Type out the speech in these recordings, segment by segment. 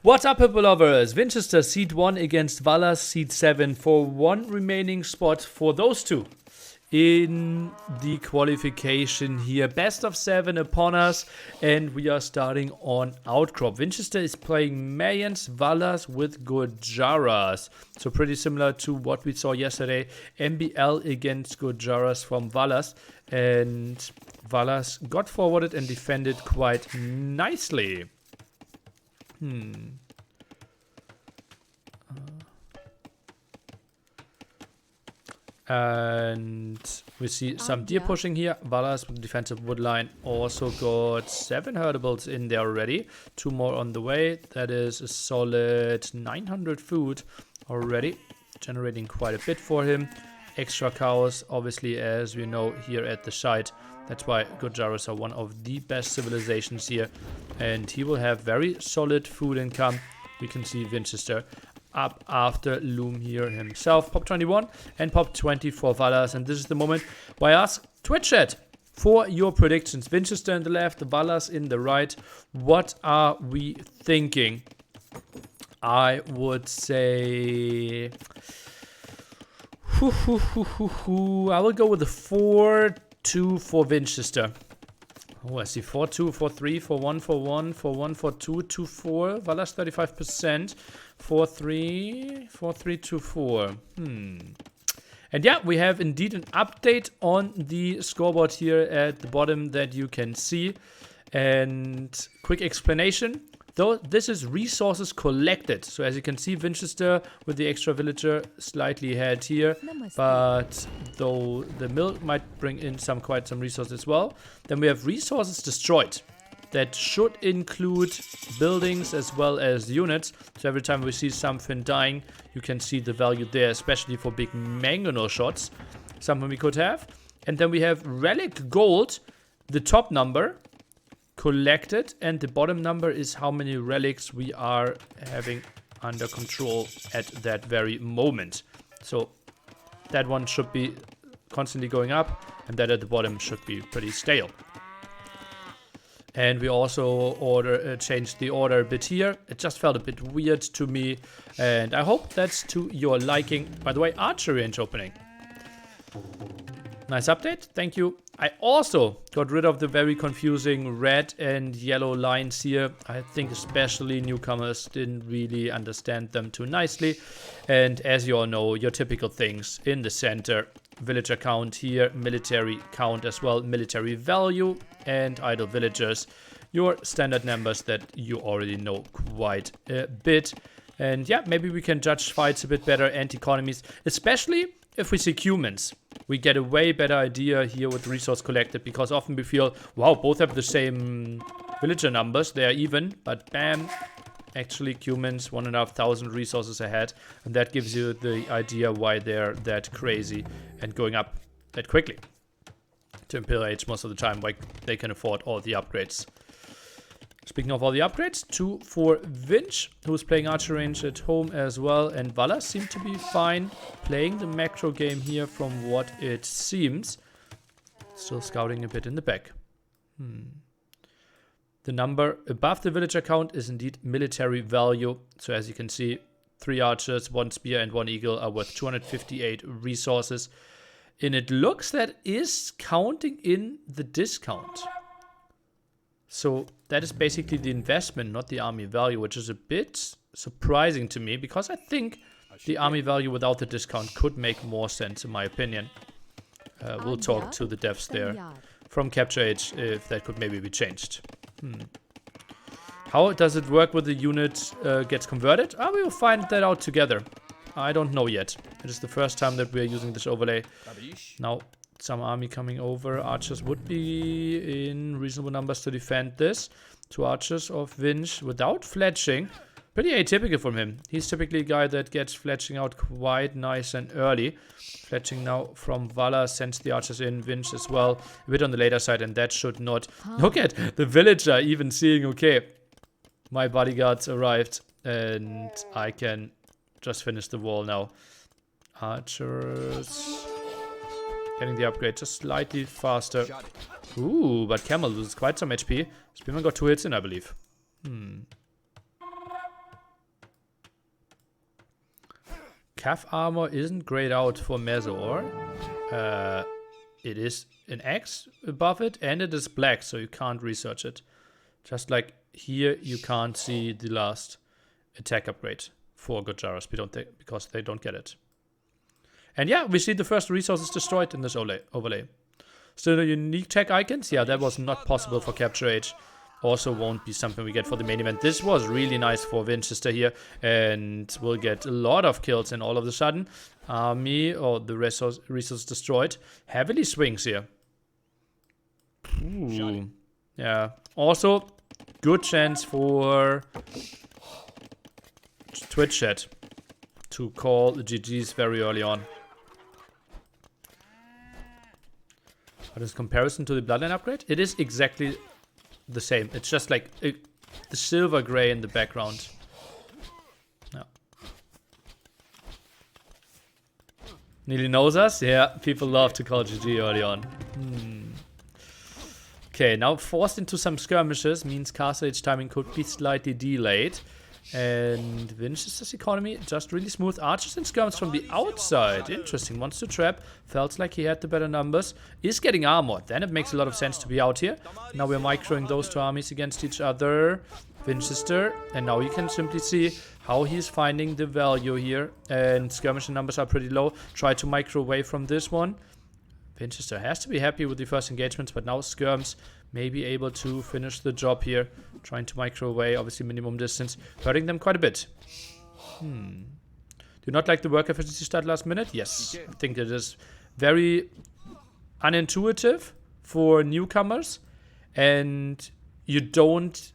What's up, people lovers? Vinchester seed 1 against Valas seed 7 for one remaining spot for those two in the qualification here. Best of 7 upon us, and we are starting on Outcrop. Vinchester is playing Mayans, Valas with Gojaras. So pretty similar to what we saw yesterday. MBL against Gojaras from Valas. And Valas got forwarded and defended quite nicely. And we see some deer pushing here. Valas with the defensive wood line also got 7 herdables in there already. 2 more on the way. That is a solid 900 food already, generating quite a bit for him. Extra cows, obviously, as we know here at the site. That's why Gojaras are one of the best civilizations here. And he will have very solid food income. We can see Vinchester up after Loom here himself. Pop 21 and Pop 20 for Valas. And this is the moment where I ask Twitch chat for your predictions. Vinchester in the left, Valas in the right. What are we thinking? I would say... I will go with the 4-2 for Vinchester. Oh, I see 4-2, 4-3, 4-1, 4-1, 4-1, 4-2, 2-4. Valas 35%. 4-3, 4-3, 2-4. And yeah, we have indeed an update on the scoreboard here at the bottom that you can see. And quick explanation. Though this is resources collected. So as you can see, Vinchester with the extra villager slightly ahead here. But though the mill might bring in quite some resources as well. Then we have resources destroyed. That should include buildings as well as units. So every time we see something dying, you can see the value there, especially for big mangonel shots. Something we could have. And then we have relic gold, the top number collected, and the bottom number is how many relics we are having under control at that very moment. So that one should be constantly going up, and that at the bottom should be pretty stale. And we also changed the order a bit here. It just felt a bit weird to me, and I hope that's to your liking. By the way, archery range opening. Nice update, thank you. I also got rid of the very confusing red and yellow lines here. I think especially newcomers didn't really understand them too nicely. And as you all know, your typical things in the center. Villager count here, military count as well, military value, and idle villagers. Your standard numbers that you already know quite a bit. And yeah, maybe we can judge fights a bit better and economies, especially if we see humans. We get a way better idea here with resource collected, because often we feel, wow, both have the same villager numbers, they are even, but bam, actually humans 1,500 resources ahead, and that gives you the idea why they're that crazy and going up that quickly to Imperial Age most of the time, why they can afford all the upgrades. Speaking of all the upgrades, 2 for Vinch, who's playing archer range at home as well. And Valas seem to be fine playing the macro game here from what it seems. Still scouting a bit in the back. The number above the villager count is indeed military value. So as you can see, 3 archers, 1 spear and 1 eagle are worth 258 resources. And it looks that is counting in the discount. So that is basically the investment, not the army value, which is a bit surprising to me, because I think the army value without the discount could make more sense in my opinion. We'll talk to the devs there from Capture Age if that could maybe be changed. How does it work with the unit gets converted? We will find that out together. I don't know yet. It is the first time that we are using this overlay. Now, some army coming over. Archers would be in reasonable numbers to defend this. 2 archers of Vinch without fletching. Pretty atypical from him. He's typically a guy that gets fletching out quite nice and early. Fletching now from Valas sends the archers in. Vinch as well. A bit on the later side, and that should not... Look at the villager even seeing, okay, my bodyguards arrived and I can just finish the wall now. Archers... Getting the upgrade just slightly faster. Ooh, but Camel loses quite some HP. Spearman got 2 hits in, I believe. Calf armor isn't grayed out for Mesor. It is an X above it, and it is black, so you can't research it. Just like here, you can't see the last attack upgrade for Gojaras because they don't get it. And yeah, we see the first resources destroyed in this overlay. Still the unique tech icons? Yeah, that was not possible for Capture Age. Also won't be something we get for the main event. This was really nice for Vinchester here, and we'll get a lot of kills, and all of a sudden, army or the resource destroyed heavily swings here. Ooh. Yeah. Also, good chance for Twitch chat to call the GGs very early on. But in comparison to the Bloodline upgrade, it is exactly the same. It's just like the silver gray in the background. Yeah. Nili knows us. Yeah, people love to call GG early on. Okay, now forced into some skirmishes means Castle Age timing could be slightly delayed. And Vinchester's economy just really smooth. Archers and skirms from the outside. Interesting. Wants to trap. Felt like he had the better numbers. Is getting armored. Then it makes a lot of sense to be out here. Now we're microing those two armies against each other. Vinchester. And now you can simply see how he's finding the value here. And skirmishing numbers are pretty low. Try to micro away from this one. Vinchester has to be happy with the first engagements, but now skirms may be able to finish the job here. Trying to micro away, obviously minimum distance, hurting them quite a bit. Do you not like the work efficiency start last minute? Yes, I think it is very unintuitive for newcomers, and you don't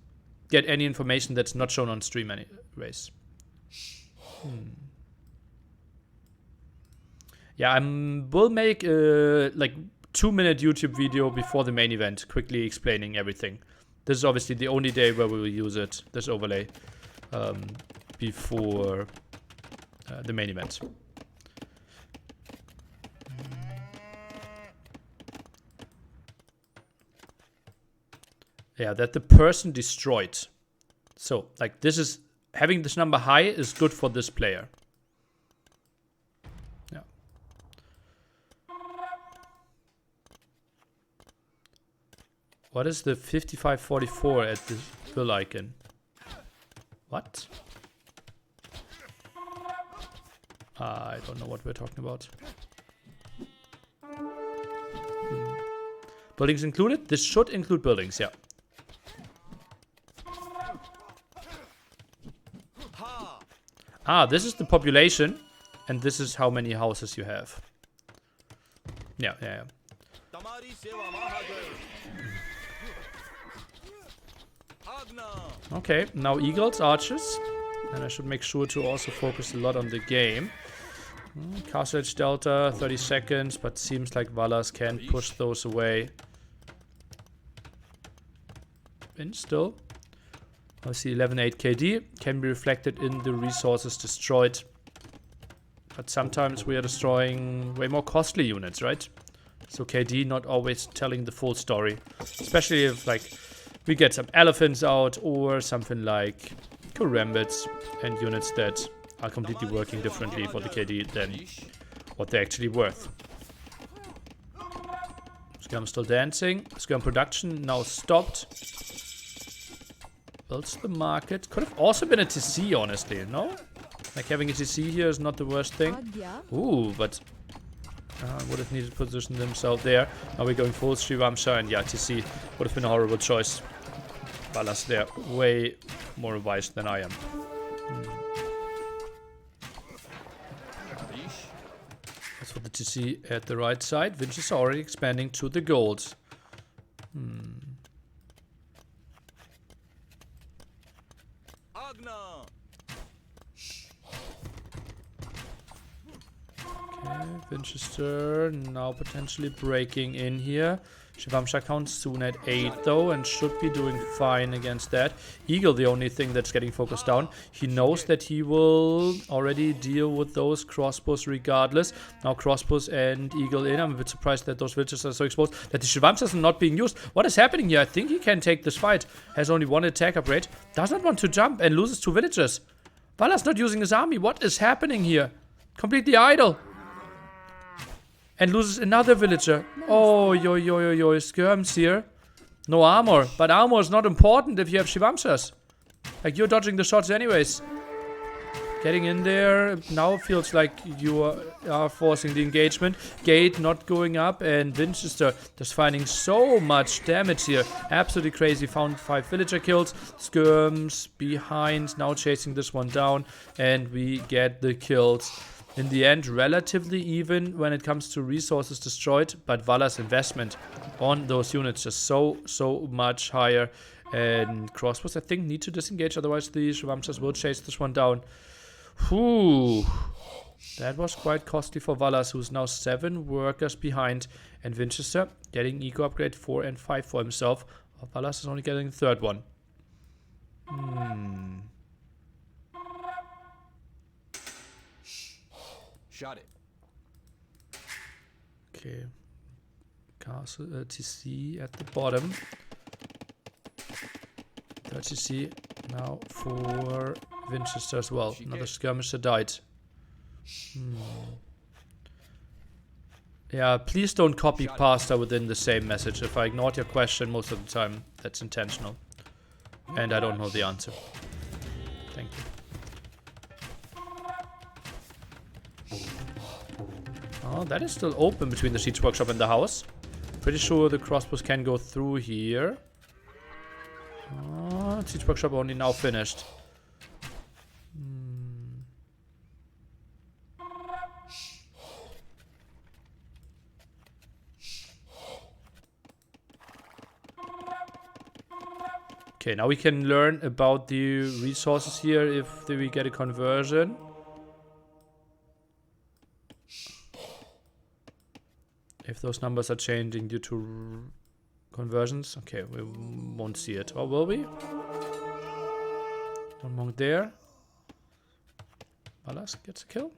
get any information that's not shown on stream anyways. Yeah, I will make a like 2-minute YouTube video before the main event, quickly explaining everything. This is obviously the only day where we will use it, this overlay, before the main event. Yeah, that the person destroyed. So, like, this is, having this number high is good for this player. Yeah. What is the 5544 at the bill icon? What? I don't know what we're talking about. Buildings included? This should include buildings, yeah. Ah, this is the population, and this is how many houses you have. Yeah, yeah, yeah. Okay, now eagles, archers. And I should make sure to also focus a lot on the game. Castle Edge Delta, 30 seconds, but seems like Valas can push those away. And still. I see 11.8 KD. Can be reflected in the resources destroyed. But sometimes we are destroying way more costly units, right? So KD not always telling the full story. Especially if, like, we get some elephants out or something like Karambits and units that are completely working differently for the KD than what they're actually worth. Skirm still dancing. Skirm production now stopped. Builds the market. Could have also been a TC, honestly, no? Like having a TC here is not the worst thing. Ooh, but would have needed to position themselves there. Now we're going full Srivamsha, and yeah, TC would have been a horrible choice. Valas there, way more wise than I am. As for the TC at the right side, Vinch is already expanding to the gold. Okay, Vinchester now potentially breaking in here. Shivamsha counts soon at 8 though, and should be doing fine against that. Eagle, the only thing that's getting focused down. He knows that he will already deal with those crossbows regardless. Now crossbows and Eagle in. I'm a bit surprised that those villages are so exposed. That the Shivamshas are not being used. What is happening here? I think he can take this fight. Has only one attack upgrade. Does not want to jump and loses 2 villagers. Valas not using his army. What is happening here? Completely idle. And loses another villager. Oh, yo, skirms here. No armor. But armor is not important if you have Shivamsas. Like, you're dodging the shots anyways. Getting in there now feels like you are forcing the engagement. Gate not going up, and Vinchester just finding so much damage here. Absolutely crazy. Found 5 villager kills. Skirms behind, now chasing this one down, and we get the kills. In the end, relatively even when it comes to resources destroyed, but Valas' investment on those units is so much higher. And crossbows, I think, need to disengage, otherwise the Shivamsas will chase this one down. Whew. That was quite costly for Valas, who's now 7 workers behind. And Vinchester getting eco upgrade 4 and 5 for himself. Valas is only getting the 3rd one. Shot it. Okay. Castle TC at the bottom. 3rd TC now for Vinchester as well. Another skirmisher died. Yeah, please don't copy pasta within the same message. If I ignored your question most of the time, that's intentional. And I don't know the answer. Thank you. Oh, that is still open between the Siege Workshop and the house. Pretty sure the crossbows can go through here. Oh, Siege Workshop only now finished. Okay, now we can learn about the resources here if we get a conversion. If those numbers are changing due to conversions. Okay, we won't see it. Or will we? One monk there. Valas gets a kill.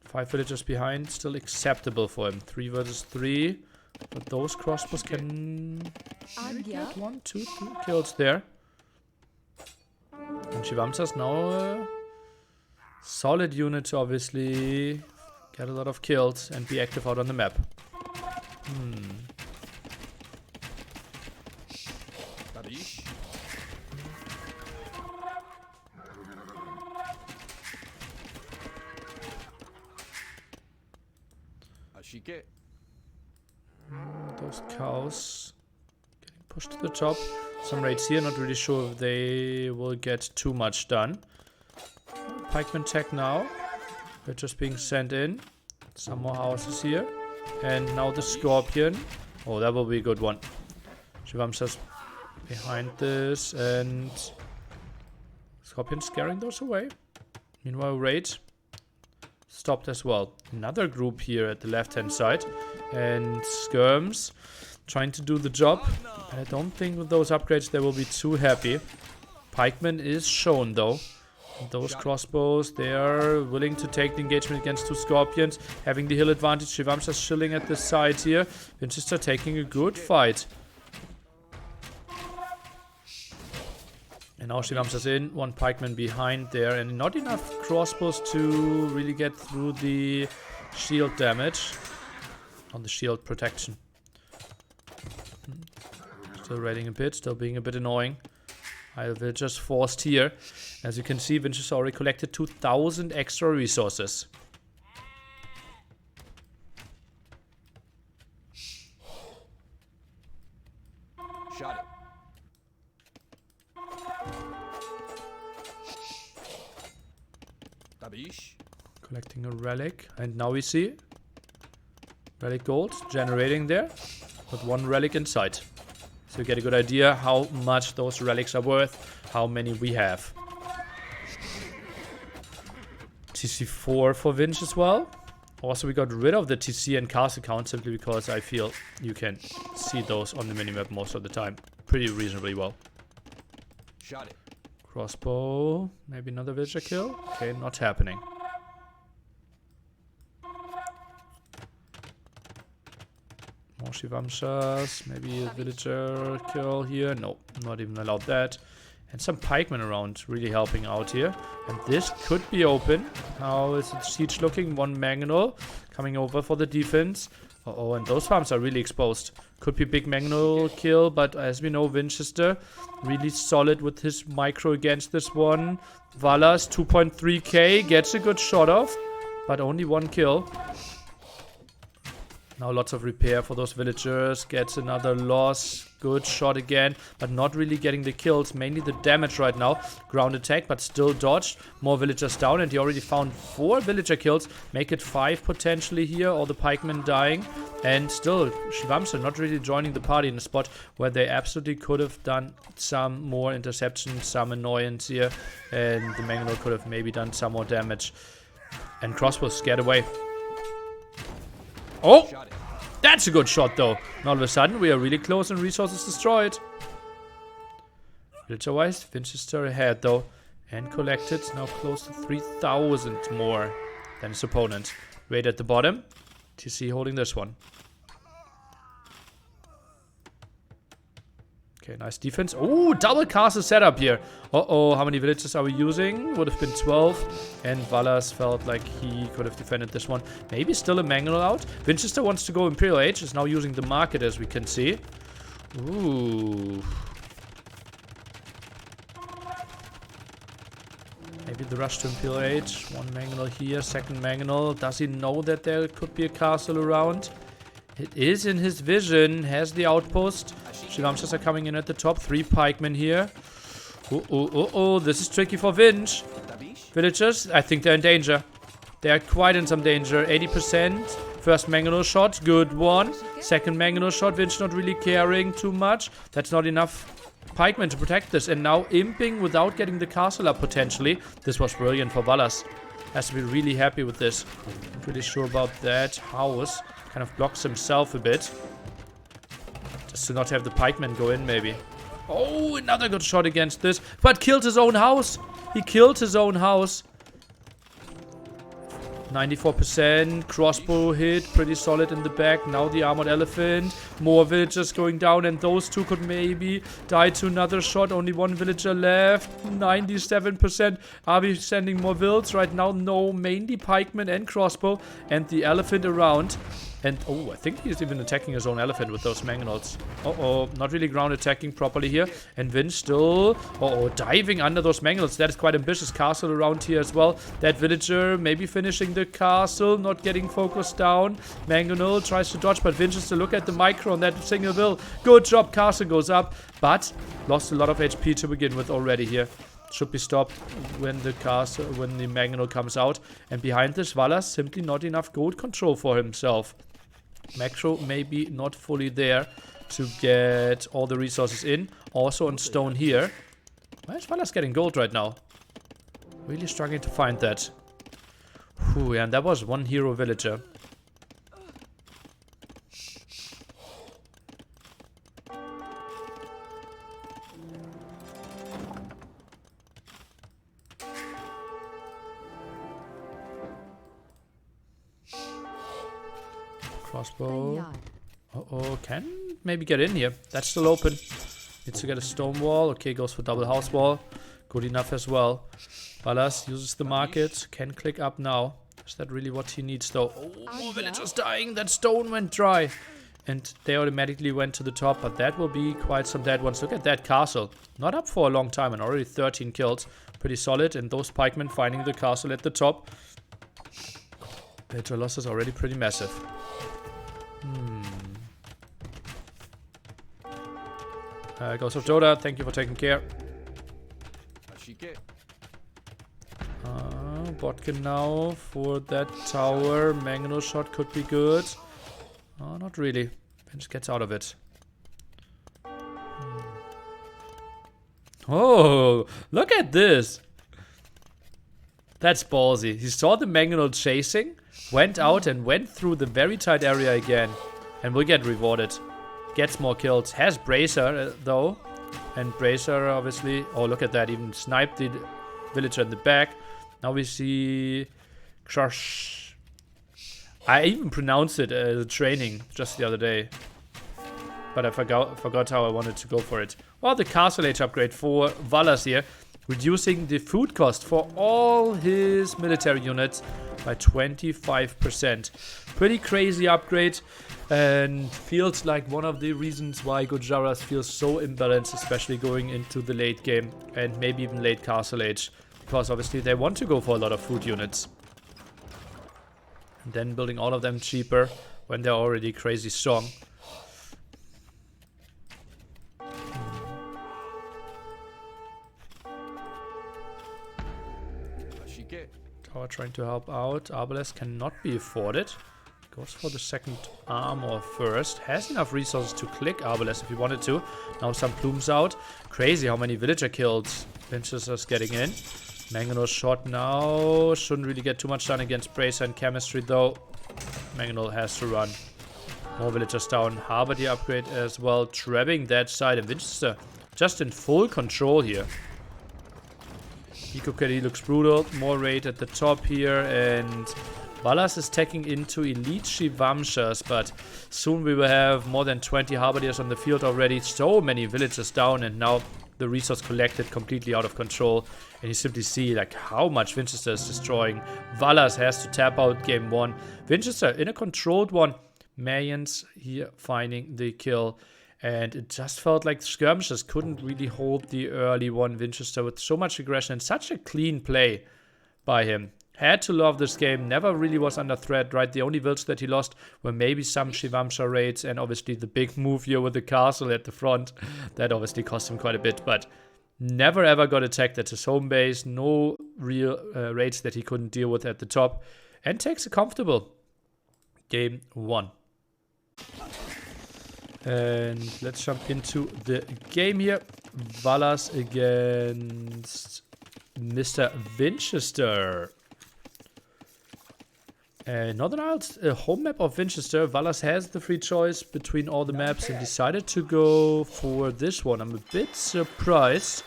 5 villagers behind. Still acceptable for him. 3 versus 3. But those crossbows can get 1, 2, 3 kills there. And Shivamsa's now a solid unit to obviously get a lot of kills and be active out on the map. Those cows getting pushed to the top. Some raids here, not really sure if they will get too much done. Pikeman tech now. They're just being sent in. Some more houses here. And now the Scorpion. Oh, that will be a good one. Shivamsa's behind this, and Scorpion scaring those away. Meanwhile, raid stopped as well. Another group here at the left-hand side. And skirms trying to do the job. And I don't think with those upgrades they will be too happy. Pikeman is shown though. And those crossbows, they are willing to take the engagement against 2 scorpions. Having the hill advantage. Shivamsa's chilling at the side here. Vinchester taking a good fight. And now Shivamsa's in. 1 pikeman behind there. And not enough crossbows to really get through the shield damage. On the shield protection. Still raiding a bit, still being a bit annoying. We're just forced here. As you can see, Vinchester already collected 2,000 extra resources. Shot it. Collecting a relic. And now we see relic gold generating there. With 1 relic inside. So you get a good idea how much those relics are worth. How many we have. TC4 for Vinch as well. Also, we got rid of the TC and cast account simply because I feel you can see those on the minimap most of the time pretty reasonably well. Shot it. Crossbow. Maybe another villager kill. Okay, not happening. More Shivamsas. Maybe a villager kill here. No, not even allowed that. And some pikemen around really helping out here. And this could be open. How is the siege looking? One mangonel coming over for the defense. Uh-oh, and those farms are really exposed. Could be big mangonel kill, but as we know, Vinchester really solid with his micro against this one. Valas 2.3k gets a good shot off, but only one kill. Now lots of repair for those villagers. Gets another loss. Good shot again, but not really getting the kills. Mainly the damage right now. Ground attack, but still dodged. More villagers down, and he already found 4 villager kills. Make it 5 potentially here. All the pikemen dying. And still, Shivamsa not really joining the party in a spot where they absolutely could have done some more interception, some annoyance here. And the mangonel could have maybe done some more damage. And crossbows scared away. Oh! That's a good shot, though. And all of a sudden, we are really close and resources destroyed. Villager-wise, Vinchester ahead, though. And collected now close to 3,000 more than his opponent. Right at the bottom. TC holding this one. Okay, nice defense. Oh, double castle setup here. Uh-oh, how many villages are we using? Would have been 12. And Valas felt like he could have defended this one. Maybe still a mangonel out. Vinchester wants to go Imperial Age. Is now using the market, as we can see. Ooh. Maybe the rush to Imperial Age. One mangonel here, second mangonel. Does he know that there could be a castle around? It is in his vision. Has the outpost. Shivamsas are coming in at the top. 3 pikemen here. Oh, this is tricky for Vinch. Villagers, I think they're in danger. They are quite in some danger. 80%. First mangonel shot, good one. Second mangonel shot, Vinch not really caring too much. That's not enough pikemen to protect this. And now imping without getting the castle up potentially. This was brilliant for Valas. Has to be really happy with this. Not really sure about that. House kind of blocks himself a bit. Just to not have the pikemen go in, maybe. Oh, another good shot against this. But killed his own house. He killed his own house. 94%. Crossbow hit. Pretty solid in the back. Now the armored elephant. More villagers going down. And those 2 could maybe die to another shot. Only 1 villager left. 97%. Are we sending more vills right now? No. Mainly pikemen and crossbow. And the elephant around. And, oh, I think he's even attacking his own elephant with those mangonels. Uh-oh, not really ground attacking properly here. And Vinch still, diving under those mangonels. That is quite ambitious. Castle around here as well. That villager maybe finishing the castle, not getting focused down. Mangonel tries to dodge, but Vinch is to look at the micro on that single bill. Good job, castle goes up, but lost a lot of HP to begin with already here. Should be stopped when the mangonel comes out. And behind this, Valas simply not enough gold control for himself. Macro maybe not fully there to get all the resources in. Also on stone here. Why is Valas getting gold right now? Really struggling to find that. Whew, yeah, and that was 1 hero villager. Crossbow. Uh-oh, can maybe get in here. That's still open. Needs to get a stone wall. Okay, goes for double house wall. Good enough as well. Valas uses the market. Can click up now. Is that really what he needs though? Oh, more villagers dying. That stone went dry. And they automatically went to the top. But that will be quite some dead ones. Look at that castle. Not up for a long time and already 13 kills. Pretty solid. And those pikemen finding the castle at the top. Villager losses already pretty massive. Ghost of Joda, thank you for taking care. Botkin now for that tower. Mangonel shot could be good. Oh, not really. Vinch gets out of it. Oh, look at this. That's ballsy. He saw the mangonel chasing, went out and went through the very tight area again. And will get rewarded. Gets more kills. Has Bracer, though. And Bracer, obviously... Oh, look at that. Even sniped the villager in the back. Now we see... I even pronounced it as a training just the other day. but I forgot how I wanted to go for it. Well, the Castle Age upgrade for Valas here, reducing the food cost for all his military units by 25%. Pretty crazy upgrade, and feels like one of the reasons why Gujarat feels so imbalanced, especially going into the late game and maybe even late Castle Age, because obviously they want to go for a lot of food units. And then building all of them cheaper when they're already crazy strong. Tower trying to help out. Arbalest cannot be afforded. Goes for the second armor first. Has enough resources to click Arbalest if he wanted to. Now some plumes out. Crazy how many villager kills Vinchester's getting in. Mangonel's shot now. Shouldn't really get too much done against Bracer and Chemistry though. Mangonel has to run. More villagers down. Harbor the upgrade as well. Trapping that side. And Vinchester just in full control here. Eco-Caddy looks brutal. More raid at the top here. And Valas is taking into elite Shivamshas. But soon we will have more than 20 Harbiers on the field already. So many villagers down. And now the resource collected completely out of control. And you simply see like how much Vinchester is destroying. Valas has to tap out game 1. Vinchester in a controlled one. Mayans here finding the kill. And it just felt like skirmishes couldn't really hold the early one. Vinchester with so much aggression and such a clean play by him. Had to love this game. Never really was under threat, right? The only vills that he lost were maybe some Shivamsha raids. And obviously the big move here with the castle at the front. That obviously cost him quite a bit. But never ever got attacked at his home base. No real raids that he couldn't deal with at the top. And takes a comfortable game 1. And let's jump into the game here. Valas against Mr. Vinchester. Northern Isles, a home map of Vinchester. Valas has the free choice between all the maps and decided to go for this one. I'm a bit surprised.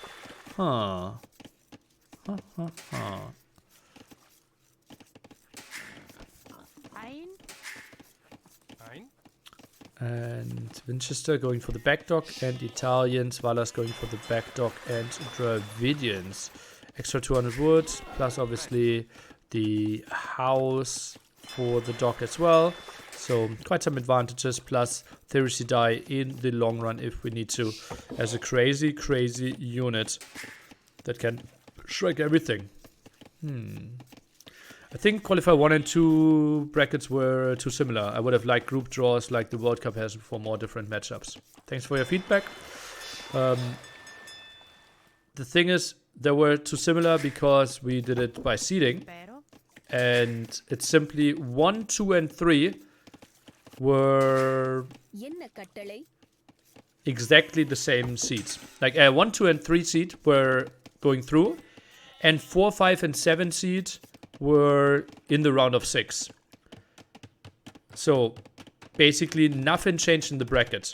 And Vinchester going for the back dock, and Italians, Valas going for the back dock, and Dravidians. Extra 200 wood, plus obviously the house for the dock as well. So quite some advantages, plus Theresy die in the long run if we need to, as a crazy, crazy unit that can strike everything. I think Qualifier 1 and 2 brackets were too similar. I would have liked group draws like the World Cup has for more different matchups. Thanks for your feedback. The thing is, they were too similar because we did it by seeding. And it's simply 1, 2, and 3 were exactly the same seeds. Like 1, 2, and 3 seed were going through. And 4, 5, and 7 seed were in the round of 6. So basically nothing changed in the bracket.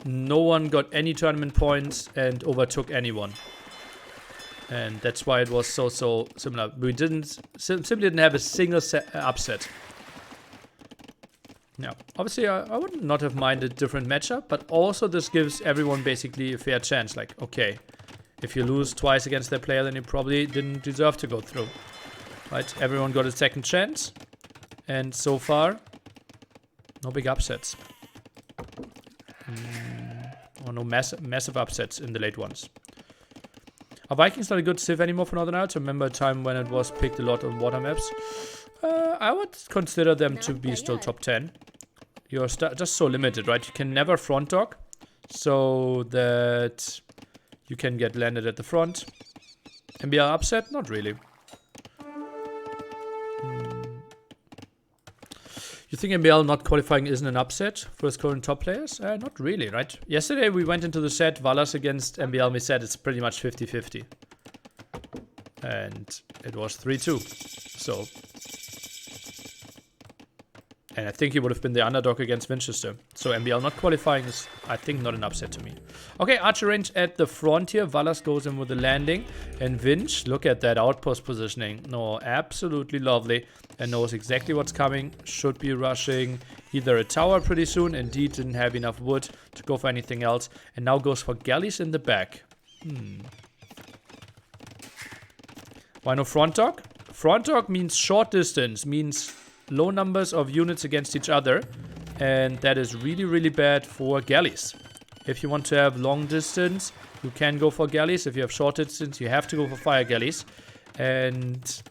No one got any tournament points and overtook anyone. And that's why it was so similar. We simply didn't have a single upset. Now, obviously I would not have minded different matchup, but also this gives everyone basically a fair chance. Like, okay, if you lose twice against their player, then you probably didn't deserve to go through. Right? Everyone got a second chance. And so far, no big upsets. Or no massive upsets in the late ones. Are Vikings not a good civ anymore for Northern Isles? I remember a time when it was picked a lot on water maps. I would consider them to be still top 10. You're just so limited, right? You can never front dock. So that you can get landed at the front. MBR upset? Not really. You think MBL not qualifying isn't an upset for his current top players? Not really, right? Yesterday we went into the set, Valas against MBL, we said it's pretty much 50-50. And it was 3-2. So, And I think he would have been the underdog against Vinchester. So MBL not qualifying is, I think, not an upset to me. Okay, archer range at the front here. Valas goes in with the landing. And Vinch, look at that outpost positioning. No, absolutely lovely. And knows exactly what's coming. Should be rushing either a tower pretty soon. Indeed, didn't have enough wood to go for anything else. And now goes for galleys in the back. Why no front dog? Front dog means short distance, means low numbers of units against each other, and that is really, really bad for galleys. If you want to have long distance, you can go for galleys. If you have short distance, you have to go for fire galleys, and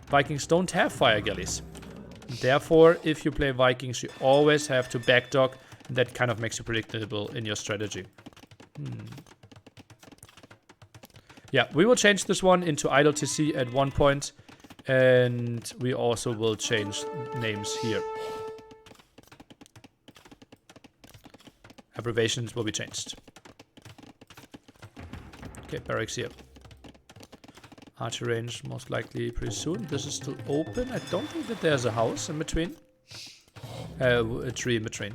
Vikings don't have fire galleys. Therefore, if you play Vikings, you always have to backdock, and that kind of makes you predictable in your strategy. Yeah, we will change this one into idle TC at one point. And we also will change names here. Abbreviations will be changed. Okay, barracks here. Archer range most likely pretty soon. This is still open. I don't think that there's a house in between. A tree in between.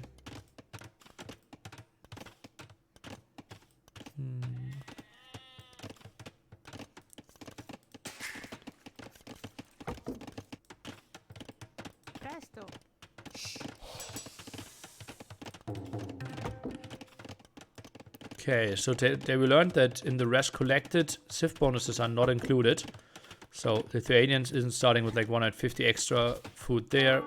Okay, so they we learned that in the rest collected, Civ bonuses are not included. So Lithuanians isn't starting with like 150 extra food there.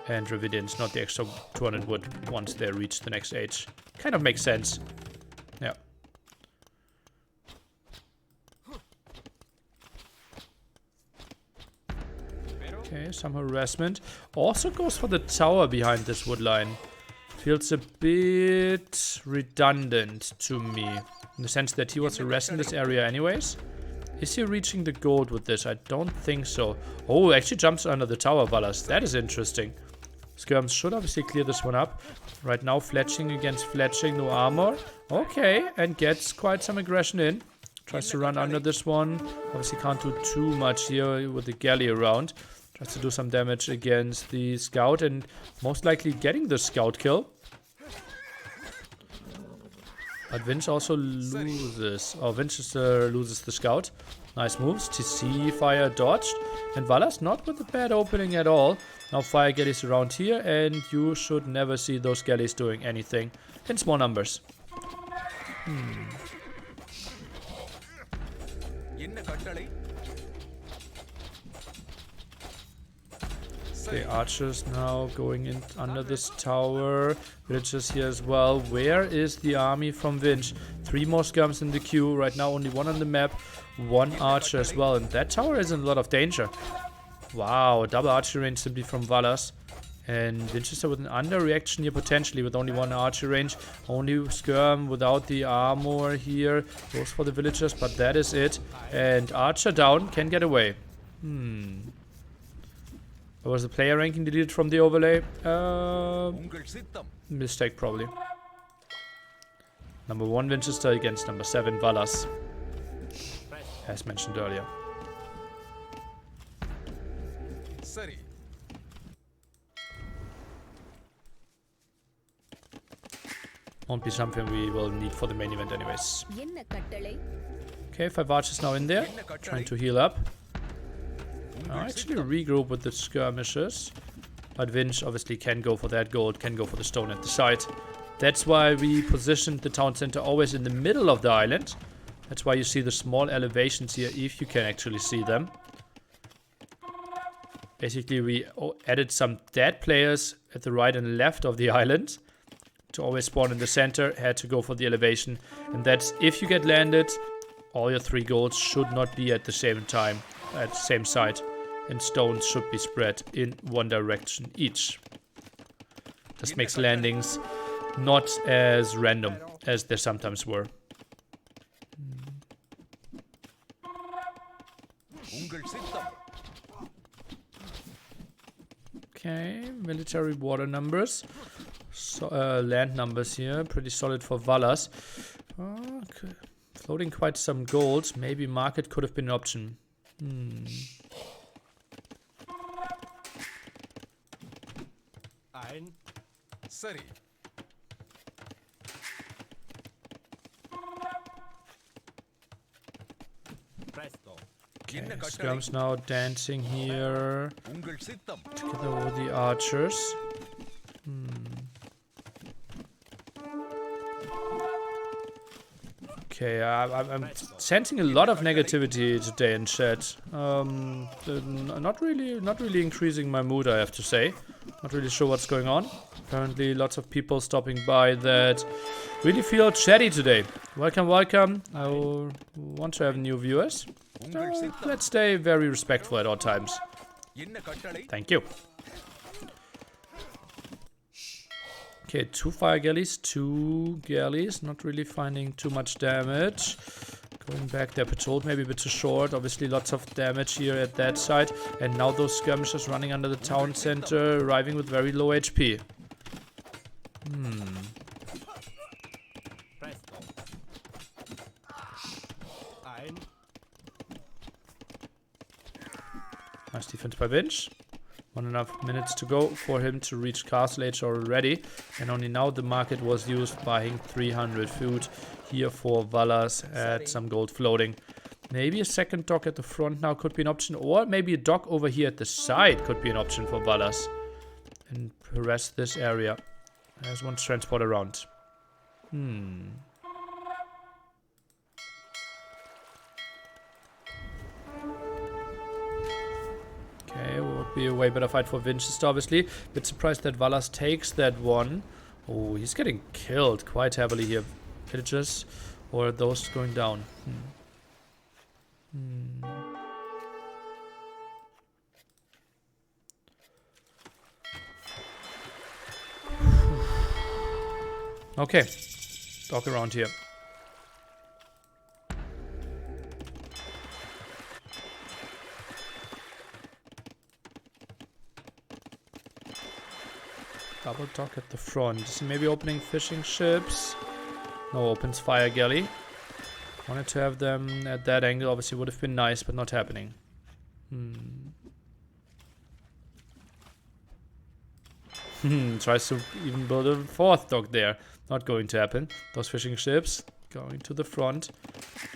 And Dravidians not the extra 200 wood once they reach the next age. Kind of makes sense. Yeah. Okay, some harassment. Also goes for the tower behind this wood line. Feels a bit redundant to me. In the sense that he was harassing this area anyways. Is he reaching the gold with this? I don't think so. Oh, actually jumps under the tower, Valas. That is interesting. Skirms should obviously clear this one up. Right now, fletching against fletching, no armor. Okay, and gets quite some aggression in. Tries to run under this one. Obviously can't do too much here with the galley around. Tries to do some damage against the scout and most likely getting the scout kill. But Vinch also loses. Oh, Vinchester loses the scout. Nice moves. TC fire dodged. And Valas not with a bad opening at all. Now fire galleys around here. And you should never see those galleys doing anything in small numbers. Okay, archers now going in under this tower. Villagers here as well. Where is the army from Vinch? 3 more skirms in the queue. Right now only 1 on the map. 1 archer as well. And that tower is in a lot of danger. Wow, double archer range simply from Valas. And Vinchester with an underreaction here potentially with only 1 archer range. Only skirm without the armor here. Goes for the villagers, but that is it. And archer down, can get away. Was the player ranking deleted from the overlay? Mistake probably. Number 1 Vinchester against number 7 Valas. As mentioned earlier. Won't be something we will need for the main event anyways. Okay, 5 archers now in there. Trying to heal up. I'll actually regroup with the skirmishers. But Vinch obviously can go for that gold, can go for the stone at the side. That's why we positioned the town center always in the middle of the island. That's why you see the small elevations here, if you can actually see them. Basically, we added some dead players at the right and left of the island. To always spawn in the center, had to go for the elevation. And that's if you get landed, all your 3 golds should not be at the same time, at the same side. And stones should be spread in one direction each. This makes landings not as random as they sometimes were. Okay, military water numbers. So, land numbers here, pretty solid for Valas. Okay. Floating quite some gold. Maybe market could have been an option. Sari. Presto. Okay, skirms now dancing here Ungal Sittam. together with the archers. Okay, I'm sensing a lot of negativity today in chat. Not really increasing my mood, I have to say. Not really sure what's going on. Apparently, lots of people stopping by that really feel chatty today. Welcome, welcome. I want to have new viewers. Let's stay very respectful at all times. Thank you. Okay, 2 fire galleys, 2 galleys. Not really finding too much damage. Going back, their patrol maybe a bit too short. Obviously, lots of damage here at that side. And now those skirmishers running under the town center, arriving with very low HP. Nice defense by Vinch. 1.5 minutes to go for him to reach Castle Age already. And only now the market was used, buying 300 food here for Valas at some gold floating. Maybe a second dock at the front now could be an option. Or maybe a dock over here at the side could be an option for Valas. And harass this area. There's one transport around. Okay, would be a way better fight for Vinchester, obviously. Bit surprised that Valas takes that one. Oh, he's getting killed quite heavily here. Villagers, or those going down. Okay, dock around here. Double dock at the front. Is he maybe opening fishing ships? No, opens fire galley. Wanted to have them at that angle. Obviously would have been nice, but not happening. Tries to even build a 4th dock there. Not going to happen. Those fishing ships going to the front.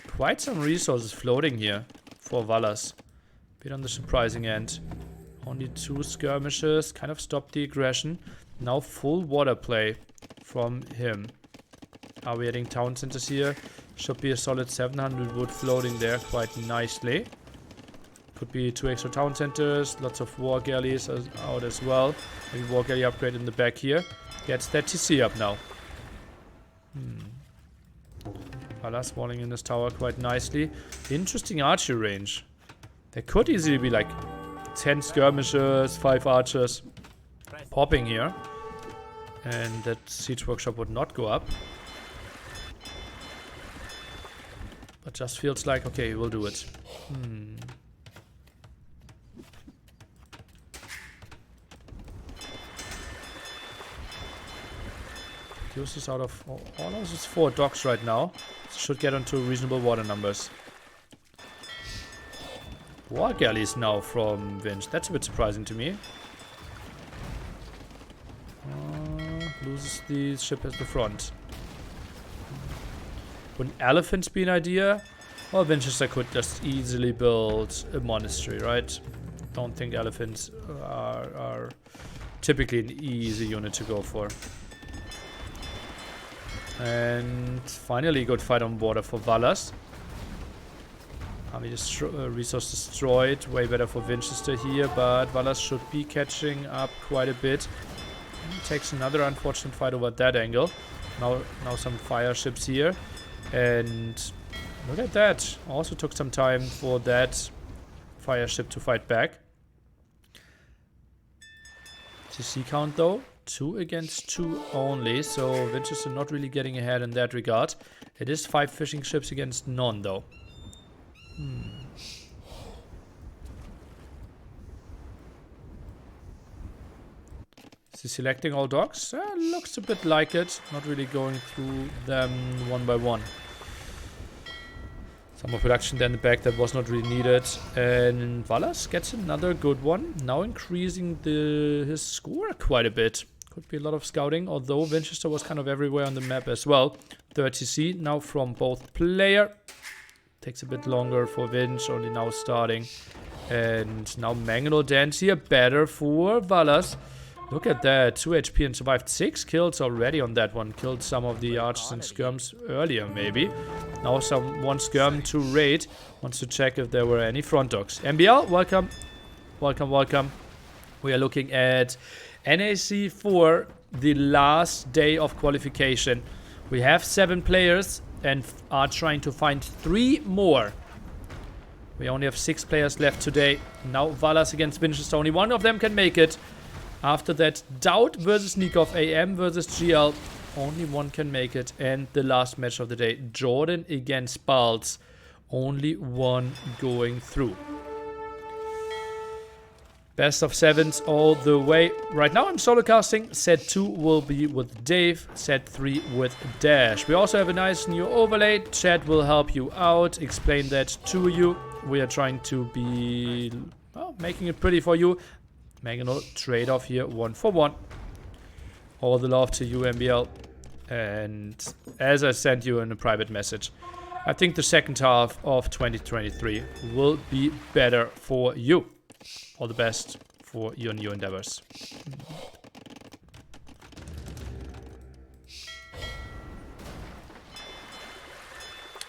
Quite some resources floating here for Valas. Bit on the surprising end. Only 2 skirmishes. Kind of stopped the aggression. Now full water play from him. Are we adding town centers here? Should be a solid 700 wood floating there quite nicely. Could be 2 extra town centers. Lots of war galleys out as well. Maybe war galley upgrade in the back here. Gets that TC up now. Valas walling in this tower quite nicely. Interesting archery range. There could easily be like 10 skirmishers, 5 archers popping here. And that siege workshop would not go up. But just feels like, okay, we'll do it. Uses out of all of his 4 docks right now. Should get onto reasonable water numbers. War galleys now from Vinch. That's a bit surprising to me. Loses the ship at the front. Would elephants be an idea? Well, Vinchester could just easily build a monastery, right? Don't think elephants are typically an easy unit to go for. And finally, good fight on water for Valas. Army resource destroyed. Way better for Vinchester here, but Valas should be catching up quite a bit. He takes another unfortunate fight over that angle. Now some fire ships here. And look at that. Also took some time for that fire ship to fight back. TC count though. 2 against 2 only. So Vinchester not really getting ahead in that regard. It is 5 fishing ships against none though. Is he selecting all docks? Looks a bit like it. Not really going through them one by one. Some more production down the back that was not really needed. And Valas gets another good one. Now increasing his score quite a bit. Could be a lot of scouting, although Vinchester was kind of everywhere on the map as well. 30C now from both player. Takes a bit longer for Vinch, only now starting. And now Mangonel Dance here, better for Valas. Look at that, 2 HP and survived 6 kills already on that one. Killed some of the archers and skirms earlier maybe. Now one skirm to raid. Wants to check if there were any front dogs. MBL, welcome. Welcome, welcome. We are looking at NAC4, the last day of qualification. We have 7 players and are trying to find 3 more. We only have 6 players left today. Now Valas against Vinchester. Only one of them can make it. After that, Doubt versus Nikov, AM versus GL. Only one can make it. And the last match of the day, Jordan against Balz. Only one going through. Best of 7s all the way. Right now I'm solo casting. Set 2 will be with Dave. Set 3 with Dash. We also have a nice new overlay. Chat will help you out. Explain that to you. We are trying to be, well, making it pretty for you. Mangonel trade-off here, 1 for 1. All the love to you, MBL. And as I sent you in a private message, I think the second half of 2023 will be better for you. All the best for your new endeavors.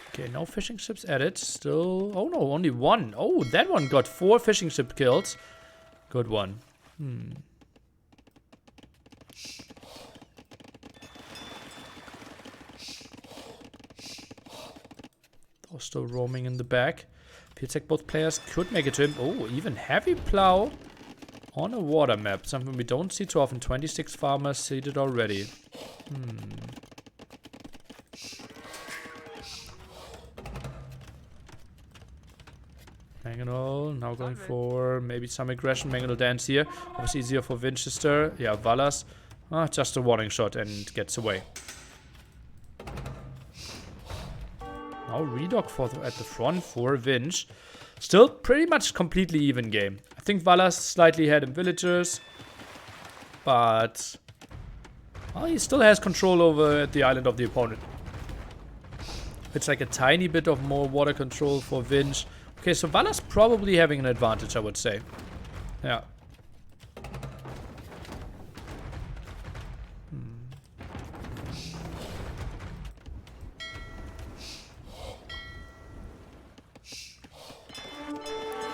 Okay, no fishing ships added. Still, oh no, only 1. Oh, that one got 4 fishing ship kills. Good one. They're still roaming in the back. P-Tech both players could make it to him. Oh, even heavy plow on a water map. Something we don't see too often. 26 farmers seated already. Mangonel now going for maybe some aggression. Mangonel Dance here. Obviously easier for Vinchester. Yeah, Valas. Just a warning shot and gets away. Now Redock at the front for Vinch. Still pretty much completely even game. I think Valas slightly ahead in villagers. But well, he still has control over the island of the opponent. It's like a tiny bit of more water control for Vinch. Okay, so Valas probably having an advantage, I would say. Yeah.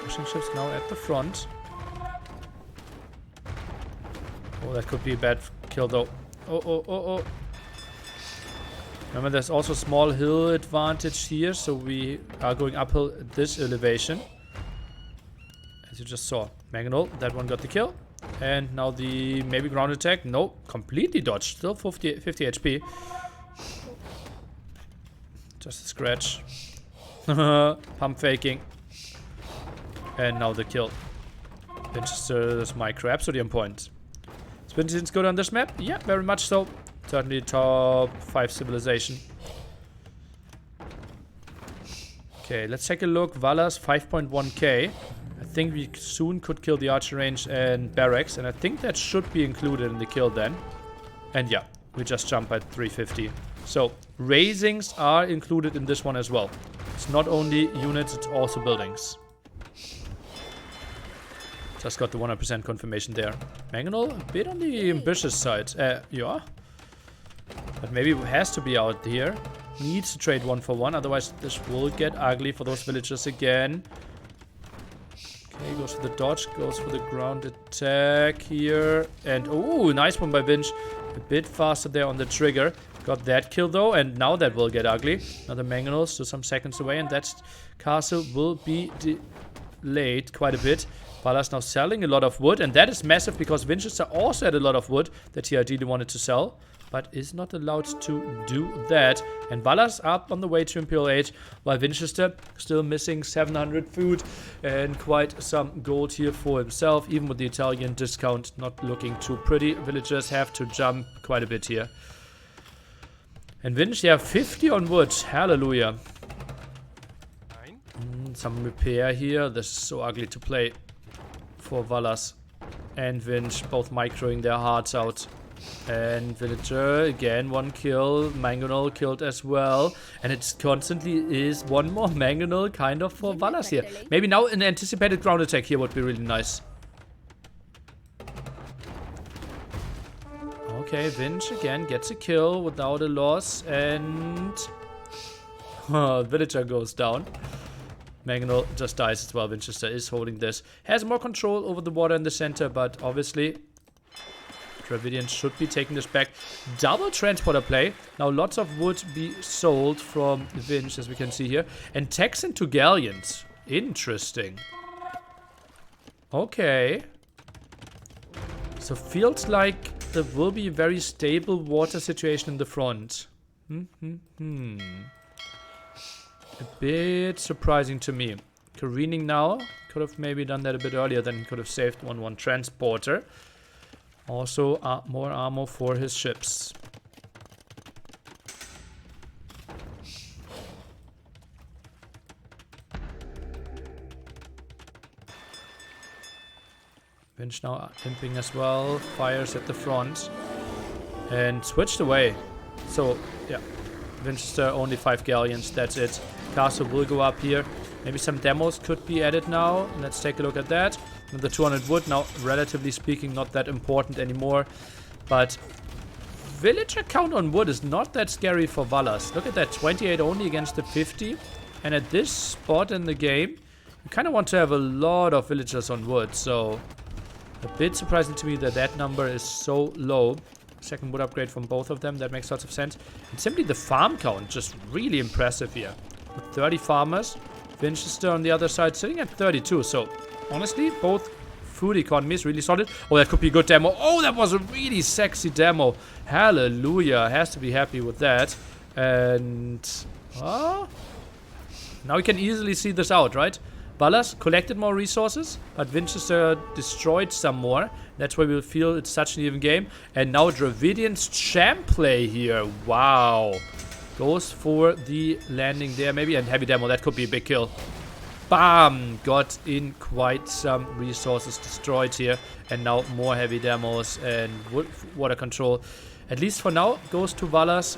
Pushing ships now at the front. Oh, that could be a bad kill though. Oh. Remember, there's also small hill advantage here, so we are going uphill at this elevation. As you just saw. Mangonel, that one got the kill. And now the maybe ground attack. No, completely dodged. Still 50 HP. Just a scratch. Pump faking. And now the kill. Vinchester's my crabsody on point. Is Vinchester good on this map? Yeah, very much so. Certainly top 5 civilization. Okay, let's take a look. Valas 5.1k. I think we soon could kill the archer range and barracks. And I think that should be included in the kill then. And yeah, we just jump at 350. So, raisings are included in this one as well. It's not only units, it's also buildings. Just got the 100% confirmation there. Mangonel, a bit on the ambitious side. Yeah. But maybe it has to be out here. Needs to trade 1 for 1, otherwise this will get ugly for those villagers again. Okay, goes for the dodge, goes for the ground attack here. And oh, nice one by Vinch. A bit faster there on the trigger. Got that kill though, and now that will get ugly. Now the Mangonel still some seconds away, and that castle will be delayed quite a bit. Valas now selling a lot of wood, and that is massive because Vinchester also had a lot of wood that he ideally wanted to sell, but is not allowed to do that. And Valas up on the way to Imperial Age, while Vinchester still missing 700 food and quite some gold here for himself, even with the Italian discount not looking too pretty. Villagers have to jump quite a bit here. And Vinch, yeah, 50 on wood. Hallelujah. Some repair here. This is so ugly to play for Valas and Vinch, both microing their hearts out. And Villager, again, 1 kill. Mangonel killed as well. And it constantly is 1 more Mangonel kind of for Valas here. Maybe now an anticipated ground attack here would be really nice. Okay, Vinch again gets a kill without a loss. And Villager goes down. Mangonel just dies as well. Vinchester is holding this. Has more control over the water in the center, but obviously Dravidian should be taking this back. Double transporter play. Now lots of wood be sold from Vinch, as we can see here. And tax into galleons. Interesting. Okay. So feels like there will be a very stable water situation in the front. A bit surprising to me. Careening now. Could have maybe done that a bit earlier, then he could have saved 1-1 transporter. Also, more ammo for his ships. Vinch now limping as well. Fires at the front. And switched away. So, yeah. Vinchester only 5 galleons. That's it. Castle will go up here. Maybe some demos could be added now. Let's take a look at that. The 200 wood, now relatively speaking not that important anymore, but villager count on wood is not that scary for Valas. Look at that, 28 only against the 50, and at this spot in the game you kind of want to have a lot of villagers on wood, so a bit surprising to me that that number is so low. Second wood upgrade from both of them, that makes lots of sense. And simply the farm count, just really impressive here. With 30 farmers, Vinchester on the other side sitting at 32, so honestly, both food economies really solid. Oh, that could be a good demo. Oh, that was a really sexy demo. Hallelujah. Has to be happy with that. And now we can easily see this out, right? Valas collected more resources, but Vinchester destroyed some more. That's why we'll feel it's such an even game. And now Dravidian's champ play here. Wow. Goes for the landing there maybe. And heavy demo. That could be a big kill. Bam! Got in quite some resources destroyed here. And now more heavy demos and water control. At least for now, goes to Valas.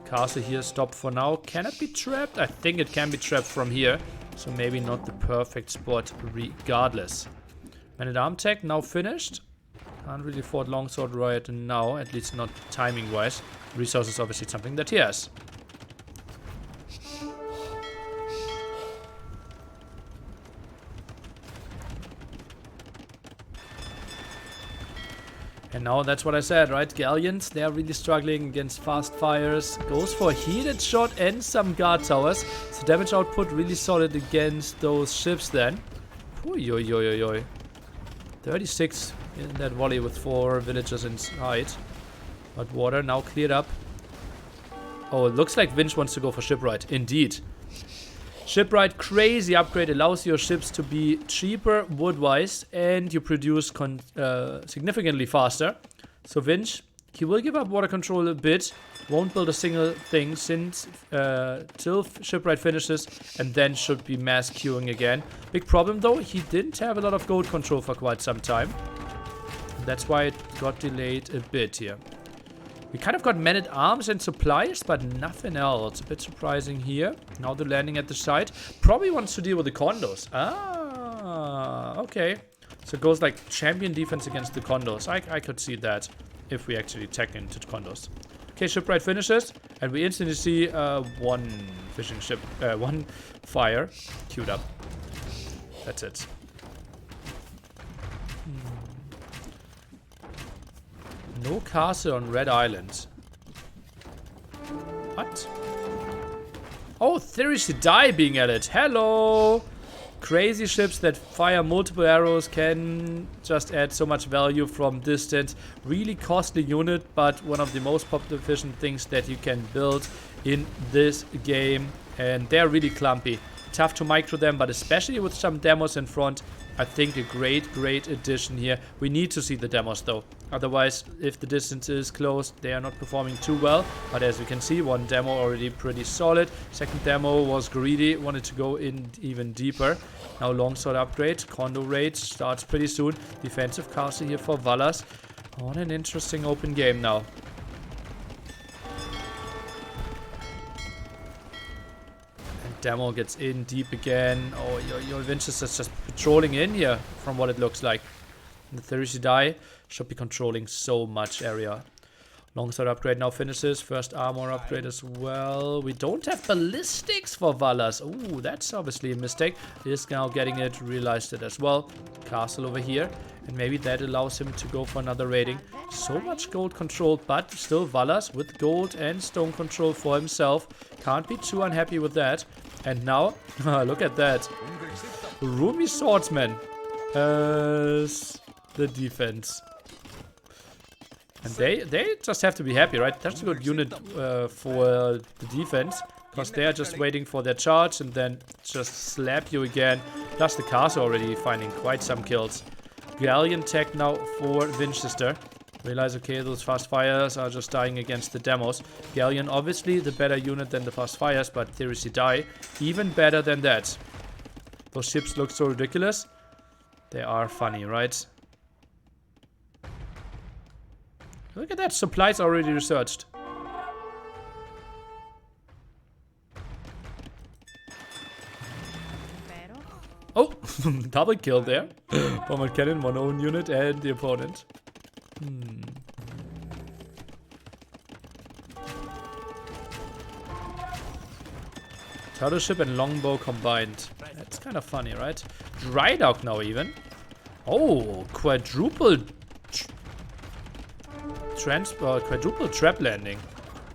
Castle here stopped for now. Can it be trapped? I think it can be trapped from here. So maybe not the perfect spot regardless. Man-at-Arm tech now finished. Can't really afford longsword right now. At least not timing-wise. Resources obviously something that he has. And now that's what I said, right? Galleons, they're really struggling against fast fires. Goes for a heated shot and some guard towers. So damage output really solid against those ships then. Oy, oy, oy, oy, oy. 36 in that volley with 4 villagers inside. But water now cleared up. Oh, it looks like Vinch wants to go for shipwright. Indeed. Shipwright, crazy upgrade, allows your ships to be cheaper wood-wise and you produce significantly faster. So Vinch, he will give up water control a bit, won't build a single thing since till Shipwright finishes and then should be mass queuing again. Big problem though, he didn't have a lot of gold control for quite some time. That's why it got delayed a bit here. We kind of got men-at-arms and supplies, but nothing else. A bit surprising here. Now the landing at the site. Probably wants to deal with the condos. Ah, okay. So it goes like champion defense against the condos. I could see that if we actually tech into the condos. Okay, shipwright finishes. And we instantly see one fishing ship, one fire queued up. That's it. No castle on Red Island. What? Oh, Theories to Die being added. Hello! Crazy ships that fire multiple arrows can just add so much value from distance. Really costly unit, but one of the most popular efficient things that you can build in this game. And they're really clumpy. Tough to micro them, but especially with some demos in front, I think a great addition here. We need to see the demos though. Otherwise, if the distance is closed, they are not performing too well. But as we can see, one demo already pretty solid. Second demo was greedy, wanted to go in even deeper. Now longsword upgrade, condo raid starts pretty soon. Defensive castle here for Valas. What an interesting open game now. And Demo gets in deep again. Oh, your Vinchester's just patrolling in here from what it looks like. And the Thursday die should be controlling so much area. Longsword upgrade now finishes. First armor upgrade as well. We don't have ballistics for Valas. Ooh, that's obviously a mistake. He is now getting it, realized it as well. Castle over here. And maybe that allows him to go for another raiding. So much gold control, but still Valas with gold and stone control for himself. Can't be too unhappy with that. And now, look at that. Roomy Swordsman as the defense. And they just have to be happy, right? That's a good unit for the defense. Because they are just waiting for their charge and then just slap you again. Plus the castle already finding quite some kills. Galleon tech now for Vinchester. Realize, okay, those fast fires are just dying against the demos. Galleon obviously the better unit than the fast fires, but Theorisy die even better than that. Those ships look so ridiculous. They are funny, right? Look at that, supplies already researched. Oh, double kill there. Bomber cannon, one own unit and the opponent. Turtle ship and longbow combined. That's kind of funny, right? Dry dock now even. Oh, quadruple trap landing.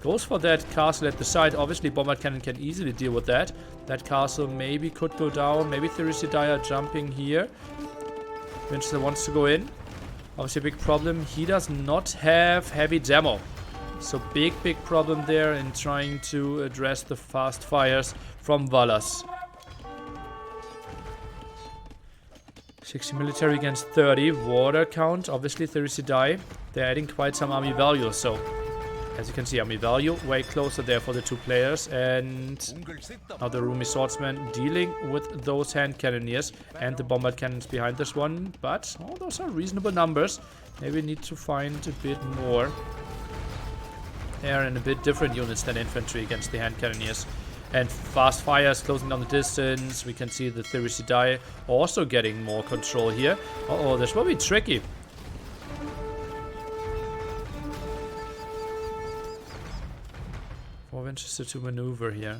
Goes for that castle at the side. Obviously, Bombard Cannon can easily deal with that. That castle maybe could go down. Maybe Therisidi are jumping here. Winchester wants to go in. Obviously, a big problem. He does not have heavy demo. So, big problem there in trying to address the fast fires from Valas. 60 military against 30. Water count. Obviously, Therisidi. They're adding quite some army value, so as you can see, army value way closer there for the two players. And now the Roomy Swordsman dealing with those hand cannoneers and the bombard cannons behind this one. But those are reasonable numbers. Maybe we need to find a bit more. They're in a bit different units than infantry against the hand cannoneers. And fast fires closing down the distance. We can see the Therisidi also getting more control here. Uh-oh, this will be tricky. For Vinchester to maneuver here.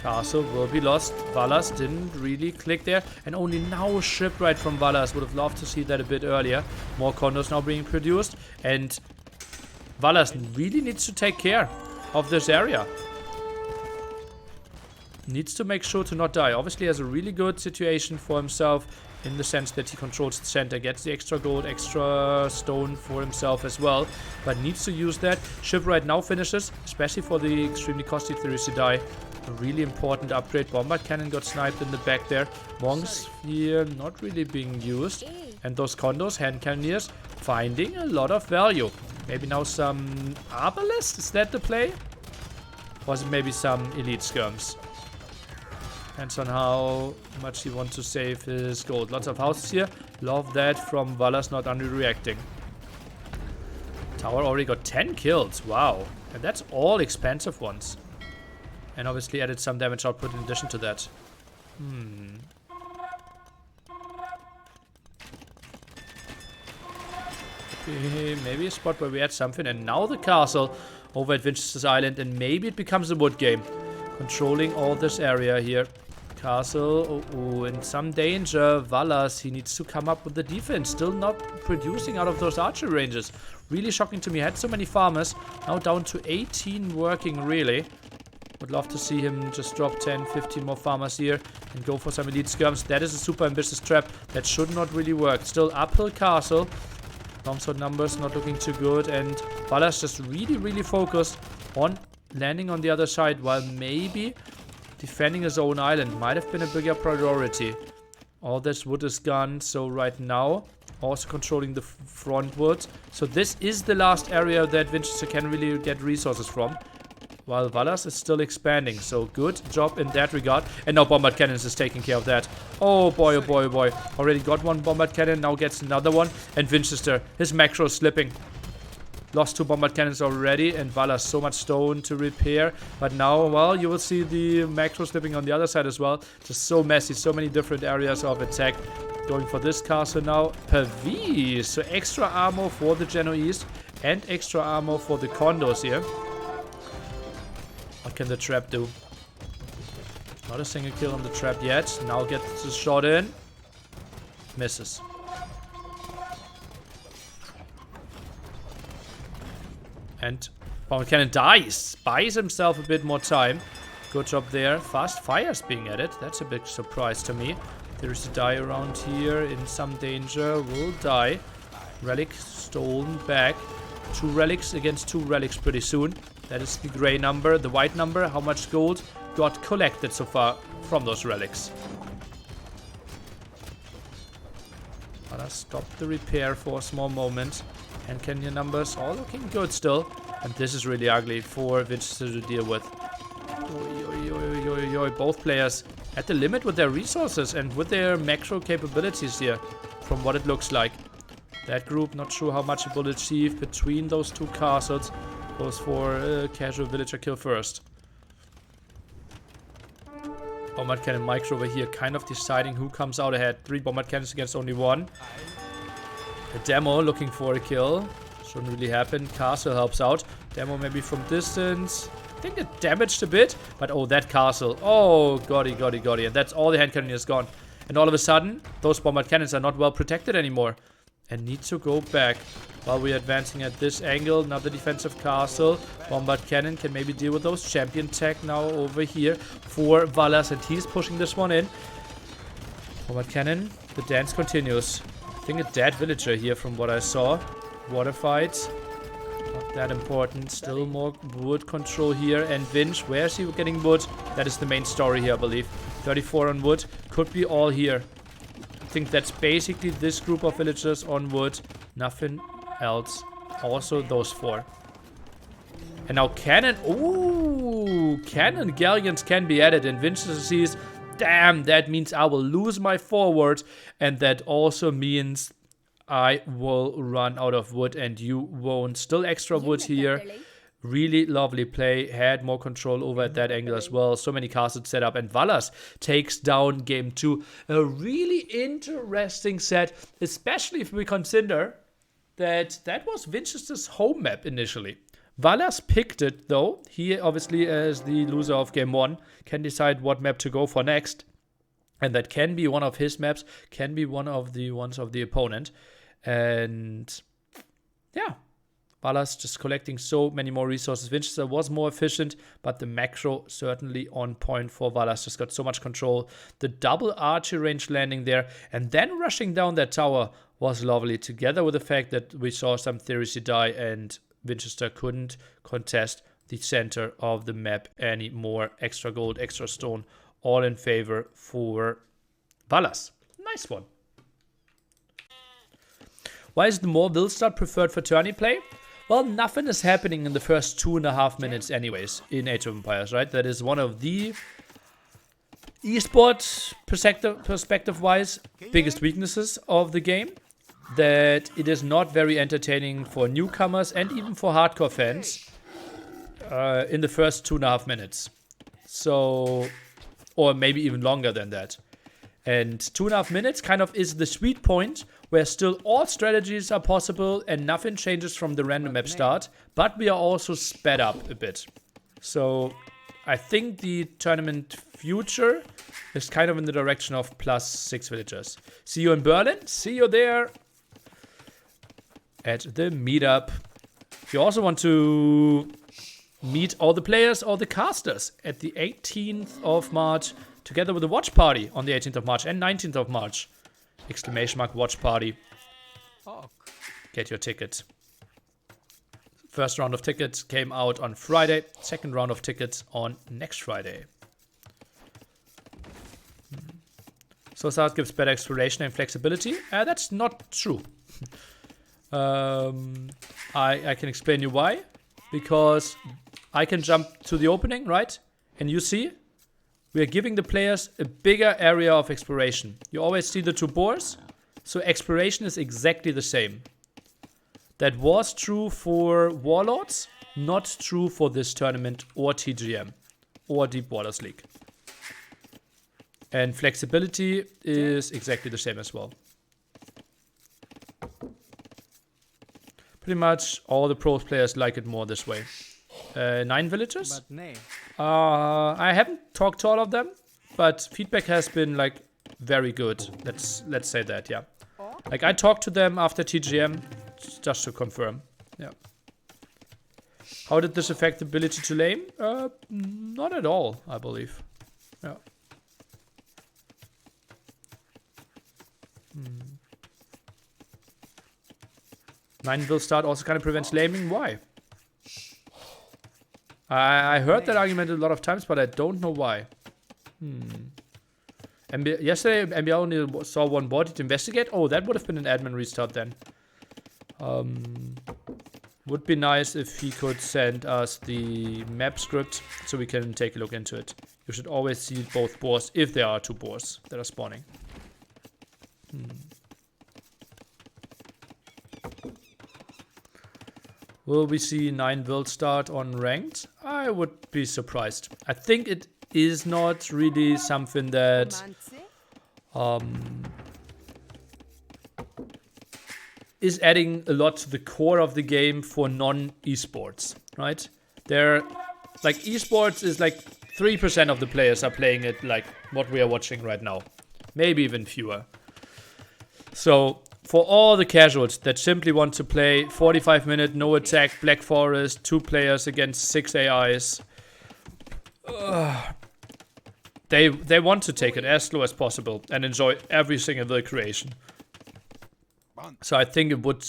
Castle will be lost. Valas didn't really click there. And only now shipwright from Valas. Would have loved to see that a bit earlier. More condos now being produced. And Valas really needs to take care of this area. Needs to make sure to not die. Obviously has a really good situation for himself. In the sense that he controls the center, gets the extra gold, extra stone for himself as well. But needs to use that. Shipwright now finishes, especially for the extremely costly Therisidi. A really important upgrade. Bombard cannon got sniped in the back there. Monks here not really being used. And those condos, hand cannoneers, finding a lot of value. Maybe now some arbalest? Is that the play? Or is it maybe some elite skirms? Depends on how much he wants to save his gold. Lots of houses here. Love that from Valas not underreacting. Tower already got 10 kills. Wow. And that's all expensive ones. And obviously added some damage output in addition to that. Maybe a spot where we add something. And now the castle over at Vinchester's Island. And maybe it becomes a wood game. Controlling all this area here. Castle, in some danger. Valas, he needs to come up with the defense. Still not producing out of those archery ranges. Really shocking to me. Had so many farmers. Now down to 18 working, really. Would love to see him just drop 10, 15 more farmers here and go for some elite skirms. That is a super ambitious trap. That should not really work. Still uphill castle. Longsword numbers not looking too good. And Valas just really focused on landing on the other side, while maybe defending his own island might have been a bigger priority. All this wood is gone, so right now also controlling the front wood. So this is the last area that Vinchester can really get resources from. while Valas is still expanding. So good job in that regard. And now Bombard Cannons is taking care of that. Oh boy, oh boy, oh boy. Already got one Bombard Cannon, now gets another one. And Vinchester, his macro slipping. Lost 2 Bombard Cannons already, and Valas so much stone to repair. But now, well, you will see the macro slipping on the other side as well. Just so messy, so many different areas of attack. Going for this castle now. Prevail. So extra armor for the Genoese and extra armor for the condos here. What can the trap do? Not a single kill on the trap yet. Now gets the shot in. Misses. And Bombard Cannon dies. Buys himself a bit more time. Good job there. Fast fire's being added. That's a big surprise to me. There is a die around here in some danger. Will die. Relic stolen back. 2 relics against 2 relics pretty soon. That is the gray number. The white number, how much gold got collected so far from those relics. But I stopped the repair for a small moment. And Kenya numbers all looking good still. And this is really ugly for Vinchester to deal with. Both players at the limit with their resources and with their macro capabilities here, from what it looks like. That group, not sure how much it will achieve between those 2 castles. Goes for a casual villager kill first. Bombard Cannon micro over here, kind of deciding who comes out ahead. 3 Bombard Cannons against only 1. A demo looking for a kill. Shouldn't really happen. Castle helps out. Demo maybe from distance. I think it damaged a bit. But oh, that castle. Oh, goddy. And that's all the hand cannon is gone. And all of a sudden, those Bombard Cannons are not well protected anymore. And need to go back. While we're advancing at this angle, another defensive castle. Bombard Cannon can maybe deal with those. Champion tech now over here for Valas. And he's pushing this one in. Bombard Cannon. The dance continues. I think a dead villager here from what I saw. Water fights. Not that important. Still more wood control here. And Vinch, where is he getting wood? That is the main story here, I believe. 34 on wood. Could be all here. I think that's basically this group of villagers on wood. Nothing else. Also those 4. And now cannon. Ooh, cannon galleons can be added. And Vinchester sees, damn, that means I will lose my forward. And that also means I will run out of wood and you won't. Still extra wood here. Really lovely play. Had more control over at that angle as well. So many castles set up. And Valas takes down game 2. A really interesting set. Especially if we consider that that was Vinchester's home map initially. Valas picked it though. He obviously, as the loser of game 1, can decide what map to go for next. And that can be one of his maps. Can be one of the ones of the opponent. And yeah, Valas just collecting so many more resources. Vinchester was more efficient, but the macro certainly on point for Valas. Just got so much control. The double archer range landing there and then rushing down that tower was lovely. Together with the fact that we saw some theories die and Vinchester couldn't contest the center of the map anymore. Extra gold, extra stone, all in favor for Valas. Nice one. Why is the more Vilstad preferred for tourney play? Well, nothing is happening in the first 2.5 minutes anyways in Age of Empires, right? That is one of the esports perspective-wise biggest weaknesses of the game. That it is not very entertaining for newcomers and even for hardcore fans in the first 2.5 minutes. So, or maybe even longer than that. And 2.5 minutes kind of is the sweet point where still all strategies are possible and nothing changes from the random map start, but we are also sped up a bit. So I think the tournament future is kind of in the direction of +6 villagers. See you in Berlin. See you there at the meetup. If you also want to meet all the players, all the casters at the 18th of March, together with a watch party on the 18th of March and 19th of March. ! watch party. Get your tickets. First round of tickets came out on Friday. Second round of tickets on next Friday. So South gives better exploration and flexibility. That's not true. I can explain you why. Because I can jump to the opening, right? And you see, we are giving the players a bigger area of exploration. You always see the 2 boars. So exploration is exactly the same. That was true for Warlords, not true for this tournament or TGM or Deep Waters League. And flexibility is exactly the same as well. Pretty much all the pro players like it more this way. 9 villagers. But nay. I haven't talked to all of them, but feedback has been like very good. Let's say that, yeah. Like I talked to them after TGM just to confirm. Yeah. How did this affect the ability to lane? Not at all, I believe. Yeah. 9 will start also kind of prevents laming. Why? I heard that argument a lot of times, but I don't know why. Yesterday, MBR only saw 1 body to investigate. Oh, that would have been an admin restart then. Would be nice if he could send us the map script so we can take a look into it. You should always see both boars if there are 2 boars that are spawning. Will we see 9 will start on ranked? I would be surprised. I think it is not really something that is adding a lot to the core of the game for non-esports, right? Like esports is like 3% of the players are playing it like what we are watching right now. Maybe even fewer. So for all the casuals that simply want to play 45-minute, no attack, Black Forest, 2 players against 6 AIs, they want to take it as slow as possible and enjoy every single creation. So I think it would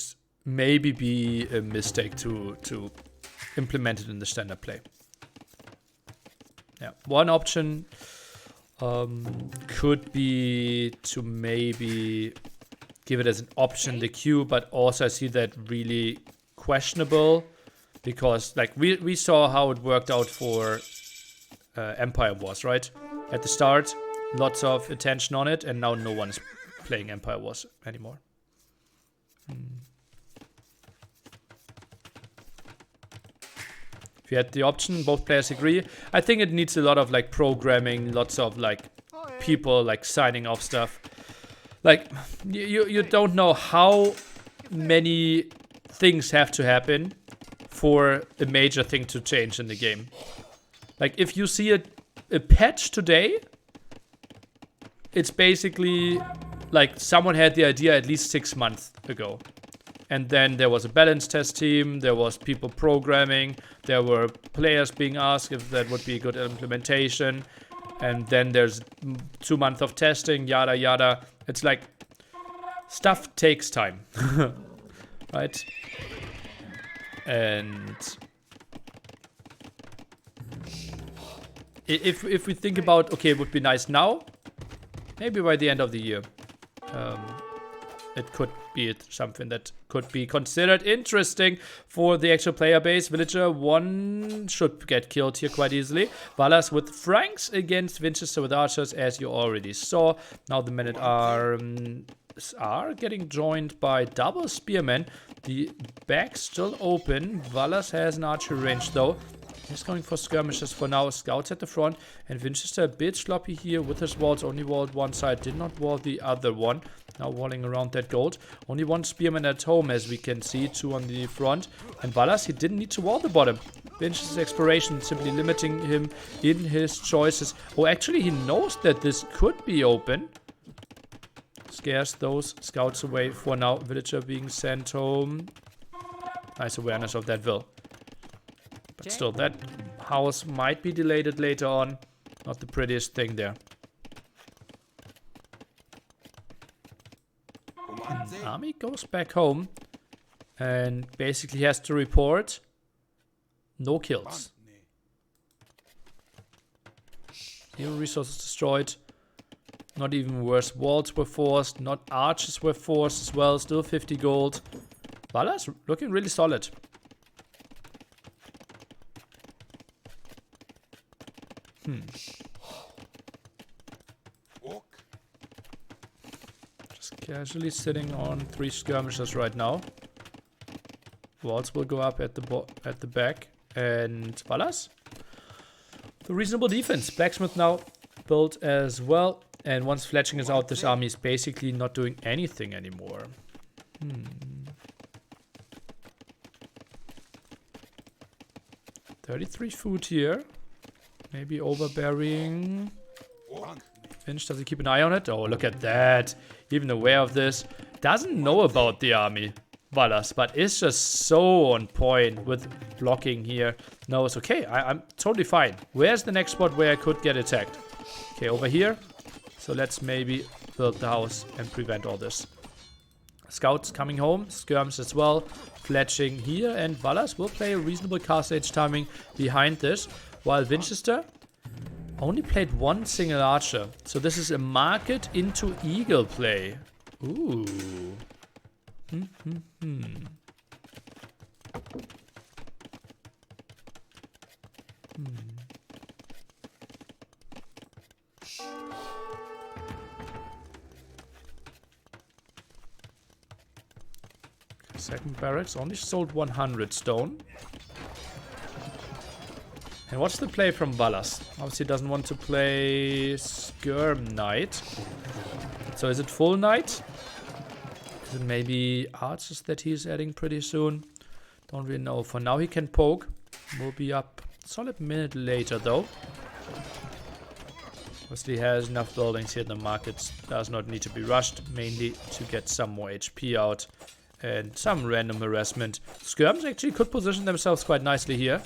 maybe be a mistake to implement it in the standard play. Yeah, one option could be to maybe give it as an option in the queue, but also I see that really questionable because like we saw how it worked out for Empire Wars, right? At the start, lots of attention on it, and now no one is playing Empire Wars anymore. If you had the option, both players agree. I think it needs a lot of like programming, lots of like people like signing off stuff. Like you don't know how many things have to happen for a major thing to change in the game. Like if you see a patch today, it's basically like someone had the idea at least 6 months ago. And then there was a balance test team, there was people programming, there were players being asked if that would be a good implementation. And then there's 2 months of testing, yada yada. It's like, stuff takes time, right? And if we think about, okay, it would be nice now, maybe by the end of the year, it could be something that could be considered interesting for the actual player base. Villager 1 should get killed here quite easily. Valas with Franks against Vinchester with archers, as you already saw. Now the men at arms are getting joined by double spearmen. The back still open. Valas has an archery range though. He's going for skirmishes for now. Scouts at the front. And Vinchester a bit sloppy here with his walls. Only walled one side. Did not wall the other one. Now walling around that gold. Only 1 spearman at home as we can see. 2 on the front. And Valas, he didn't need to wall the bottom. Vinchester's exploration simply limiting him in his choices. Oh, actually he knows that this could be open. Scares those scouts away for now. Villager being sent home. Nice awareness of that will. But still, that house might be delayed later on. Not the prettiest thing there. Army goes back home and basically has to report no kills. 0 resources destroyed. Not even worse. Walls were forced. Not archers were forced as well. Still 50 gold. Valas looking really solid. Just casually sitting on 3 skirmishers right now. Walls will go up at the back. And Valas. The reasonable defense. Blacksmith now built as well. And once fletching is out, this army is basically not doing anything anymore. 33 food here. Maybe overbearing. Finch, does he keep an eye on it? Oh, look at that. Even aware of this. Doesn't know about the army, Valas, but is just so on point with blocking here. No, it's okay. I'm totally fine. Where's the next spot where I could get attacked? Okay, over here. So let's maybe build the house and prevent all this. Scouts coming home. Skirms as well. Fletching here. And Valas will play a reasonable castle age timing behind this. While Vinchester only played 1 single archer. So this is a market into eagle play. Ooh. Second barracks only sold 100 stone. And what's the play from Valas? Obviously doesn't want to play Skirm Knight. So is it full Knight? Is it maybe archers that he's adding pretty soon? Don't really know. For now he can poke. We'll be up solid minute later though. Obviously has enough buildings here in the markets. Does not need to be rushed. Mainly to get some more HP out. And some random harassment. Skirms actually could position themselves quite nicely here.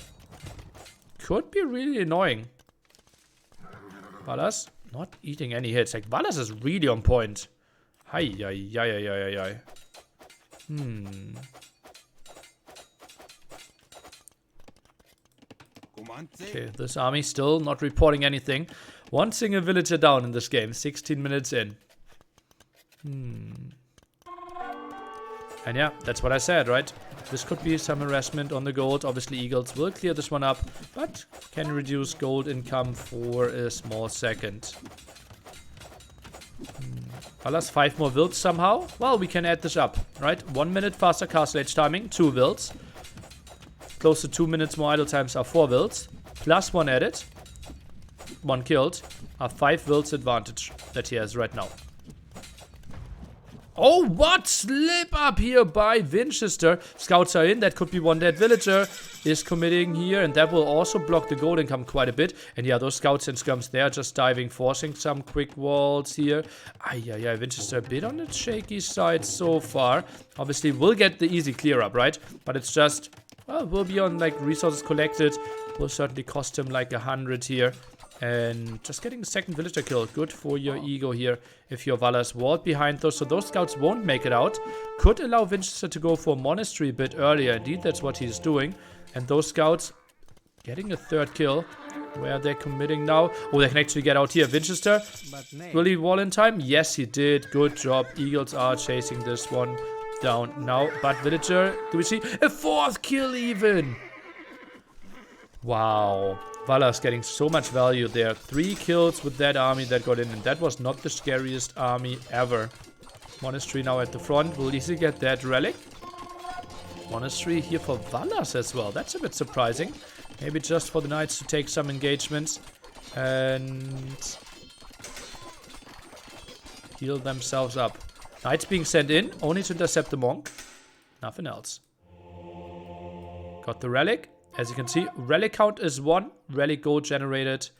Could be really annoying. Valas not eating any hits. Like, Valas is really on point. Hi. Okay, this army still not reporting anything. 1 single villager down in this game. 16 minutes in. And yeah, that's what I said, right? This could be some harassment on the gold. Obviously, Eagles will clear this one up, but can reduce gold income for a small second. Valas 5 more wilds somehow. Well, we can add this up, right? 1 minute faster castle age timing, 2 wilds. Close to 2 minutes more idle times are 4 wilds. Plus 1 added, 1 killed, are 5 wilds advantage that he has right now. Oh, what? Slip up here by Vinchester. Scouts are in. That could be 1 dead villager. Is committing here. And that will also block the gold income quite a bit. And yeah, those scouts and skirms, they are just diving. Forcing some quick walls here. Vinchester a bit on the shaky side so far. Obviously, we'll get the easy clear up, right? But it's just, well, we'll be on like resources collected. Will certainly cost him like 100 here. And just getting the second villager kill. Good for your ego here. If your Valas walled behind those. So those scouts won't make it out. Could allow Vinchester to go for a monastery a bit earlier. Indeed, that's what he's doing. And those scouts getting a 3rd kill. Where are they committing now? Oh, they can actually get out here. Vinchester, will he wall in time? Yes, he did. Good job. Eagles are chasing this one down now. But villager, do we see a 4th kill even? Wow. Valas getting so much value there. 3 kills with that army that got in. And that was not the scariest army ever. Monastery now at the front. Will easily get that relic. Monastery here for Valas as well. That's a bit surprising. Maybe just for the knights to take some engagements. And heal themselves up. Knights being sent in. Only to intercept the monk. Nothing else. Got the relic. As you can see, relic count is 1. Relic gold generated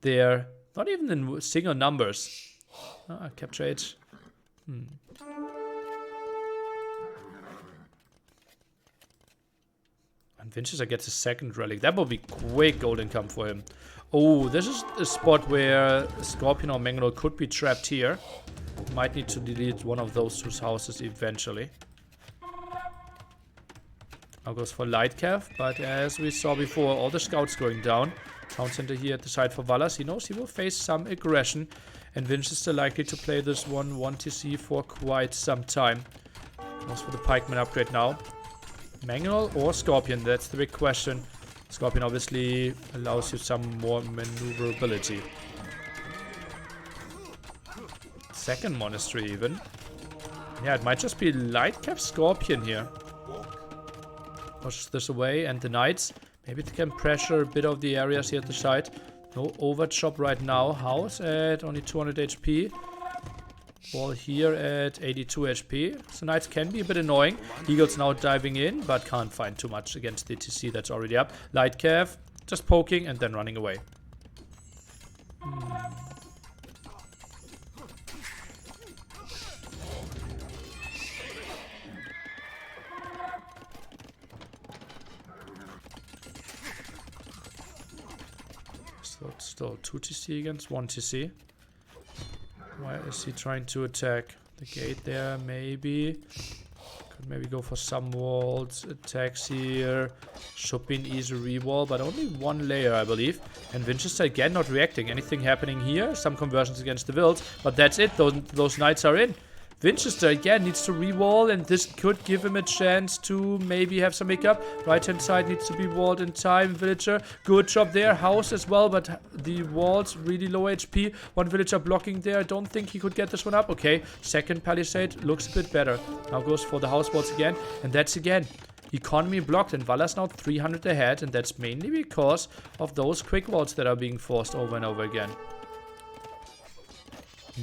there. Not even in single numbers. Capture age. And Vinchester gets a 2nd relic. That will be quick gold income for him. Oh, this is a spot where Scorpion or Mangonel could be trapped here. Might need to delete one of those 2 houses eventually. Now goes for light cav, but as we saw before, all the scouts going down. Town center here at the side for Valas. He knows he will face some aggression. And Vinchester likely to play this 1 TC for quite some time. Goes for the pikeman upgrade now. Mangonel or Scorpion, that's the big question. Scorpion obviously allows you some more maneuverability. Second monastery even. Yeah, it might just be light cap Scorpion here. Pushes this away, and the knights. Maybe they can pressure a bit of the areas here at the side. No overchop right now. House at only 200 HP. Wall here at 82 HP. So knights can be a bit annoying. Eagles now diving in, but can't find too much against the TC that's already up. Light cav, just poking and then running away. So still 2 TC against 1 TC. Why is he trying to attack? The gate there, maybe. Could maybe go for some walls. Attacks here. Should be an easy rewall, but only 1 layer, I believe. And Vinchester again not reacting. Anything happening here? Some conversions against the wilds, but that's it. Those knights are in. Vinchester again needs to re-wall, and this could give him a chance to maybe have some hiccup. Right hand side needs to be walled in time. Villager, good job there. House as well, but the walls really low HP. 1 villager blocking there. I don't think he could get this one up. Okay, second palisade looks a bit better. Now goes for the house walls again, and that's again economy blocked, and Valas now 300 ahead, and that's mainly because of those quick walls that are being forced over and over again.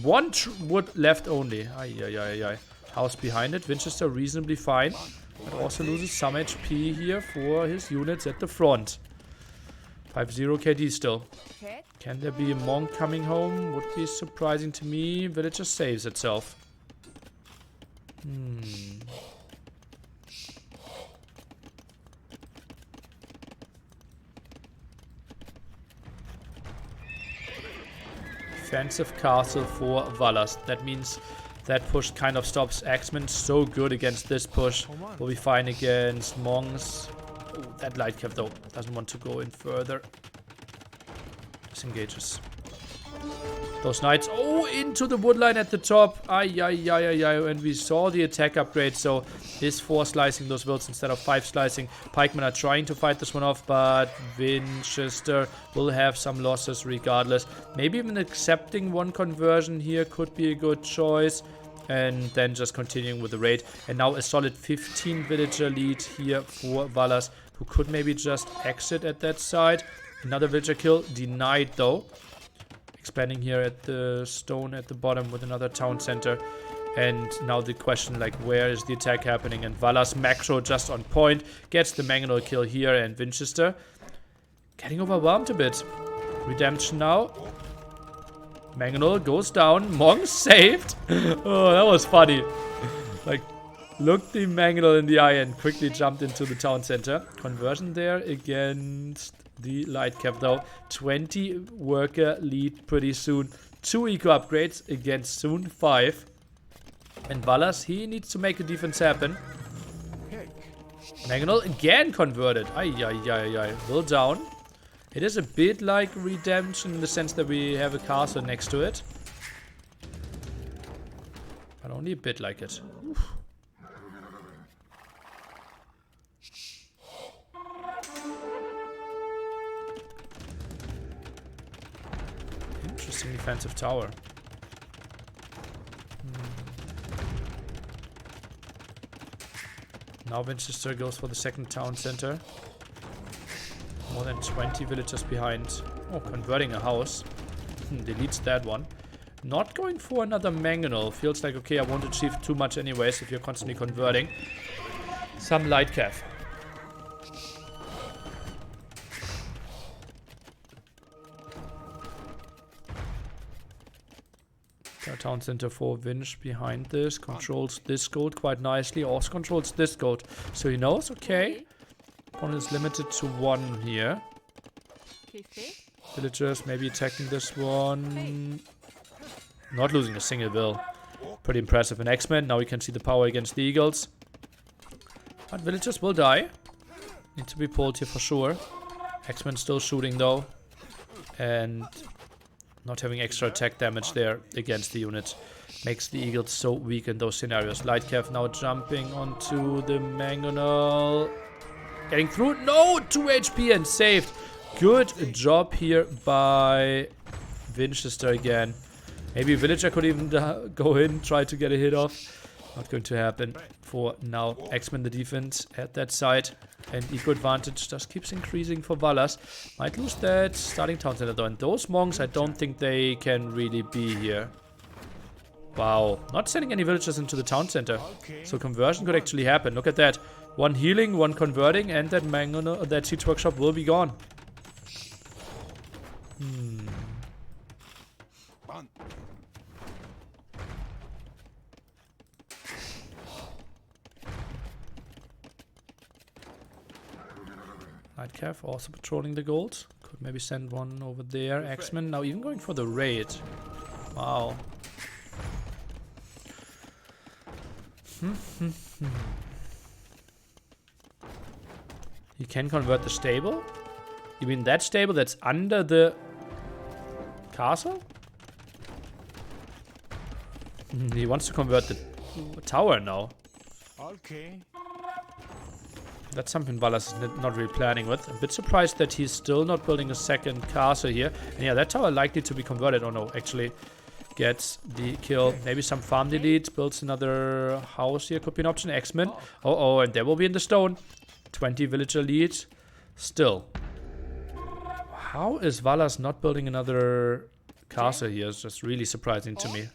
1 wood left only. Ay. House behind it. Vinchester reasonably fine. But also loses some HP here for his units at the front. 5-0 KD still. Can there be a monk coming home? Would be surprising to me. Villager saves itself. Defensive castle for Valas. That means that push kind of stops Axeman. So good against this push. Will be fine against monks. Oh, that light cap though doesn't want to go in further. Disengages. Those knights, oh, into the woodline at the top. Ay. And we saw the attack upgrade, so is 4 slicing those wilds instead of 5 slicing. Pikemen are trying to fight this one off, but Vinchester will have some losses regardless. Maybe even accepting 1 conversion here could be a good choice. And then just continuing with the raid. And now a solid 15 villager lead here for Valas, who could maybe just exit at that side. Another villager kill, denied though. Expanding here at the stone at the bottom with another town center. And now the question, like, where is the attack happening? And Valas macro just on point. Gets the Mangonel kill here, and Vinchester getting overwhelmed a bit. Redemption now. Mangonel goes down. Monk saved. Oh, that was funny. Like, looked the Mangonel in the eye and quickly jumped into the town center. Conversion there against the light cap though. 20 worker lead pretty soon. 2 eco upgrades against soon 5. And Valas, he needs to make a defense happen. Mangonel again converted. Ay. Will down. It is a bit like Redemption in the sense that we have a castle next to it. But only a bit like it. Oof. Interesting defensive tower. Now Vinchester goes for the second town center. More than 20 villagers behind. Oh, converting a house. Deletes that one. Not going for another Mangonel. Feels like, okay, I won't achieve too much anyways if you're constantly converting. Some light cav. Town center for Vinch behind this. Controls this gold quite nicely. Also controls this gold. So he knows, okay. Opponent is limited to 1 here. Villagers maybe attacking this one. Not losing a single will. Pretty impressive in X-Men. Now we can see the power against the Eagles. But villagers will die. Need to be pulled here for sure. X-Men still shooting though. And not having extra attack damage there against the unit makes the Eagles so weak in those scenarios. Light cav now jumping onto the Mangonel. Getting through. No, 2 HP and saved. Good job here by Vinchester again. Maybe Villager could even go in, try to get a hit off. Not going to happen for now. X-Men the defense at that side. And eco advantage just keeps increasing for Valas. Might lose that starting town center though. And those monks, I don't think they can really be here. Wow. Not sending any villagers into the town center. So conversion could actually happen. Look at that. One healing, one converting, and that Siege Workshop will be gone. Nightcav also patrolling the gold. Could maybe send one over there. X-Men now even going for the raid. Wow. He can convert the stable? You mean that stable that's under the castle? He wants to convert the tower now. Okay. That's something Valas is not really planning with. A bit surprised that he's still not building a second castle here. And yeah, that tower likely to be converted. Oh no, actually gets the kill. Maybe some farm delete. Builds another house here. Could be an option. X-Men. Oh, and there will be in the stone. 20 villager lead. Still. How is Valas not building another castle here? It's just really surprising to me.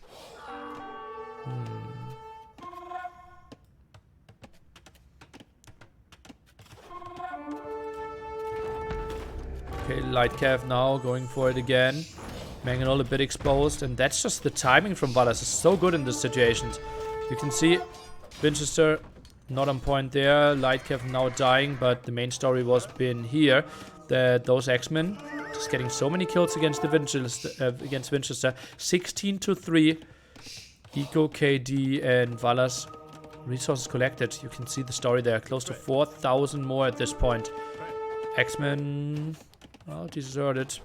Okay, Lightcav now going for it again. Mangonel a bit exposed, and that's just the timing from Valas. It's so good in this situations. You can see Vinchester not on point there. Lightcav now dying, but the main story was been here that those X-Men just getting so many kills against the Vinchester. 16-3. Eco, KD, and Valas. Resources collected. You can see the story there. Close to 4,000 more at this point. X-Men, well, deserted.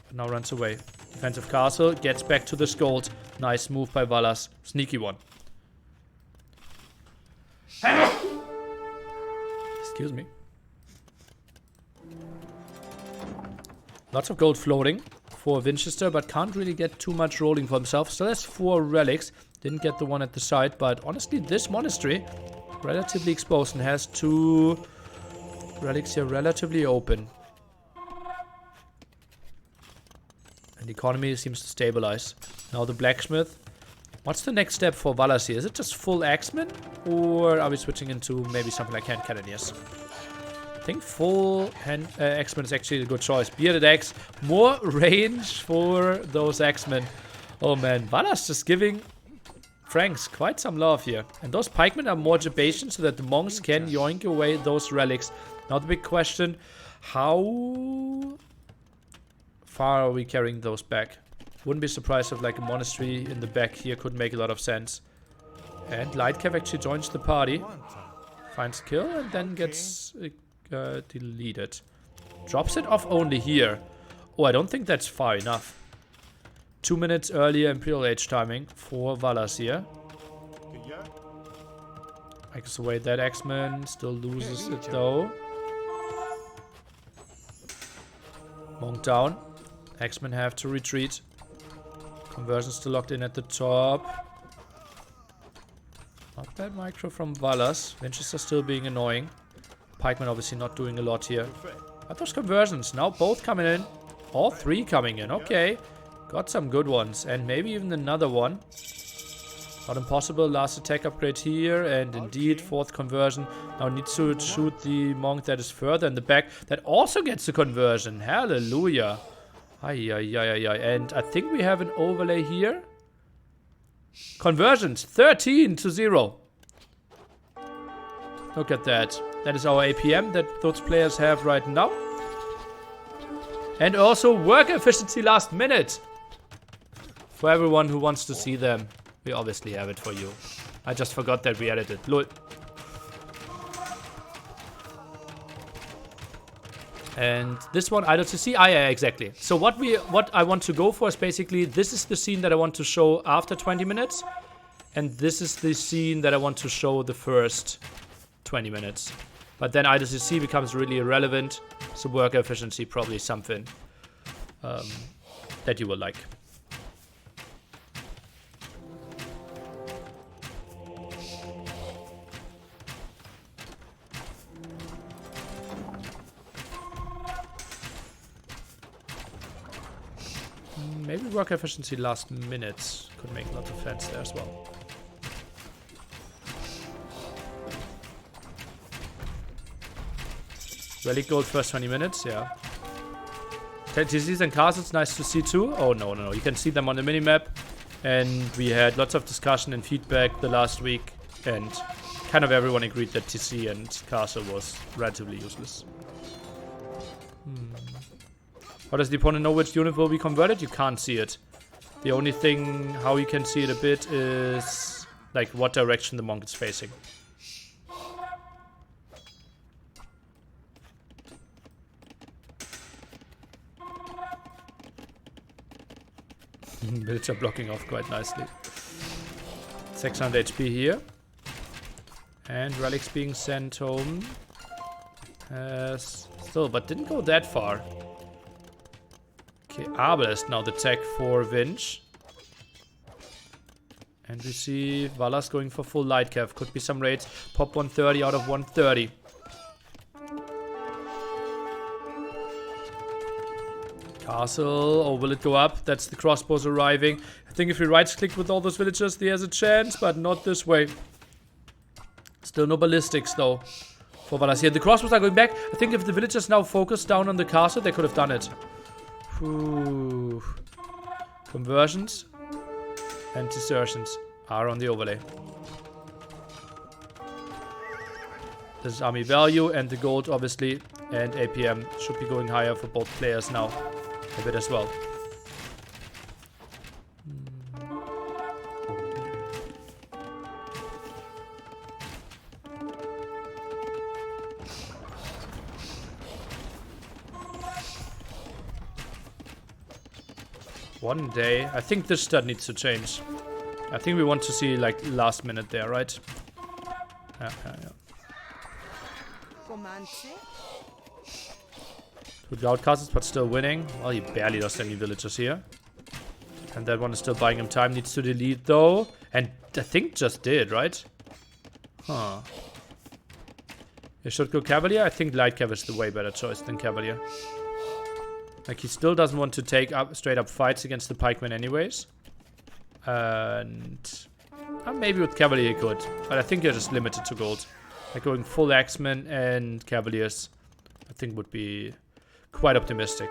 But now runs away. Defensive castle. Gets back to this gold. Nice move by Valas. Sneaky one. Excuse me. Lots of gold floating for Vinchester, but can't really get too much rolling for himself. Still has 4 relics. Didn't get the one at the side, but honestly, this monastery relatively exposed and has 2 relics here relatively open. And the economy seems to stabilize. Now the blacksmith. What's the next step for Valas here? Is it just full Axemen? Or are we switching into maybe something like hand cannoneers? I think full Axemen is actually a good choice. Bearded axe. More range for those Axemen. Oh man, Valas just giving Franks quite some love here. And those pikemen are more Jabation so that the monks can yoink away those relics. Now the big question, how far are we carrying those back? Wouldn't be surprised if like a monastery in the back here could make a lot of sense. And Lightcav actually joins the party. Finds kill and then gets deleted. Drops it off only here. Oh, I don't think that's far enough. 2 minutes earlier Imperial Age timing for Valas here. Makes away that X-Men. Still loses it though. Monk down. X-Men have to retreat. Conversion still locked in at the top. Not bad micro from Valas. Vinchester still being annoying. Pikeman obviously not doing a lot here. But those conversions now both coming in. All 3 coming in. Okay. Got some good ones. And maybe even another one. Not impossible. Last attack upgrade here. And indeed 4th conversion. Now needs to shoot the monk that is further in the back. That also gets the conversion. Hallelujah. And I think we have an overlay here. Conversions, 13-0. Look at that. That is our APM that those players have right now. And also work efficiency last minute. For everyone who wants to see them, we obviously have it for you. I just forgot that we added it. Lol. And this one, IDOTC. Yeah, exactly. So what I want to go for is basically, this is the scene that I want to show after 20 minutes. And this is the scene that I want to show the first 20 minutes. But then IWC becomes really irrelevant. So worker efficiency probably something that you will like. Maybe worker efficiency last minutes could make lots of sense there as well. Relic gold first 20 minutes, yeah. TCs and castles, nice to see too. Oh, no. You can see them on the minimap. And we had lots of discussion and feedback the last week. And kind of everyone agreed that TC and castle was relatively useless. How does the opponent know which unit will be converted? You can't see it. The only thing how you can see it a bit is like what direction the monk is facing. Villager blocking off quite nicely. 600 HP here. And relics being sent home. Still, but didn't go that far. Okay, Abelest now the tech for Vinch. And we see Valas going for full light cav. Could be some raids. Pop 130 out of 130. Castle. Oh, will it go up? That's the crossbows arriving. I think if we right-click with all those villagers, there's a chance, but not this way. Still no ballistics, though, for Valas here. The crossbows are going back. I think if the villagers now focus down on the castle, they could have done it. Ooh. Conversions and desertions are on the overlay. This is army value and the gold, obviously, and APM should be going higher for both players now a bit as well. One day. I think this stat needs to change. I think we want to see like last minute there, right? Yeah. Good outcasts, but still winning. Well, he barely lost any villagers here. And that one is still buying him time. Needs to delete though. And I think just did, right? Huh. He should go Cavalier. I think Light Cav is the way better choice than Cavalier. Like, he still doesn't want to take up straight up fights against the pikemen anyways. And maybe with Cavalier he could. But I think you're just limited to gold. Like, going full Axemen and Cavaliers, I think would be quite optimistic.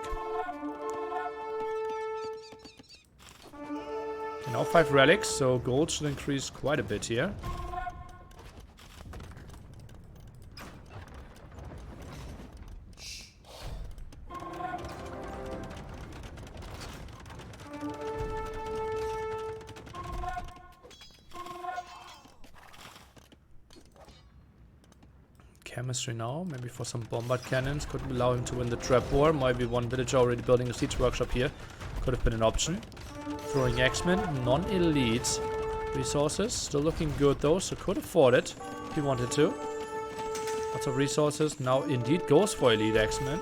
Okay, now 5 relics, so gold should increase quite a bit here. Chemistry now, maybe for some bombard cannons, could allow him to win the trap war. Maybe one villager already building a siege workshop here could have been an option. Throwing X-Men, non-elite resources, still looking good though, so could afford it if he wanted to. Lots of resources, now indeed goes for elite X-Men.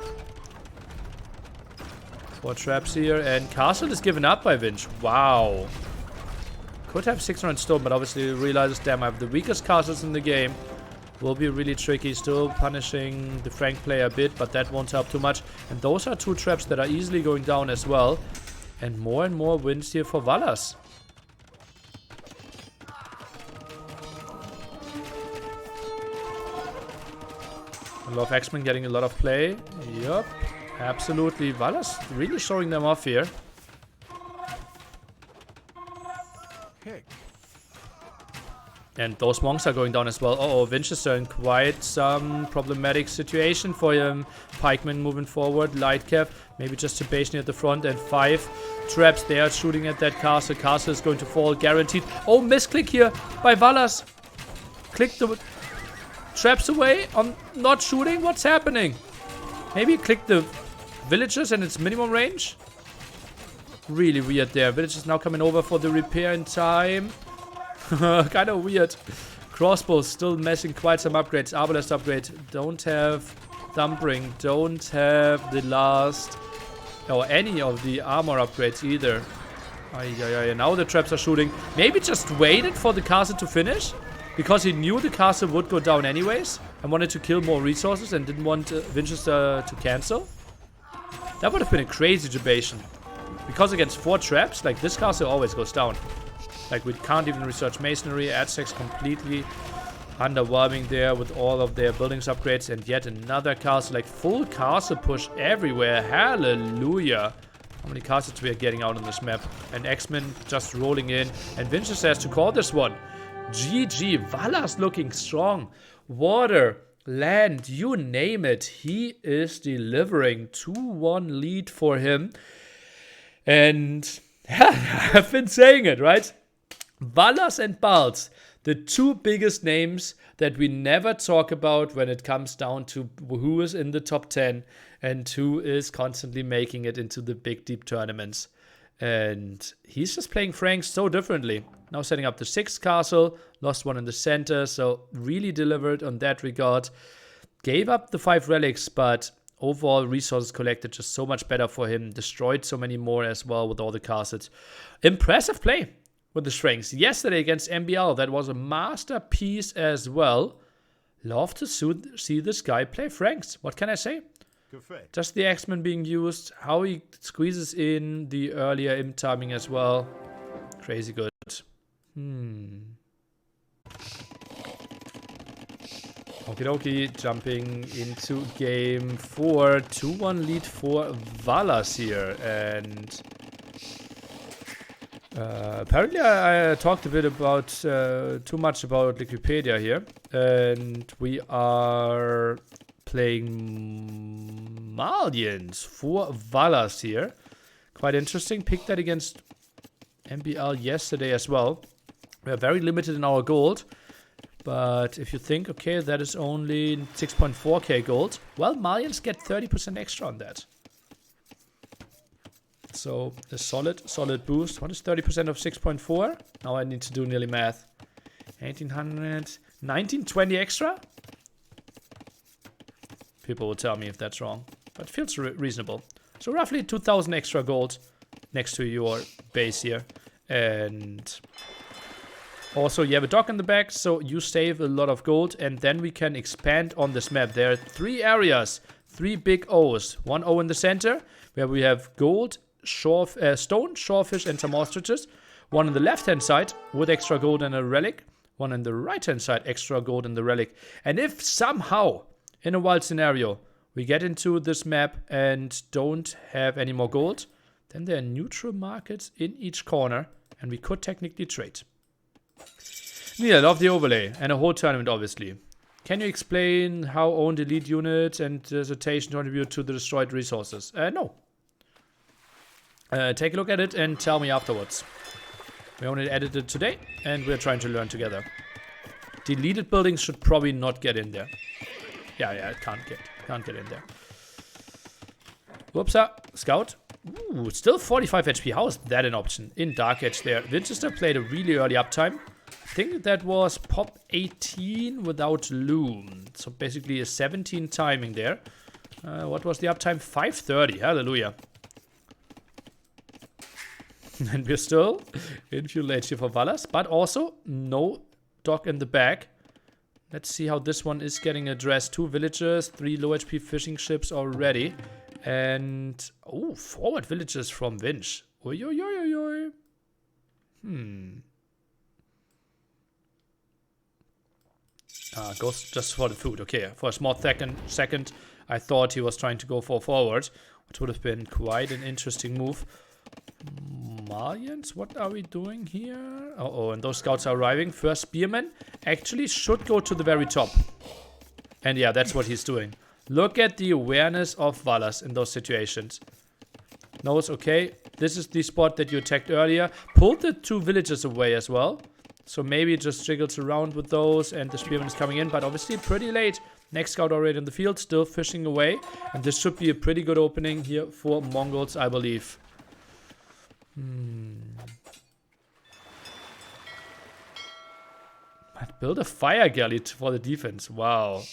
4 traps here, and castle is given up by Vinch. Wow. Could have 600 stone, but obviously realizes, damn, I have the weakest castles in the game. Will be really tricky, still punishing the Frank player a bit, but that won't help too much. And those are 2 traps that are easily going down as well. And more wins here for Valas. I love X-Men getting a lot of play. Yup, absolutely. Valas really showing them off here. And those monks are going down as well. Uh-oh, Vinchester in quite some problematic situation for him. Pikemen moving forward, light cap, maybe just a base near the front, and 5 traps there shooting at that castle. Castle is going to fall, guaranteed. Oh, misclick here by Valas. Click the traps away on not shooting. What's happening? Maybe click the villagers and it's minimum range. Really weird there. Villagers now coming over for the repair in time. Kind of weird. Crossbows still missing quite some upgrades. Arbalest upgrade. Don't have Thumbring. Don't have the last... or any of the armor upgrades either. Now the traps are shooting. Maybe just waited for the castle to finish. Because he knew the castle would go down anyways. And wanted to kill more resources and didn't want Vinchester to cancel. That would have been a crazy debation. Because against 4 traps, like this castle always goes down. Like we can't even research masonry. Aztecs completely underwhelming there with all of their buildings upgrades. And yet another castle, like full castle push everywhere. Hallelujah. How many castles we are getting out on this map. And X-Men just rolling in. And Vinchester has to call this one. GG. Valas looking strong. Water, land, you name it. He is delivering. 2-1 lead for him. And yeah, I've been saying it, right? Valas and Bals, the 2 biggest names that we never talk about when it comes down to who is in the top 10 and who is constantly making it into the big deep tournaments. And he's just playing Franks so differently. Now setting up the 6th castle, lost one in the center, so really delivered on that regard. Gave up the 5 relics, but overall resources collected just so much better for him. Destroyed so many more as well with all the castles. Impressive play with the strengths. Yesterday against MBL, that was a masterpiece as well. Love to see this guy play Franks. What can I say? Just the X-Men being used. How he squeezes in the earlier imp timing as well. Crazy good. Okie dokie, jumping into game 4. 2-1 lead for Valas here. And apparently I talked a bit about, too much about Wikipedia here. And we are playing Malians for Valas here. Quite interesting. Picked that against MBL yesterday as well. We are very limited in our gold. But if you think, okay, that is only 6.4k gold. Well, Malians get 30% extra on that. So a solid boost. What is 30% of 6.4? Now I need to do nearly math. 1800, 1920 extra? People will tell me if that's wrong. But it feels reasonable. So roughly 2000 extra gold next to your base here. And also you have a dock in the back, so you save a lot of gold. And then we can expand on this map. There are 3 areas, 3 big O's. 1 O in the center, where we have gold, stone, shorefish, and some ostriches. 1 on the left-hand side with extra gold and a relic. 1 on the right-hand side, extra gold and the relic. And if somehow, in a wild scenario, we get into this map and don't have any more gold, then there are neutral markets in each corner, and we could technically trade. Yeah, I love the overlay, and a whole tournament, obviously. Can you explain how owned elite units and dissertation contribute to the destroyed resources? No. Take a look at it and tell me afterwards. We only edited it today, and we're trying to learn together. Deleted buildings should probably not get in there. Yeah, it can't get in there. Whoops, scout. Ooh, still 45 HP. How is that an option? In Dark Edge there. Vinchester played a really early uptime. I think that was pop 18 without loom. So basically a 17 timing there. What was the uptime? 5:30. Hallelujah. And we're still in fuel HG for Valas. But also no dock in the back. Let's see how this one is getting addressed. 2 villagers, 3 low HP fishing ships already. And, oh, forward villages from Vinch. Oi, oi, oi, oi, oi. Goes just for the food. Okay, for a small second, I thought he was trying to go for forward, which would have been quite an interesting move. Malians, what are we doing here? Uh-oh, and those scouts are arriving. First spearman actually should go to the very top. And yeah, that's what he's doing. Look at the awareness of Valas in those situations. Knows, okay, this is the spot that you attacked earlier. Pulled the 2 villagers away as well. So maybe it just jiggles around with those and the spearman is coming in. But obviously pretty late. Next scout already in the field, still fishing away. And this should be a pretty good opening here for Mongols, I believe. But Build a fire galley for the defense. Wow.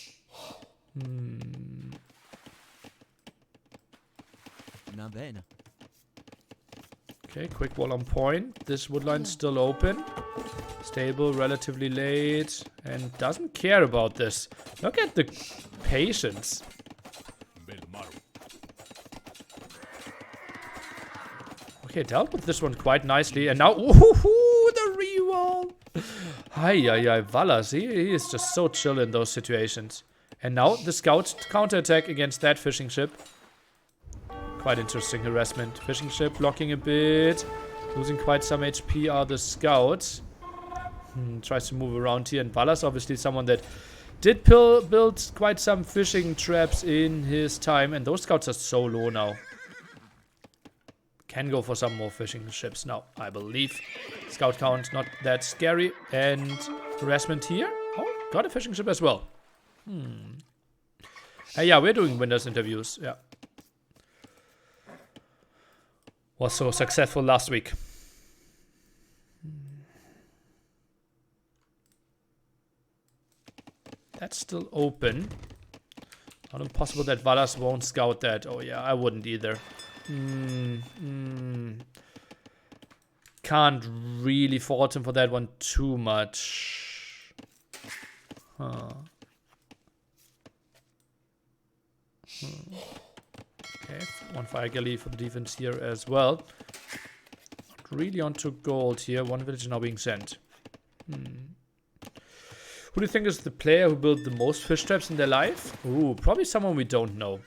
Va bene. Okay, quick wall on point. This wood line's still open. Stable, relatively late. And doesn't care about this. Look at the patience. Okay, dealt with this one quite nicely. And now, ooh, the rewall. Hi, Valas. He is just so chill in those situations. And now the scout counterattack against that fishing ship. Quite interesting harassment. Fishing ship blocking a bit. Losing quite some HP are the scouts. Tries to move around here. And Valas, obviously someone that did build quite some fishing traps in his time. And those scouts are so low now. Can go for some more fishing ships now, I believe. Scout count, not that scary. And harassment here. Oh, got a fishing ship as well. Yeah, we're doing winners interviews. Yeah. Was so successful last week. That's still open. Not impossible that Valas won't scout that. Oh yeah, I wouldn't either. Can't really fault him for that one too much. Okay, one fire galley for the defense here as well. Not really onto gold here. One village now being sent. Who do you think is the player who built the most fish traps in their life? Ooh, probably someone we don't know.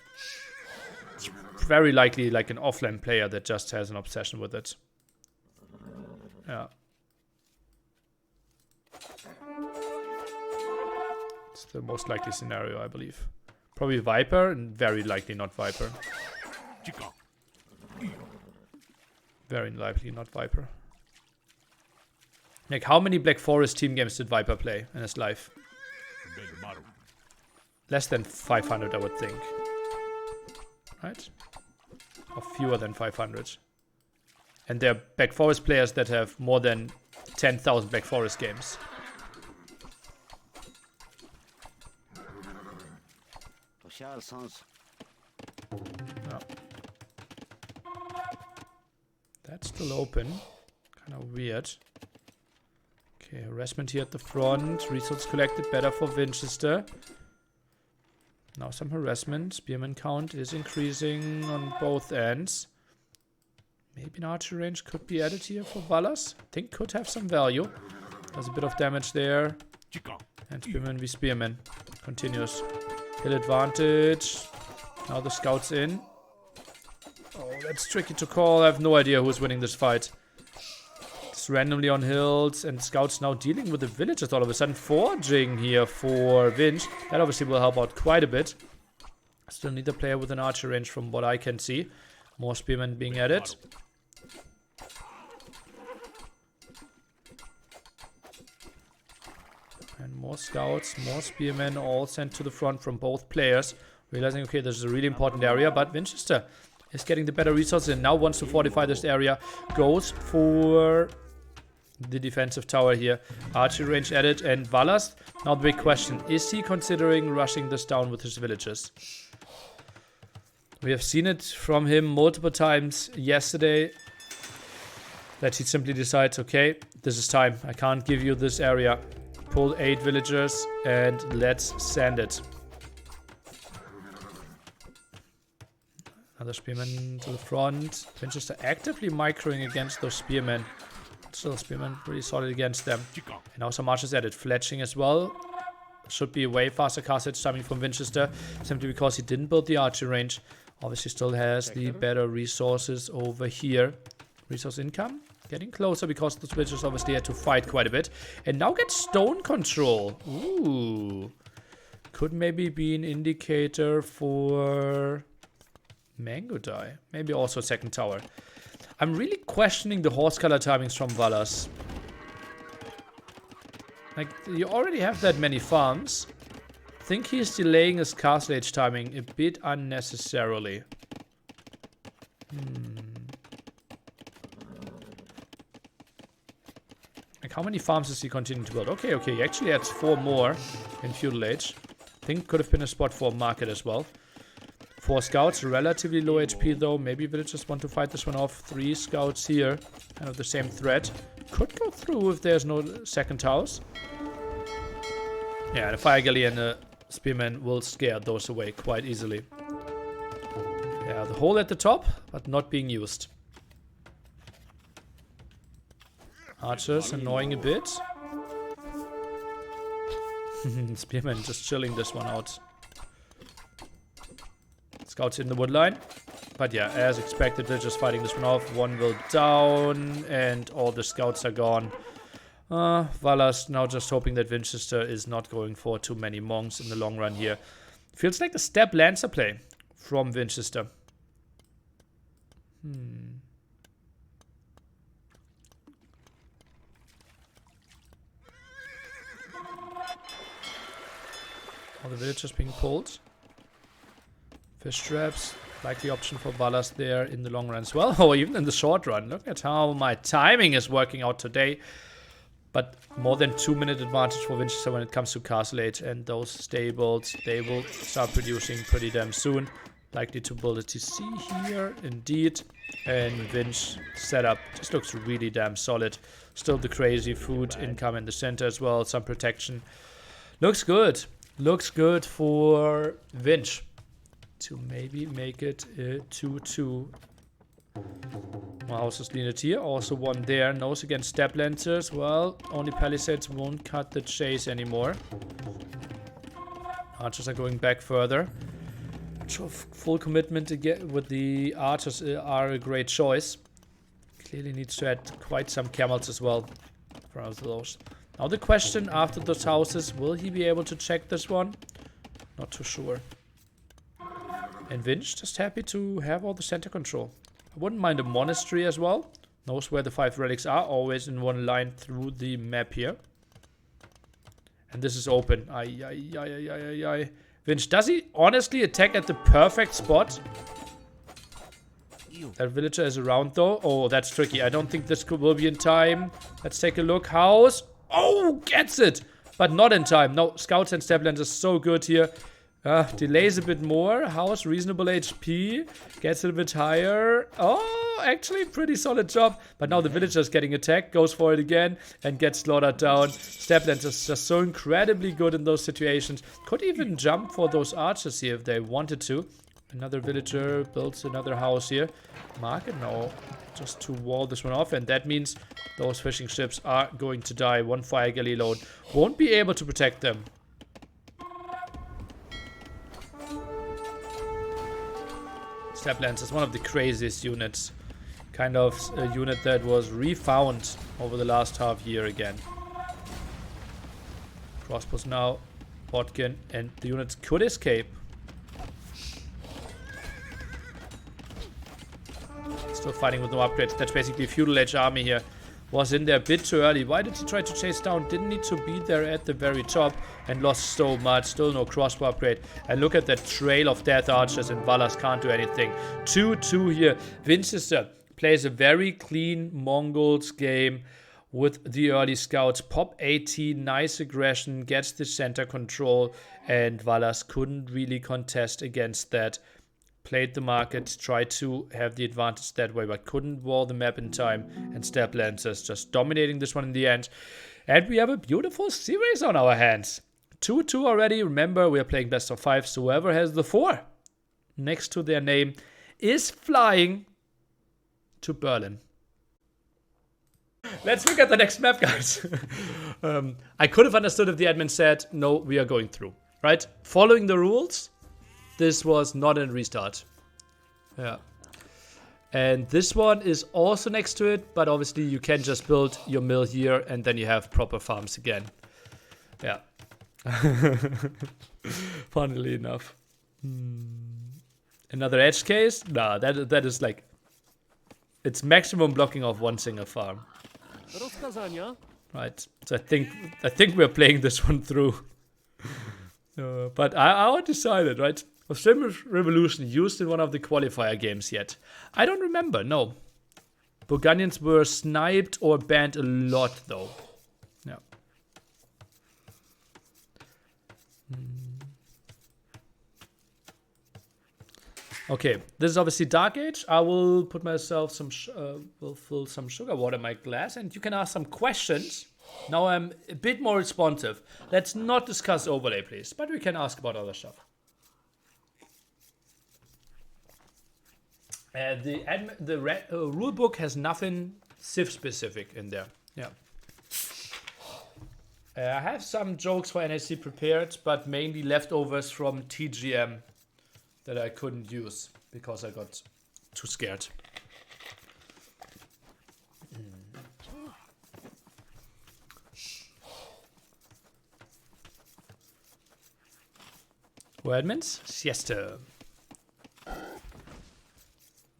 It's very likely like an offline player that just has an obsession with it. Yeah. It's the most likely scenario, I believe. Probably Viper, and very likely not Viper. Very likely not Viper. Like, how many Black Forest team games did Viper play in his life? Less than 500, I would think. Right? Or fewer than 500. And there are Black Forest players that have more than 10,000 Black Forest games. No. That's still open. Kind of weird. Okay, harassment here at the front. Resources collected better for Vinchester. Now some harassment. Spearman count is increasing on both ends. Maybe an archer range could be added here for Valas. I think could have some value. Does a bit of damage there. And Spearman v Spearman. Continues. Hill advantage. Now the scouts in. Oh, that's tricky to call. I have no idea who's winning this fight. It's randomly on hills. And scouts now dealing with the villagers all of a sudden. Forging here for Vinch. That obviously will help out quite a bit. Still need a player with an archer range from what I can see. More spearmen being added. And more scouts, more spearmen, all sent to the front from both players. Realizing, okay, this is a really important area, but Vinchester is getting the better resources and now wants to fortify this area. Goes for the defensive tower here. Archery range added, and Valas, now the big question, is he considering rushing this down with his villagers? We have seen it from him multiple times yesterday, that he simply decides, okay, this is time. I can't give you this area. Pull 8 villagers and let's send it. Another spearman to the front. Vinchester actively microing against those spearmen. Still spearmen pretty solid against them. And now some archers added. Fletching as well. Should be a way faster cast edge timing from Vinchester. Simply because he didn't build the archer range. Obviously still has the better resources over here. Resource income. Getting closer because the switchers obviously had to fight quite a bit. And now get stone control. Ooh. Could maybe be an indicator for Mango Die. Maybe also second tower. I'm really questioning the horse color timings from Valas. Like, you already have that many farms. I think he's delaying his castle age timing a bit unnecessarily. Like, how many farms does he continue to build? Okay, he actually adds 4 more in Feudal Age. I think could have been a spot for a market as well. 4 scouts, relatively low HP though. Maybe villagers want to fight this one off. 3 scouts here, kind of the same threat. Could go through if there's no second house. Yeah, the Fire Galley and the Spearman will scare those away quite easily. Yeah, the hole at the top, but not being used. Archers annoying a bit. Spearman just chilling this one out. Scouts in the wood line. But yeah, as expected, they're just fighting this one off. One will down, and all the scouts are gone. Valas now just hoping that Vinchester is not going for too many monks in the long run here. Feels like the step Lancer play from Vinchester. All the villagers being pulled. Fish traps. Likely option for Valas there in the long run as well. Or even in the short run. Look at how my timing is working out today. But more than 2-minute advantage for Vinchester when it comes to Castle Age. And those stables, they will start producing pretty damn soon. Likely to build a TC here, indeed. And Vinch setup just looks really damn solid. Still the crazy food income in the center as well. Some protection. Looks good. Looks good for Vinch to maybe make it 2-2. More houses needed here. Also one there. Nose against Step Lancers. Well, only Palisades won't cut the chase anymore. Archers are going back further. So full commitment again with the archers are a great choice. Clearly needs to add quite some camels as well for those. Now the question after those houses, will he be able to check this one? Not too sure. And Vinch just happy to have all the center control. I wouldn't mind a monastery as well. Knows where the 5 relics are, always in one line through the map here. And this is open. Vinch, does he honestly attack at the perfect spot? That villager is around though. Oh, that's tricky. I don't think this will be in time. Let's take a look. House. Oh, gets it. But not in time. No, scouts and steplands are so good here. Delays a bit more. House, reasonable HP. Gets it a bit higher. Oh, actually pretty solid job. But now the villager's getting attacked. Goes for it again and gets slaughtered down. Steplands is just so incredibly good in those situations. Could even jump for those archers here if they wanted to. Another villager builds another house here. Market now just to wall this one off. And that means those fishing ships are going to die. One fire galley alone won't be able to protect them. Steplands is one of the craziest units. Kind of a unit that was refound over the last half year again. Crossbows now. Botkin. And the units could escape. Still fighting with no upgrades. That's basically a feudal age army here. Was in there a bit too early. Why did he try to chase down? Didn't need to be there at the very top and lost so much. Still no crossbow upgrade. And look at that trail of death archers, and Valas can't do anything. 2-2 here. Vinchester plays a very clean Mongols game with the early scouts. Pop 18, nice aggression, gets the center control, and Valas couldn't really contest against that. Played the market, tried to have the advantage that way, but couldn't wall the map in time. And Step Lancers just dominating this one in the end. And we have a beautiful series on our hands. 2-2 already. Remember, we are playing best of 5, so whoever has the 4 next to their name is flying to Berlin. Let's look at the next map, guys. I could have understood if the admin said, no, we are going through, right? Following the rules. This was not a restart. Yeah. And this one is also next to it, but obviously you can just build your mill here and then you have proper farms again. Yeah. Funnily enough. Another edge case? Nah, that is like... It's maximum blocking of one single farm. Right. So I think we're playing this one through. But I decided, right? Was Flemish Revolution used in one of the qualifier games yet? I don't remember, no. Burgundians were sniped or banned a lot, though. Okay, this is obviously Dark Age. I will put myself some, will fill some sugar water in my glass, and you can ask some questions. Now I'm a bit more responsive. Let's not discuss overlay, please, but we can ask about other stuff. The rule book has nothing Civ specific in there. Yeah. I have some jokes for NAC prepared, but mainly leftovers from TGM that I couldn't use because I got too scared. Admins? Siesta.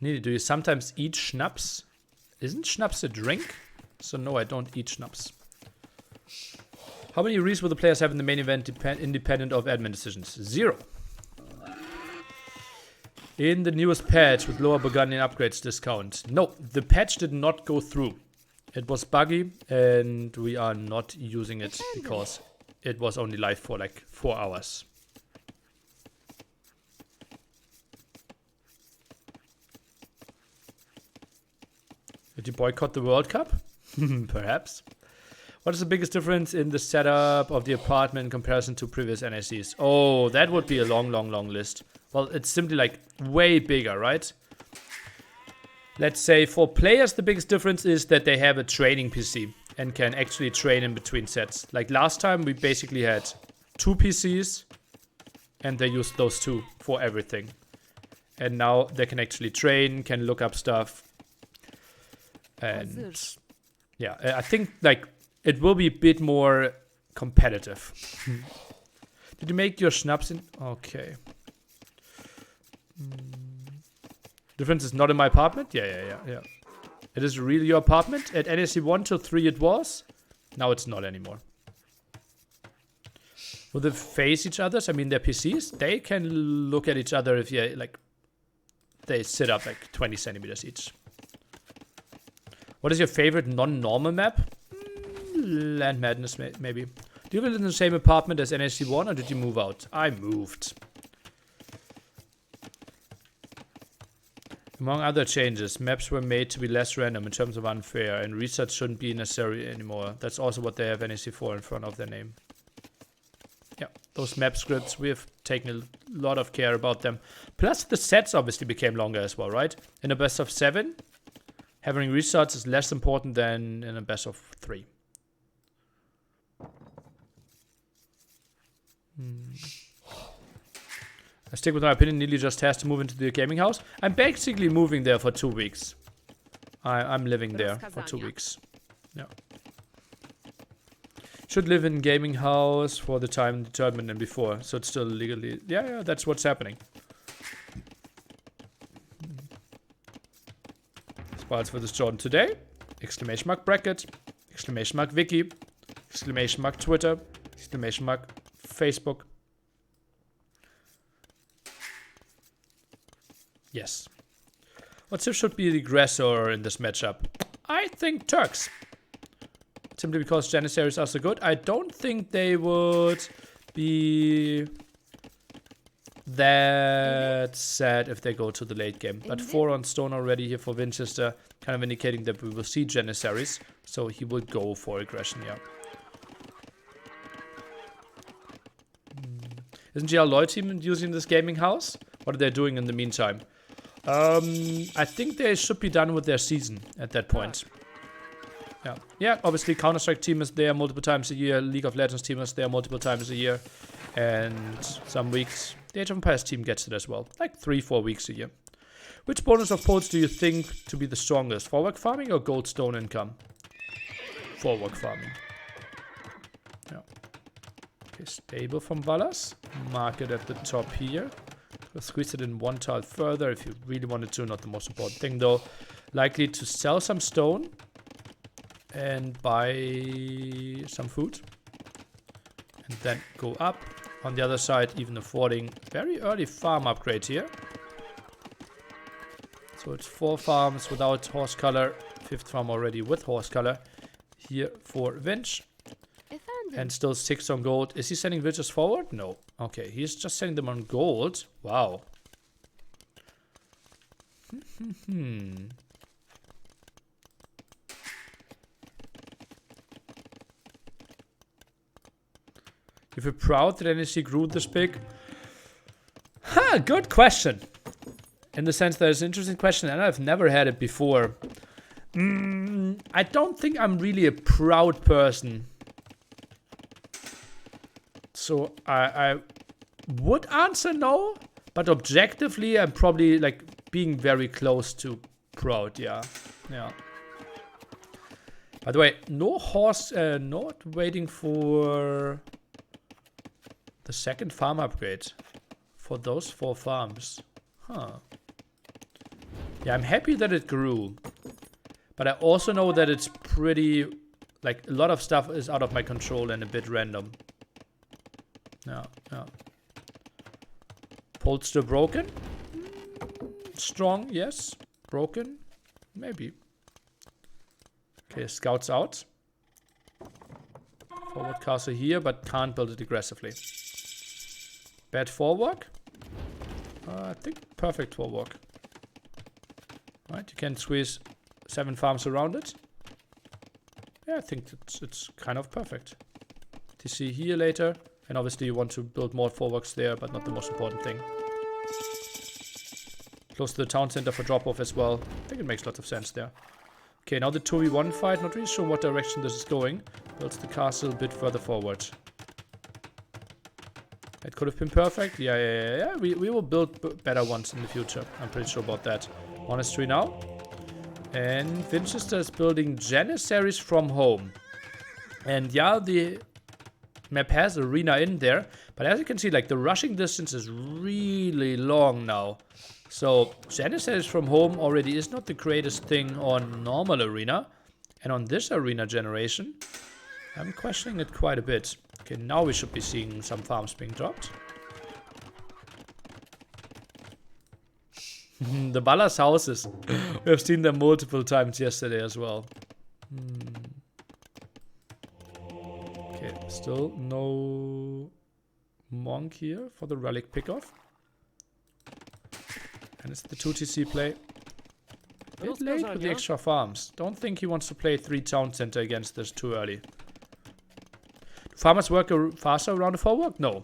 Nili, do you sometimes eat schnapps? Isn't schnapps a drink? So no, I don't eat schnapps. How many reads will the players have in the main event independent of admin decisions? 0. In the newest patch with lower Burgundian upgrades discount. No, the patch did not go through. It was buggy and we are not using it because it was only live for like 4 hours. Did you boycott the World Cup? Perhaps. What is the biggest difference in the setup of the apartment in comparison to previous NACs? Oh, that would be a long list. Well, it's simply like way bigger, right? Let's say for players, the biggest difference is that they have a training PC and can actually train in between sets. Like last time, we basically had 2 PCs and they used those 2 for everything. And now they can actually train, can look up stuff. And yeah, I think like it will be a bit more competitive. Did you make your schnapps in? Okay. Difference is not in my apartment? Yeah. It is really your apartment? At NAC 1 till 3 it was. Now it's not anymore. Will they face each other? I mean, their PCs, they can look at each other if you like. They sit up like 20 centimeters each. What is your favorite non-normal map? Land Madness, maybe. Do you live in the same apartment as NAC 1 or did you move out? I moved. Among other changes, maps were made to be less random in terms of unfair, and research shouldn't be necessary anymore. That's also what they have NAC4 in front of their name. Yeah, those map scripts, we have taken a lot of care about them. Plus, the sets obviously became longer as well, right? In a best of 7, having research is less important than in a best of 3. I stick with my opinion. Nili just has to move into the gaming house. I'm basically moving there for 2 weeks. I'm living there for 2 weeks. Yeah. Should live in gaming house for the time determined and before. So it's still legally. Yeah, that's what's happening. Spiles for this Jordan today. Exclamation mark bracket. Exclamation mark wiki. Exclamation mark Twitter. Exclamation mark Facebook. Yes. What Civ should be the aggressor in this matchup? I think Turks. Simply because Janissaries are so good. I don't think they would be that sad if they go to the late game. But 4 on stone already here for Vinchester, kind of indicating that we will see Janissaries. So he will go for aggression, yeah. Isn't GL Lloyd team using this gaming house? What are they doing in the meantime? I think they should be done with their season at that point. Yeah, obviously Counter-Strike team is there multiple times a year. League of Legends team is there multiple times a year. And some weeks, the Age of Empires team gets it as well. Like 3-4 weeks a year. Which bonus of poles do you think to be the strongest? Forward farming or gold stone income? Forward farming. Yeah. Okay, stable from Valas. Mark it at the top here. Squeeze it in 1 tile further if you really wanted to. Not the most important thing though. Likely to sell some stone and buy some food. And then go up. On the other side, even affording very early farm upgrade here. So it's 4 farms without horse color. 5th farm already with horse color. Here for Vinch. And still 6 on gold. Is he sending villagers forward? No. Okay, he's just sending them on gold. Wow. You feel proud that NAC grew this big? Ha! Good question. In the sense that it's an interesting question, and I've never had it before. I don't think I'm really a proud person. So I would answer no, but objectively I'm probably like being very close to proud, yeah. By the way, no horse, not waiting for the second farm upgrade for those 4 farms. Huh. Yeah, I'm happy that it grew. But I also know that it's pretty, like, a lot of stuff is out of my control and a bit random. Yeah. Polster broken? Strong, yes. Broken? Maybe. Okay, scouts out. Forward castle here, but can't build it aggressively. Bad forward. I think perfect forward. Right, you can squeeze 7 farms around it. Yeah, I think it's kind of perfect. TC here later. And obviously you want to build more forwards there, but not the most important thing. Close to the town center for drop-off as well. I think it makes lots of sense there. Okay, now the 2v1 fight. Not really sure what direction this is going. Builds the castle a bit further forward. It could have been perfect. Yeah. We will build better ones in the future. I'm pretty sure about that. Monastery now. And Vinchester is building Janissaries from home. And yeah, the map has arena in there. But as you can see, like, the rushing distance is really long now. So Janissaries from home already is not the greatest thing on normal arena. And on this arena generation, I'm questioning it quite a bit. Okay, now we should be seeing some farms being dropped. The Valas houses. We have seen them multiple times yesterday as well. Okay, still no monk here for the relic pickoff. And it's the 2TC play. A bit late with the extra farms. Don't think he wants to play 3 town center against this too early. Do farmers work faster around the forward? No.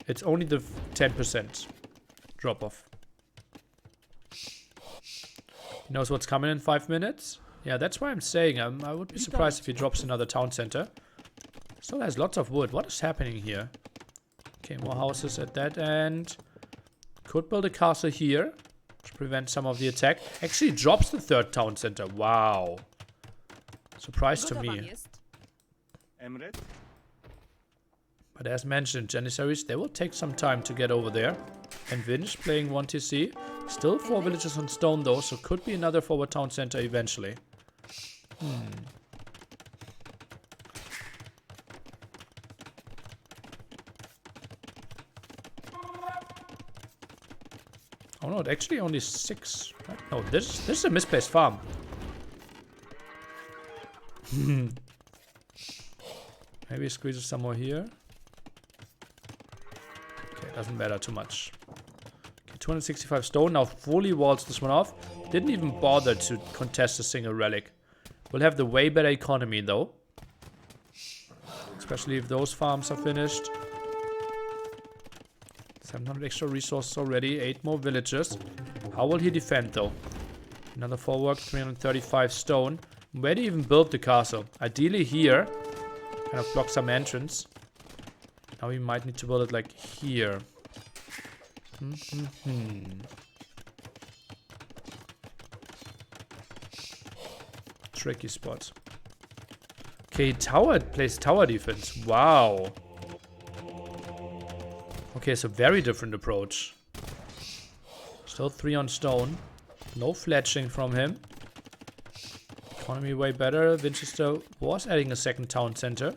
It's only the 10% drop off. He knows what's coming in 5 minutes. Yeah, that's why I'm saying I would be surprised if he drops another town center. Still has lots of wood. What is happening here? Okay, more houses at that end. Could build a castle here to prevent some of the attack. Actually drops the 3rd town center. Wow. Surprise to me. But as mentioned, Janissaries, they will take some time to get over there. And Vinch playing 1TC. Still 4 villages on stone though, so could be another forward town center eventually. Oh no, actually only 6. Right? No, this is a misplaced farm. Maybe squeezes some more here. Okay, doesn't matter too much. Okay, 265 stone. Now fully walls this one off. Didn't even bother to contest a single relic. We'll have the way better economy though. Especially if those farms are finished. 700 extra resources already. 8 more villages. How will he defend though? Another forward. 335 stone. Where do you even build the castle? Ideally here. Kind of block some entrance. Now we might need to build it like here. Tricky spot. Okay, tower plays tower defense. Wow. Okay, so very different approach. Still 3 on stone. No fletching from him. Economy way better. Vinchester was adding a 2nd town center.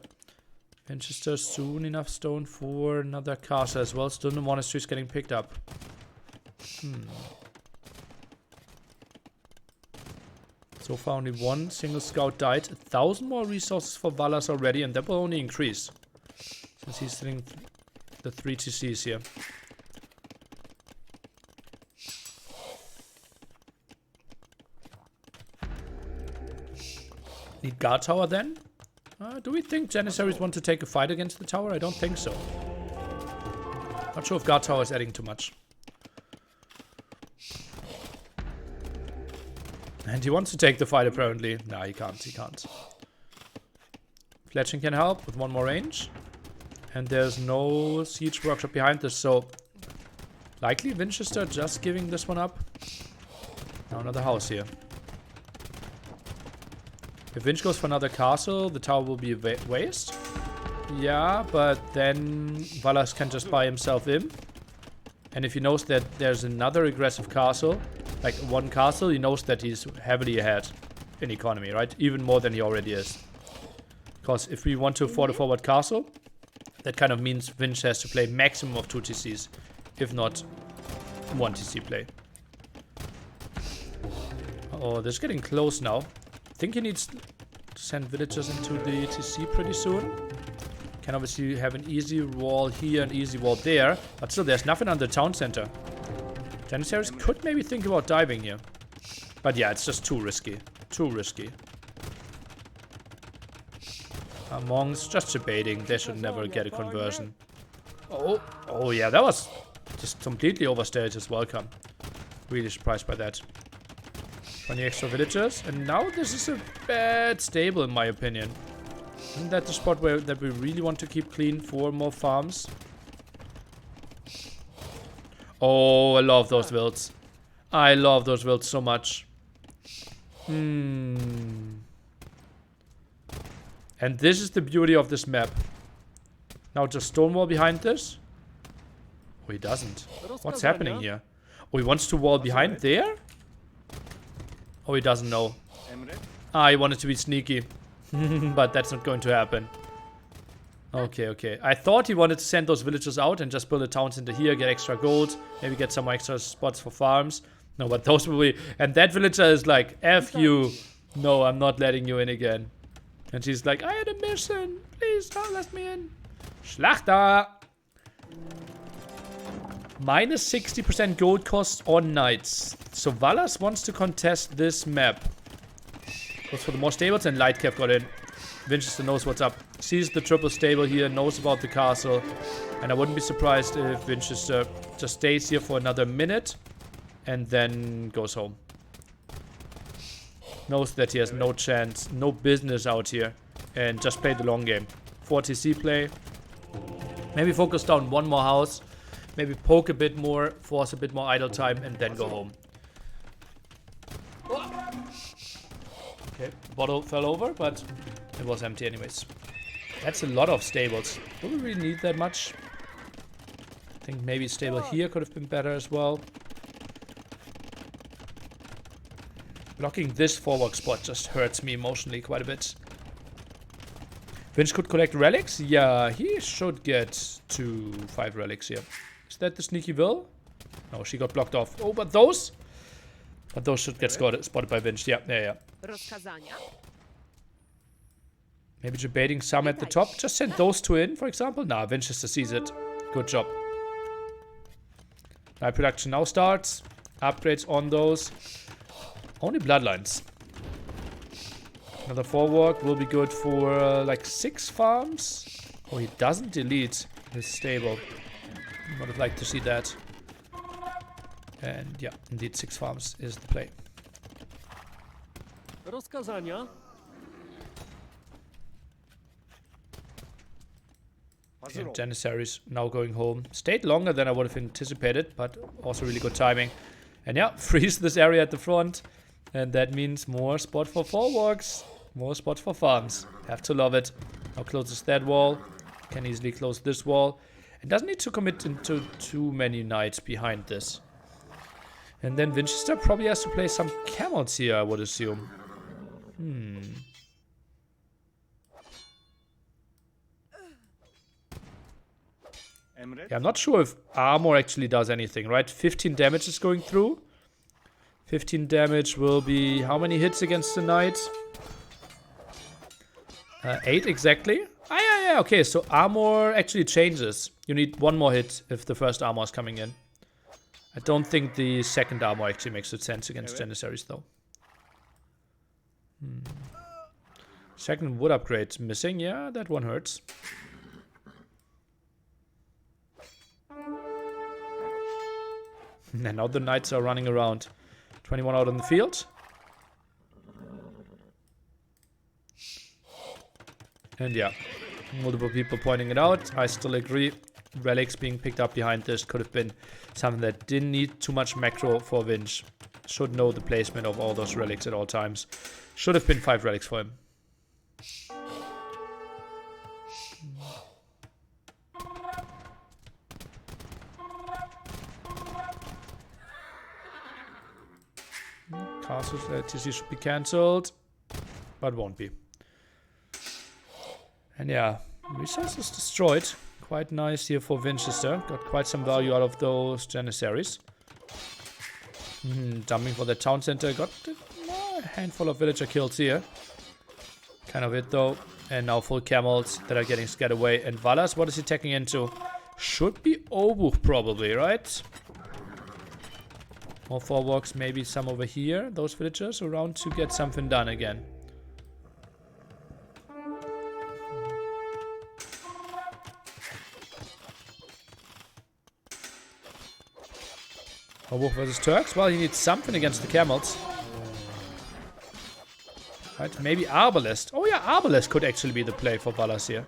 Vinchester soon enough stone for another castle as well. Still the monastery is getting picked up. So far only one single scout died. 1,000 more resources for Valas already, and that will only increase. Since he's sitting the 3 TCs here. Need guard tower then? Do we think Janissaries want to take a fight against the tower? I don't think so. Not sure if guard tower is adding too much. And he wants to take the fight apparently. No, he can't. He can't. Fletching can help with one more range. And there's no siege workshop behind this, so likely Vinchester just giving this one up. Now another house here. If Vinch goes for another castle, the tower will be a waste. Yeah, but then Valas can just buy himself in. And if he knows that there's another aggressive castle, like one castle, he knows that he's heavily ahead in economy, right? Even more than he already is. Because if we want to afford a forward castle, that kind of means Vinch has to play maximum of 2 TCs, if not 1 TC play. Oh, this is getting close now. I think he needs to send villagers into the TC pretty soon. Can obviously have an easy wall here, an easy wall there, but still there's nothing on the town center. Janissaries could maybe think about diving here. But yeah, it's just too risky. Too risky. Monks just debating. They should never get a conversion. Oh yeah, that was just completely overstayed his welcome. Really surprised by that. 20 extra villagers. And now this is a bad stable in my opinion. Isn't that the spot where that we really want to keep clean for more farms? Oh, I love those wilds. I love those wilds so much. And this is the beauty of this map. Now just stone wall behind this. Oh, he doesn't. What's happening here? Oh, he wants to wall behind there? Oh, he doesn't know. Ah, he wanted to be sneaky. But that's not going to happen. Okay, okay. I thought he wanted to send those villagers out and just build a town center here, get extra gold, maybe get some extra spots for farms. No, but those will be... And that villager is like, F you. No, I'm not letting you in again. And she's like, I had a mission. Please, don't let me in. Schlachter. Minus 60% gold cost on knights. So Valas wants to contest this map. Goes for the more stables and Lightcap got in. Vinchester knows what's up. Sees the triple stable here, knows about the castle. And I wouldn't be surprised if Vinchester just stays here for another minute. And then goes home. Knows that he has no chance, no business out here. And just play the long game. 4 TC play. Maybe focus down one more house. Maybe poke a bit more, force a bit more idle time, and then go home. Okay, bottle fell over, but it was empty anyways. That's a lot of stables. Do we really need that much? I think maybe stable here could have been better as well. Blocking this forward spot just hurts me emotionally quite a bit. Vinch could collect relics? Yeah, he should get to 5 relics here. Is that the sneaky will? No, she got blocked off. Oh, but those? But those should get spotted by Vinch. Yeah, yeah, yeah. Maybe debating some at the top. Just send those 2 in, for example. Nah, Vinchester sees it. Good job. Night production now starts. Upgrades on those. Only bloodlines. Another forward will be good for like 6 farms. Oh, he doesn't delete his stable. Would have liked to see that. And yeah, indeed 6 farms is the play. Rozkazania. And Janissaries now going home. Stayed longer than I would have anticipated, but also really good timing. And yeah, freeze this area at the front. And that means more spot for forwards. More spots for farms. Have to love it. Now closes that wall. Can easily close this wall. And doesn't need to commit into too many knights behind this. And then Vinchester probably has to play some camels here, I would assume. Yeah, I'm not sure if armor actually does anything, right? 15 damage is going through. 15 damage will be how many hits against the knight? 8 exactly. Ah, yeah, okay, so armor actually changes. You need 1 more hit if the first armor is coming in. I don't think the second armor actually makes sense against Janissaries, though. Second wood upgrade missing. Yeah, that one hurts. And now the knights are running around. 21 out on the field. And yeah, multiple people pointing it out. I still agree. Relics being picked up behind this could have been something that didn't need too much macro for Vinch. Should know the placement of all those relics at all times. Should have been 5 relics for him. Castle TC should be cancelled, but won't be. And yeah, resources destroyed. Quite nice here for Vinchester. Got quite some value out of those Janissaries. Dumping for the town center. Got a handful of villager kills here. Kind of it though. And now full camels that are getting scared away. And Valas, what is he taking into? Should be Obuch probably, right? More forwarks, maybe some over here. Those villagers around to get something done again. Obuch versus Turks. Well, he needs something against the camels. Right, maybe Arbalest. Oh yeah, Arbalest could actually be the play for Valas here.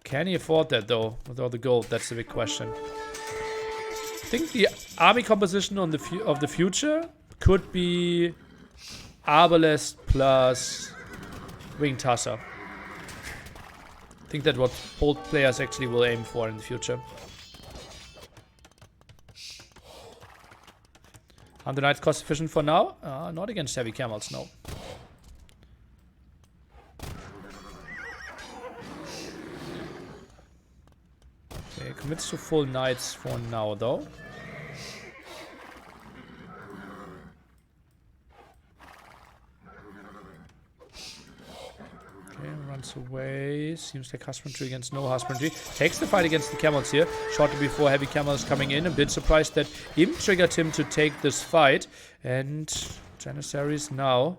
Can he afford that though, with all the gold? That's the big question. I think the army composition on of the future could be Arbalest plus Winged Hussar. I think that's what both players actually will aim for in the future. Are the knights cost efficient for now? Not against heavy camels, no. Okay, commits to full knights for now, though. Okay, runs away. Seems like husbandry against no husbandry. Takes the fight against the camels here. Shortly before heavy camels coming in. A bit surprised that Im triggered him to take this fight. And Janissaries now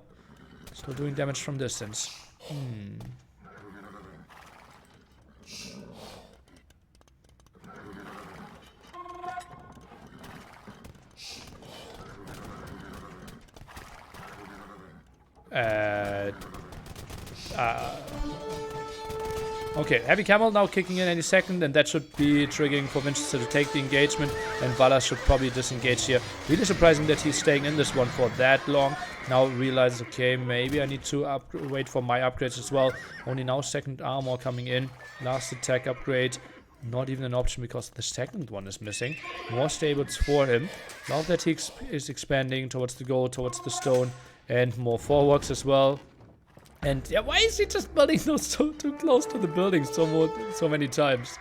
still doing damage from distance. Okay, heavy camel now kicking in any second, and that should be triggering for Vinchester to take the engagement, and Valas should probably disengage here. Really surprising that he's staying in this one for that long. Now realizes, okay, maybe I need to wait for my upgrades as well. Only now second armor coming in. Last attack upgrade. Not even an option because the second one is missing. More stables for him. Now that he is expanding towards the gold, towards the stone, and more forwarks as well. And yeah, why is he just building those too close to the buildings so many times?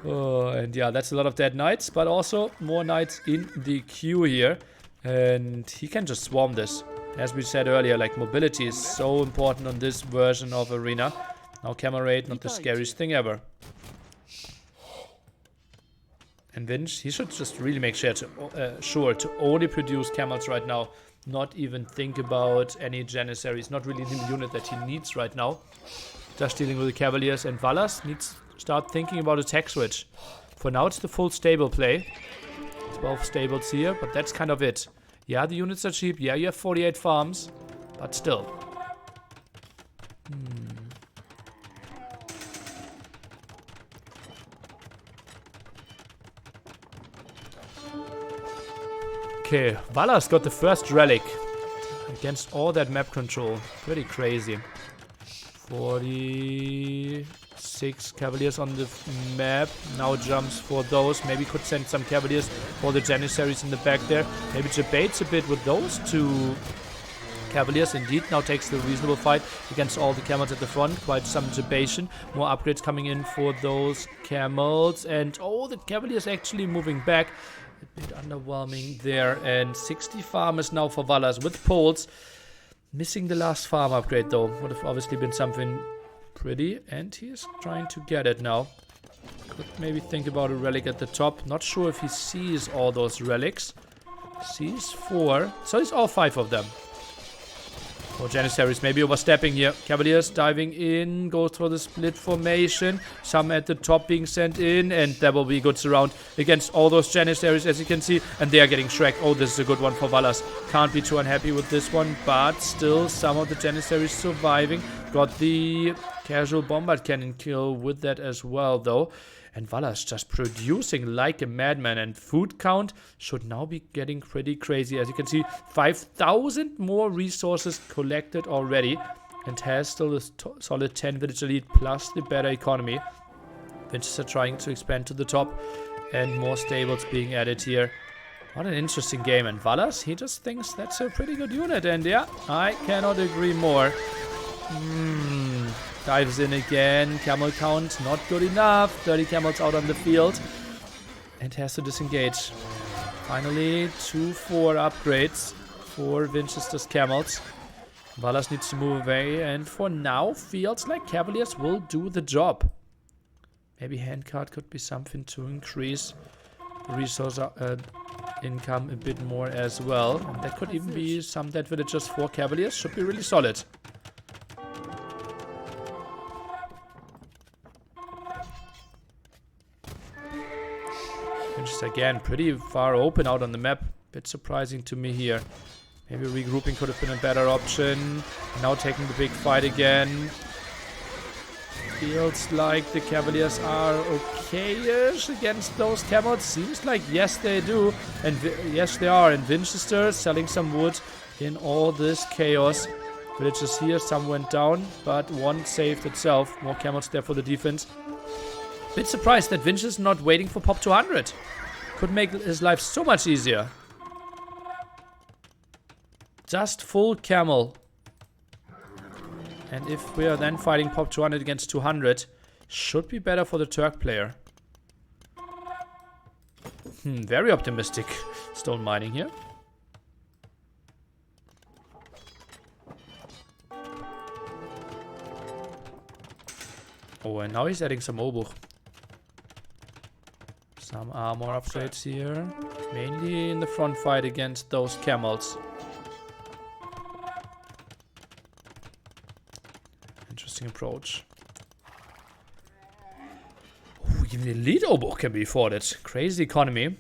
Oh, and yeah, that's a lot of dead knights, but also more knights in the queue here. And he can just swarm this. As we said earlier, like mobility is so important on this version of Arena. Now camel raid, not the scariest thing ever. And Vinch, he should just really make sure to only produce camels right now. Not even think about any Janissaries. Not really the unit that he needs right now. Just dealing with the Cavaliers. And Valas needs to start thinking about attack switch. For now, it's the full stable play. 12 stables here, but that's kind of it. Yeah, the units are cheap. Yeah, you have 48 farms. But still. Okay, Valas got the first relic against all that map control. Pretty crazy. 46 Cavaliers on the map. Now jumps for those. Maybe could send some Cavaliers for the Janissaries in the back there. Maybe debates a bit with those two Cavaliers. Indeed, now takes the reasonable fight against all the camels at the front. Quite some debation. More upgrades coming in for those camels. And oh, the Cavaliers actually moving back. A bit underwhelming there. And 60 farmers now for Valas with poles. Missing the last farm upgrade though. Would have obviously been something pretty. And he is trying to get it now. Could maybe think about a relic at the top. Not sure if he sees all those relics. Sees 4. So he's all 5 of them. Oh, Janissaries maybe overstepping here. Cavaliers diving in. Goes for the split formation. Some at the top being sent in. And that will be good surround against all those Janissaries, as you can see. And they are getting Shrek. Oh, this is a good one for Valas. Can't be too unhappy with this one. But still, some of the Janissaries surviving. Got the casual bombard cannon kill with that as well, though. And Valas just producing like a madman. And food count should now be getting pretty crazy. As you can see, 5,000 more resources collected already. And has still a solid 10 villager lead plus the better economy. Vinchester trying to expand to the top. And more stables being added here. What an interesting game. And Valas, he just thinks that's a pretty good unit. And yeah, I cannot agree more. Dives in again. Camel count not good enough. 30 camels out on the field. And has to disengage. Finally, 2-4 upgrades for Vinchester's camels. Valas needs to move away. And for now, feels like Cavaliers will do the job. Maybe handcart could be something to increase the resource income a bit more as well. And that could even be some dead villagers for Cavaliers. Should be really solid. Again, pretty far open out on the map. Bit surprising to me here. Maybe regrouping could have been a better option. Now taking the big fight again. Feels like the Cavaliers are okay-ish against those camels. Seems like yes they do. And yes they are. And Vinchester selling some wood in all this chaos. Villages here, some went down, but one saved itself. More camels there for the defense. Bit surprised that Vinch is not waiting for pop 200. Could make his life so much easier. Just full camel. And if we are then fighting pop 200 against 200, should be better for the Turk player. Very optimistic stone mining here. Oh, and now he's adding some Obuch. Some armor upgrades here. Mainly in the front fight against those camels. Interesting approach. Oh, even the elite Obuch can be afforded. Crazy economy.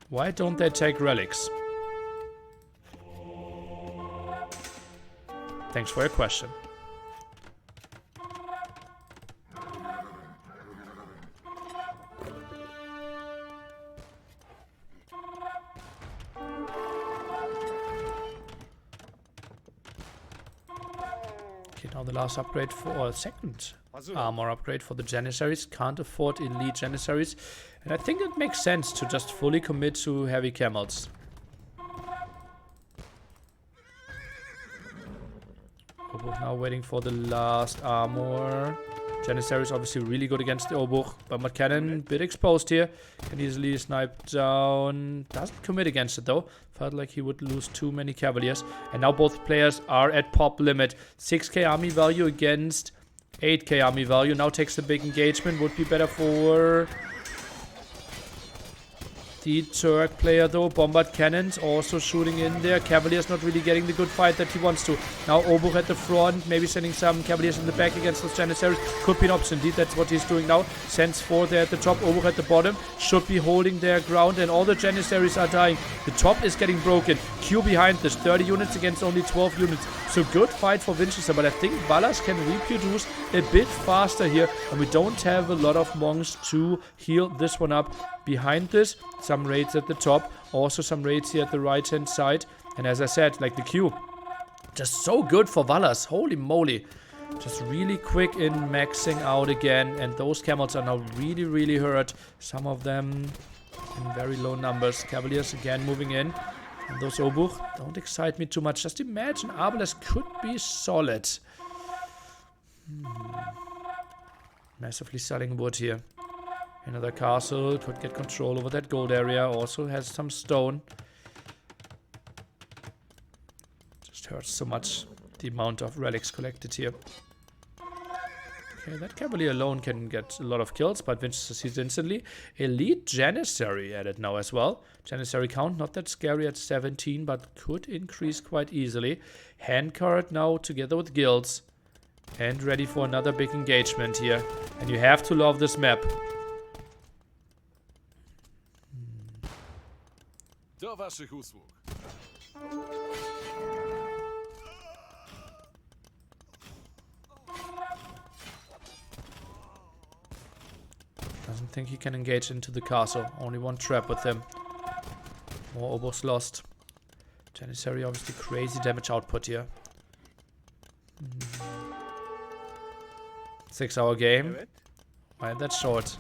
Why don't they take relics? Thanks for your question. Okay, now the last upgrade for second armor upgrade for the Janissaries. Can't afford elite Janissaries. And I think it makes sense to just fully commit to heavy camels. Obuch now waiting for the last armor. Janissaries obviously really good against the Obuch. Bombard cannon, bit exposed here. Can easily snipe down. Doesn't commit against it though. Felt like he would lose too many Cavaliers. And now both players are at pop limit. 6k army value against 8k army value. Now takes the big engagement. Would be better for the Turk player though. Bombard cannons also shooting in there. Cavaliers not really getting the good fight that he wants to. Now Obuch at the front. Maybe sending some Cavaliers in the back against those Janissaries. Could be an option. Indeed, that's what he's doing now. Sends 4 there at the top. Obuch at the bottom. Should be holding their ground. And all the Janissaries are dying. The top is getting broken. Q behind this. 30 units against only 12 units. So good fight for Vinchester. But I think Valas can reproduce a bit faster here. And we don't have a lot of monks to heal this one up. Behind this, some raids at the top. Also some raids here at the right hand side. And as I said, like the Q, just so good for Valas. Holy moly. Just really quick in maxing out again. And those camels are now really, really hurt. Some of them in very low numbers. Cavaliers again moving in. And those Obuch don't excite me too much. Just imagine Arbalest could be solid. Massively selling wood here. Another castle. Could get control over that gold area. Also has some stone. Just hurts so much the amount of relics collected here. Okay, that Cavalier alone can get a lot of kills, but Vinchester sees instantly. Elite Janissary added now as well. Janissary count, not that scary at 17, but could increase quite easily. Handcart now together with guilds. And ready for another big engagement here. And you have to love this map. Do waszych usług. Doesn't think he can engage into the castle. Only one trap with him. More Obos lost. Janissary obviously crazy damage output here. 6-hour game. Why that short?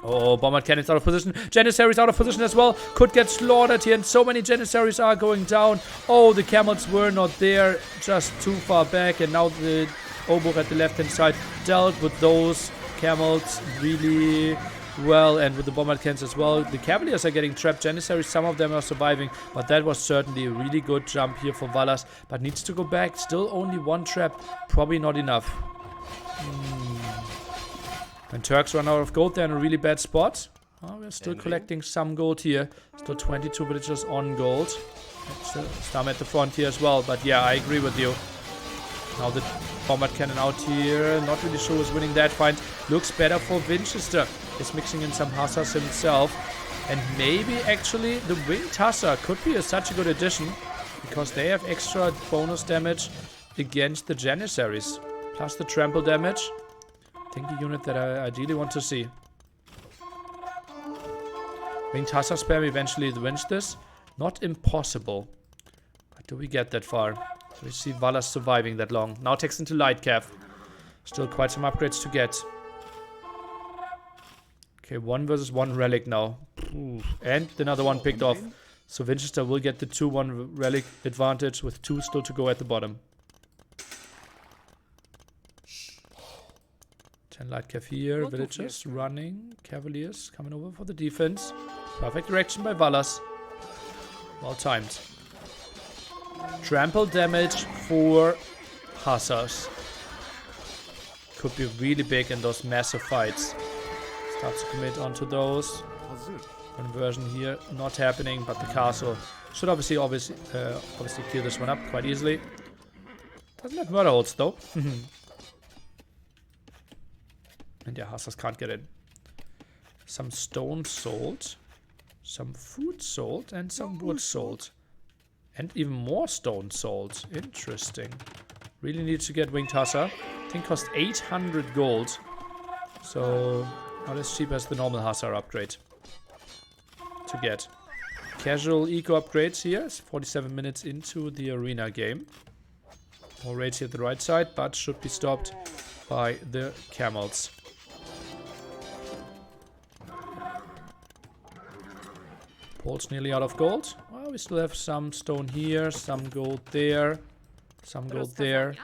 Oh, Bombard Cannon's out of position. Janissary's out of position as well. Could get slaughtered here, and so many Janissaries are going down. Oh, the camels were not there. Just too far back, and now the Obuch at the left-hand side dealt with those camels really well, and with the Bombard Cannons as well. The Cavaliers are getting trapped. Janissaries, some of them are surviving, but that was certainly a really good jump here for Valas, but needs to go back. Still only one trap. Probably not enough. When Turks run out of gold, they're in a really bad spot. Oh, we're still collecting some gold here. Still 22 villagers on gold. Stam at the front here as well. But yeah, I agree with you. Now the Bombard Cannon out here. Not really sure who's winning that fight. Looks better for Vinchester. Is mixing in some Hussars himself. And maybe actually the Winged Hussar could be such a good addition. Because they have extra bonus damage against the Janissaries. Plus the trample damage. I think a unit that I ideally want to see. Winged Hussar spam eventually wins this. Not impossible. But do we get that far? So we see Valas surviving that long. Now takes into Light Cav. Still quite some upgrades to get. Okay, 1 versus 1 relic now. Ooh. And another one picked off. So Vinchester will get the 2-1 relic advantage with 2 still to go at the bottom. 10 Light Cav here. Villagers running. Cavaliers coming over for the defense. Perfect direction by Valas. Well timed. Trample damage for Hussars. Could be really big in those massive fights. Starts to commit onto those. Conversion here not happening, but the castle should obviously clear this one up quite easily. Doesn't have murder holds though. And yeah, Hussars can't get in. Some stone sold. Some food sold. And some wood sold. And even more stone sold. Interesting. Really need to get Winged Hussar. I think cost 800 gold. So not as cheap as the normal Hussar upgrade. To get. Casual eco upgrades here. It's 47 minutes into the arena game. More raids here at the right side, but should be stopped by the camels. Pole's nearly out of gold. Well, we still have some stone here, some gold there, some gold there.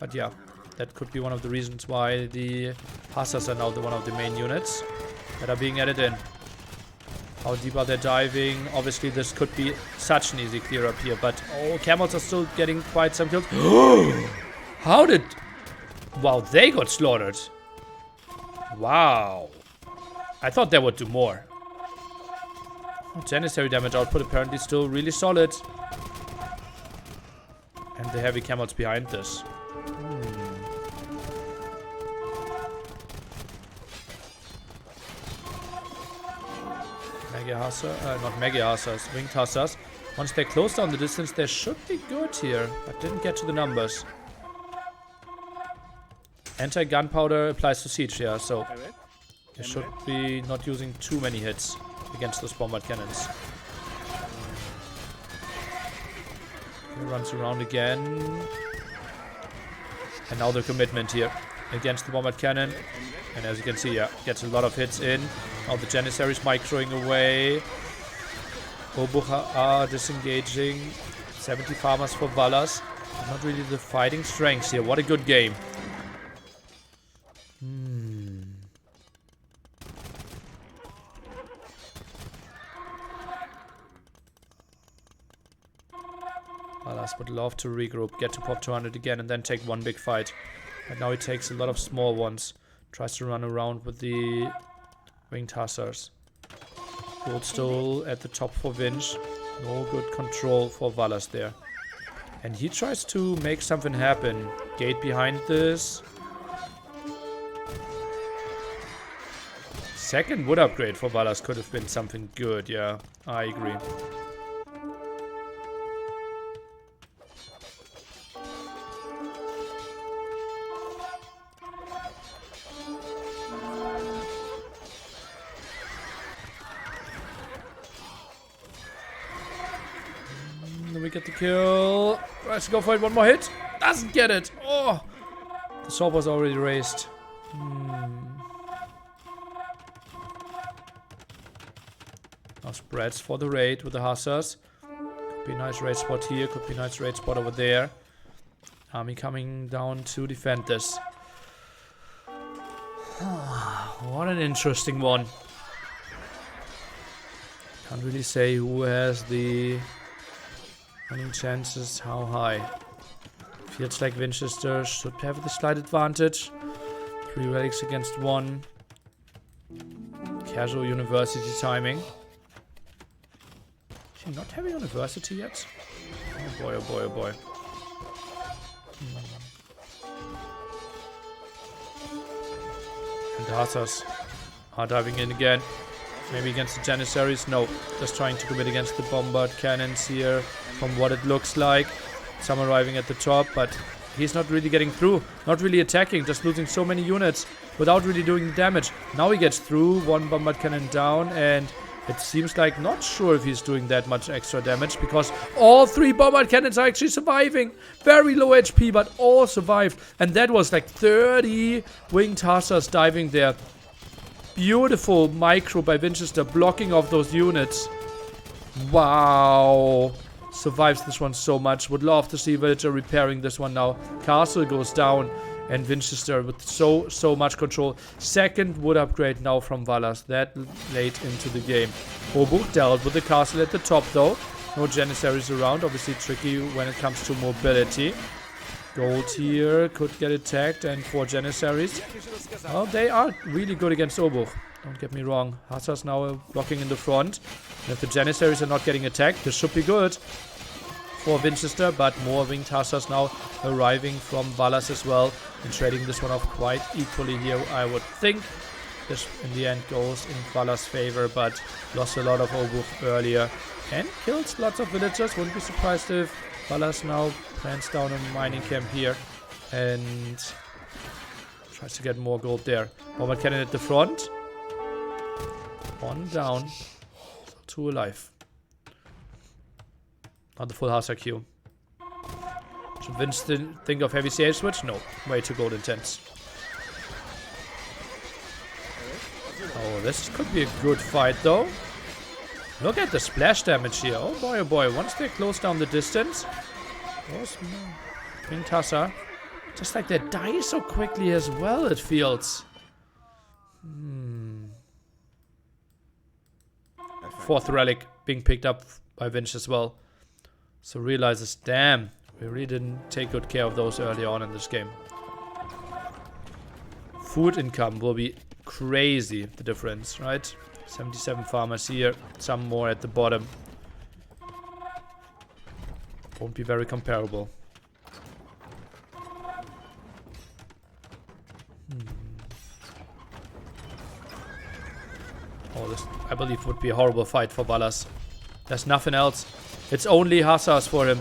But yeah, that could be one of the reasons why the Hussars are now one of the main units that are being added in. How deep are they diving? Obviously, this could be such an easy clear up here, but oh, camels are still getting quite some kills. How did... Wow, they got slaughtered. Wow. I thought they would do more. Janissary damage output apparently still really solid. And the heavy camels behind this. Mega Hussar, not Mega Hussars, Winged Hussars. Once they close down the distance, they should be good here. But didn't get to the numbers. Anti-gunpowder applies to siege here, so they should be not using too many hits against those Bombard Cannons. He runs around again. And now the commitment here against the Bombard Cannon. And as you can see, yeah, gets a lot of hits in. Now the Janissaries microing away. Obuch are disengaging. 70 farmers for Valas. Not really the fighting strengths here. What a good game. Valas would love to regroup, get to pop 200 again, and then take one big fight. But now he takes a lot of small ones. Tries to run around with the Winged Hussars. Gold Stole at the top for Vinch. No good control for Valas there. And he tries to make something happen. Gate behind this. Second wood upgrade for Valas could have been something good, yeah. I agree. We get the kill. Tries to go for it. One more hit. Doesn't get it. Oh. The sword was already raised. Now spreads for the raid with the Hussars. Could be a nice raid spot here. Could be a nice raid spot over there. Army coming down to defend this. What an interesting one. Can't really say who has the winning chances, how high. Feels like Vinchester should have the slight advantage. 3 relics against 1. Casual university timing. Should he not have a university yet? Oh boy, oh boy, oh boy. And the Hussars are diving in again. Maybe against the Janissaries? No. Just trying to commit against the bombard cannons here. From what it looks like. Some arriving at the top, but he's not really getting through. Not really attacking. Just losing so many units without really doing damage. Now he gets through. 1 bombard cannon down, and it seems like not sure if he's doing that much extra damage, because all 3 bombard cannons are actually surviving. Very low HP, but all survived. And that was like 30 winged hussars diving there. Beautiful micro by Vinchester, blocking off those units. Wow. Survives this one so much. Would love to see Villager repairing this one now. Castle goes down, and Vinchester with so much control. Second wood upgrade now from Valas. That late into the game. Obuch dealt with the castle at the top though. No Janissaries around. Obviously tricky when it comes to mobility. Gold here could get attacked, and 4 Janissaries. Well, they are really good against Obuch. Don't get me wrong. Hussars now blocking in the front. And if the Janissaries are not getting attacked, this should be good for Vinchester, but more winged hussars now arriving from Valas as well, and trading this one off quite equally here, I would think. This in the end goes in Valas' favor, but lost a lot of Obuch earlier and kills lots of villagers. Wouldn't be surprised if Valas now plants down a mining camp here and tries to get more gold there. Bomber cannon at the front. 1 down. So 2 alive. Not the full Hussar queue. Should Vince think of heavy CH switch? No. Way too gold intense. Oh, this could be a good fight though. Look at the splash damage here. Oh boy, oh boy. Once they close down the distance, those winged Hussar, just like they die so quickly as well, it feels. 4th relic being picked up by Vinch as well. So realizes, damn, we really didn't take good care of those early on in this game. Food income will be crazy, the difference, right? 77 farmers here, some more at the bottom. Won't be very comparable. Oh, this, I believe, would be a horrible fight for Valas. There's nothing else. It's only Hussars for him.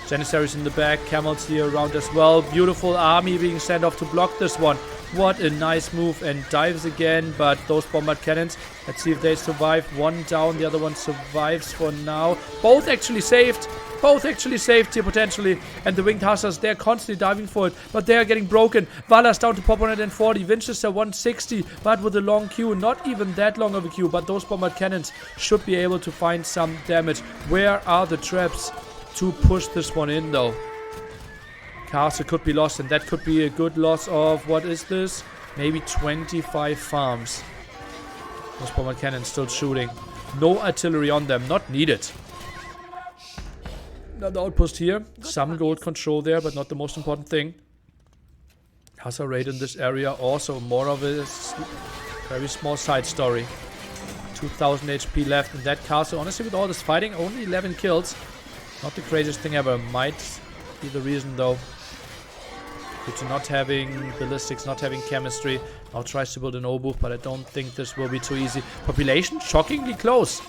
Janissaries in the back, camels here around as well. Beautiful army being sent off to block this one. What a nice move, and dives again, but those bombard cannons, let's see if they survive. One down, the other one survives for now. Both actually saved. Both actually saved here potentially. And the winged hussars, they're constantly diving for it, but they are getting broken. Valas down to pop 140. Vinchester 160, but with a long queue. Not even that long of a queue, but those bombard cannons should be able to find some damage. Where are the traps to push this one in though? Castle could be lost, and that could be a good loss of, what is this? Maybe 25 farms. Those bombard cannons still shooting. No artillery on them, not needed. Another outpost here. Some gold control there, but not the most important thing. Hussar raid in this area. Also more of a very small side story. 2000 HP left in that castle. Honestly, with all this fighting, only 11 kills. Not the craziest thing ever. Might be the reason though. Due to not having ballistics, not having chemistry. Now tries to build an oboe, but I don't think this will be too easy. Population shockingly close.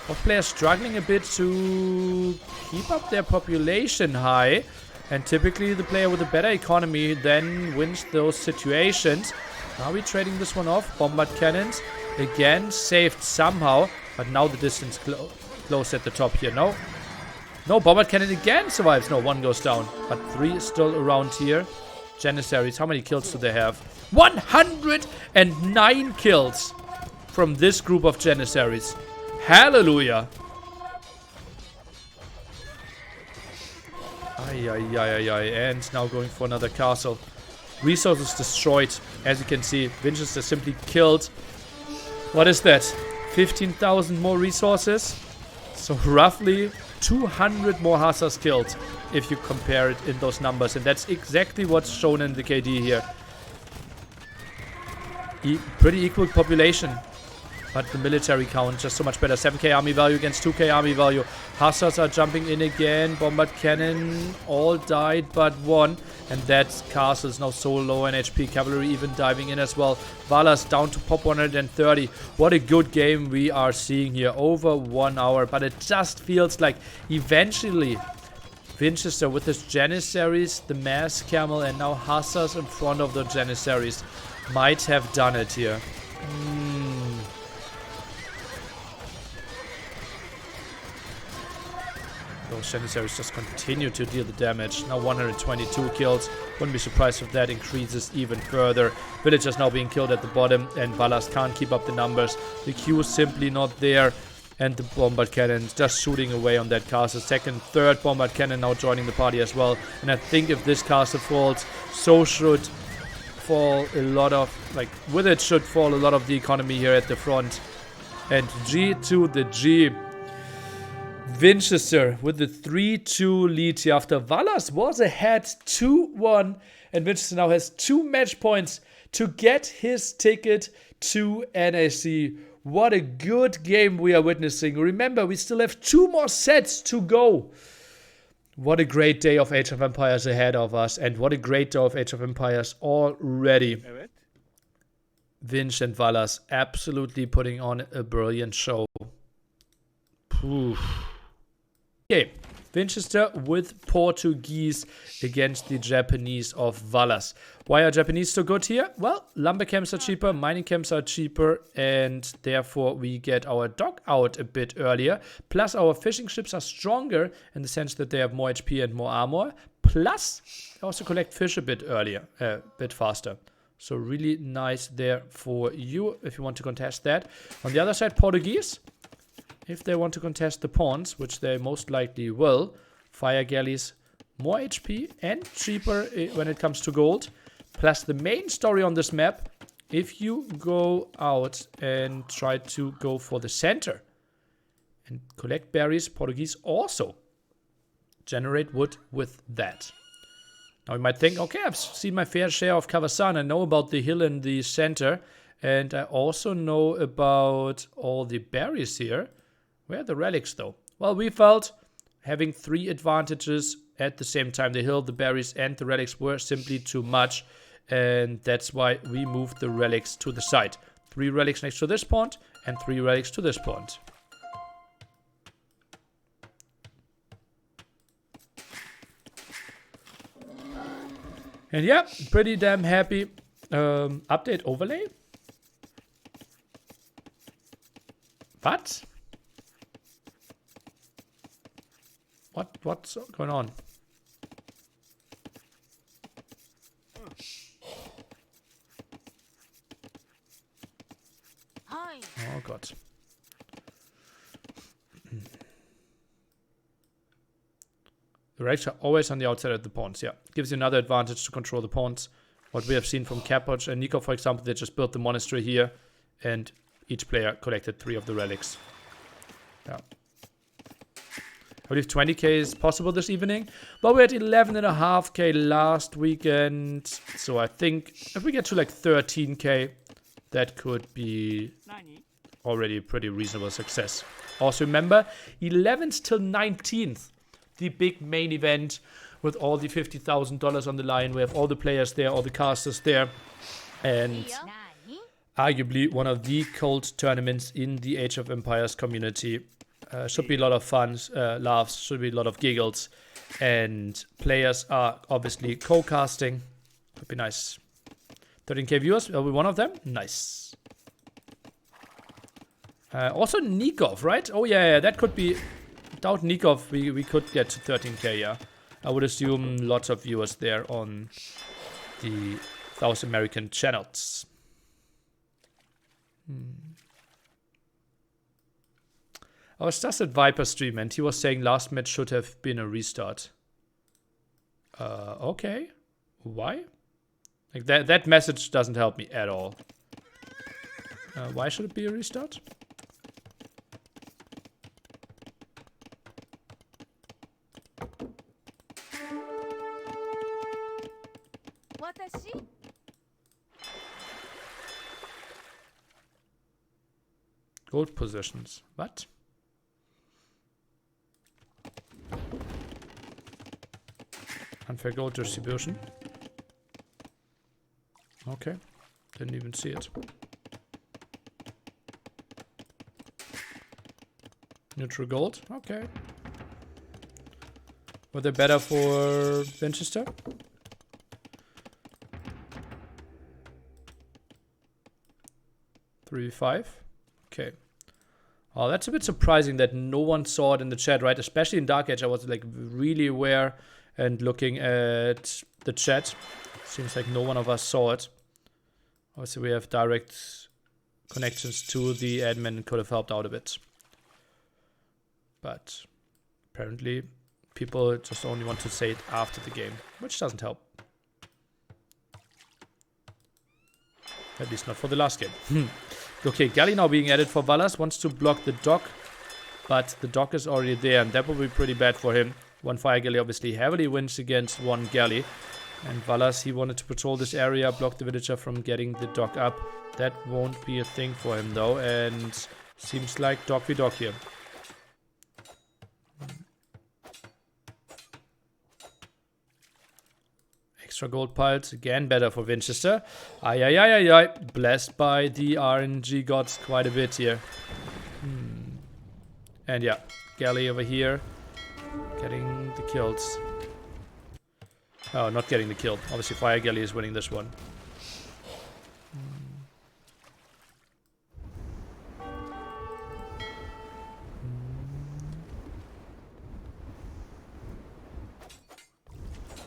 Both players struggling a bit to keep up their population high. And typically the player with a better economy then wins those situations. Are we trading this one off? Bombard cannons. Again, saved somehow. But now the distance close at the top here. No. No, bombard cannon again survives. No, one goes down. But 3 is still around here. Janissaries, how many kills do they have? 109 kills from this group of Janissaries. Hallelujah. And now going for another castle. Resources destroyed. As you can see, Vinchester simply killed. What is that? 15,000 more resources. So roughly 200 more hussars killed if you compare it in those numbers. And that's exactly what's shown in the KD here. Pretty equal population. But the military count just so much better. 7k army value against 2k army value. Hussars are jumping in again. Bombard cannon all died but one. And that castle is now so low in HP. Cavalry even diving in as well. Valas down to pop 130. What a good game we are seeing here. Over 1 hour. But it just feels like eventually Vinchester with his Janissaries, the mass camel, and now hussars in front of the Janissaries might have done it here. Those Janissaries just continue to deal the damage. Now 122 kills. Wouldn't be surprised if that increases even further. Villagers now being killed at the bottom, and Valas can't keep up the numbers. The queue is simply not there. And the bombard cannon just shooting away on that castle. Second, third bombard cannon now joining the party as well. And I think if this castle falls, so should fall a lot of, with it should fall a lot of the economy here at the front. And G to the G. Vinchester with the 3-2 lead here after Valas was ahead 2-1, and Vinchester now has 2 match points to get his ticket to NAC. What a good game we are witnessing. Remember, we still have 2 more sets to go. What a great day of Age of Empires ahead of us, and what a great day of Age of Empires already. Vinch and Valas absolutely putting on a brilliant show. Oof. Okay, Vinchester with Portuguese against the Japanese of Valas. Why are Japanese so good here? Well, lumber camps are cheaper, mining camps are cheaper, and therefore we get our dock out a bit earlier. Plus our fishing ships are stronger in the sense that they have more HP and more armor. Plus, they also collect fish a bit earlier, a bit faster. So really nice there for you if you want to contest that. On the other side, Portuguese. If they want to contest the pawns, which they most likely will, fire galleys, more HP and cheaper when it comes to gold. Plus the main story on this map, if you go out and try to go for the center and collect berries, Portuguese also generate wood with that. Now you might think, okay, I've seen my fair share of Kawasan. I know about the hill in the center, and I also know about all the berries here. Where are the relics though? Well, we felt having 3 advantages at the same time. The hill, the berries, and the relics were simply too much. And that's why we moved the relics to the side. 3 relics next to this pond, and 3 relics to this pond. And yeah, pretty damn happy Update overlay? What? What's going on? Hi. Oh god. The rakes are always on the outside of the pawns, yeah. Gives you another advantage to control the pawns. What we have seen from Capoch and Nico, for example, they just built the monastery here, and each player collected 3 of the relics. Yeah. I believe 20k is possible this evening, but we had 11.5k last weekend, so I think if we get to like 13k, that could be already a pretty reasonable success. Also remember, 11th till 19th, the big main event with all the $50,000 on the line. We have all the players there, all the casters there, and arguably one of the cold tournaments in the Age of Empires community. Should be a lot of fun, laughs, should be a lot of giggles, and players are obviously co-casting. Could be nice. 13k viewers, are we one of them? Nice. Also Nikov, right? Oh yeah, that could be, without Nikov we could get to 13k, yeah. I would assume lots of viewers there on the South American channels. I was just at Viper stream and he was saying last match should have been a restart. Okay. Why? Like that message doesn't help me at all. Why should it be a restart? Gold positions. What? Unfair gold distribution. Okay. Didn't even see it. Neutral gold. Okay. Were they better for Vinchester? $3.5. Okay. Oh, that's a bit surprising that no one saw it in the chat, right? Especially in Dark Age, I was like really aware and looking at the chat. Seems like no one of us saw it. Obviously, we have direct connections to the admin and could have helped out a bit. But apparently, people just only want to say it after the game, which doesn't help. At least not for the last game. Okay, Galley now being added for Valas. Wants to block the dock, but the dock is already there, and that will be pretty bad for him. One Fire Galley obviously heavily wins against one Galley. And Valas, he wanted to patrol this area, block the villager from getting the dock up. That won't be a thing for him though, and seems like dock v dock here. Extra gold piles, again better for Vinchester. Ay. Blessed by the RNG gods quite a bit here. And yeah, Galley over here getting the kills. Oh, not getting the kill. Obviously Fire Galley is winning this one.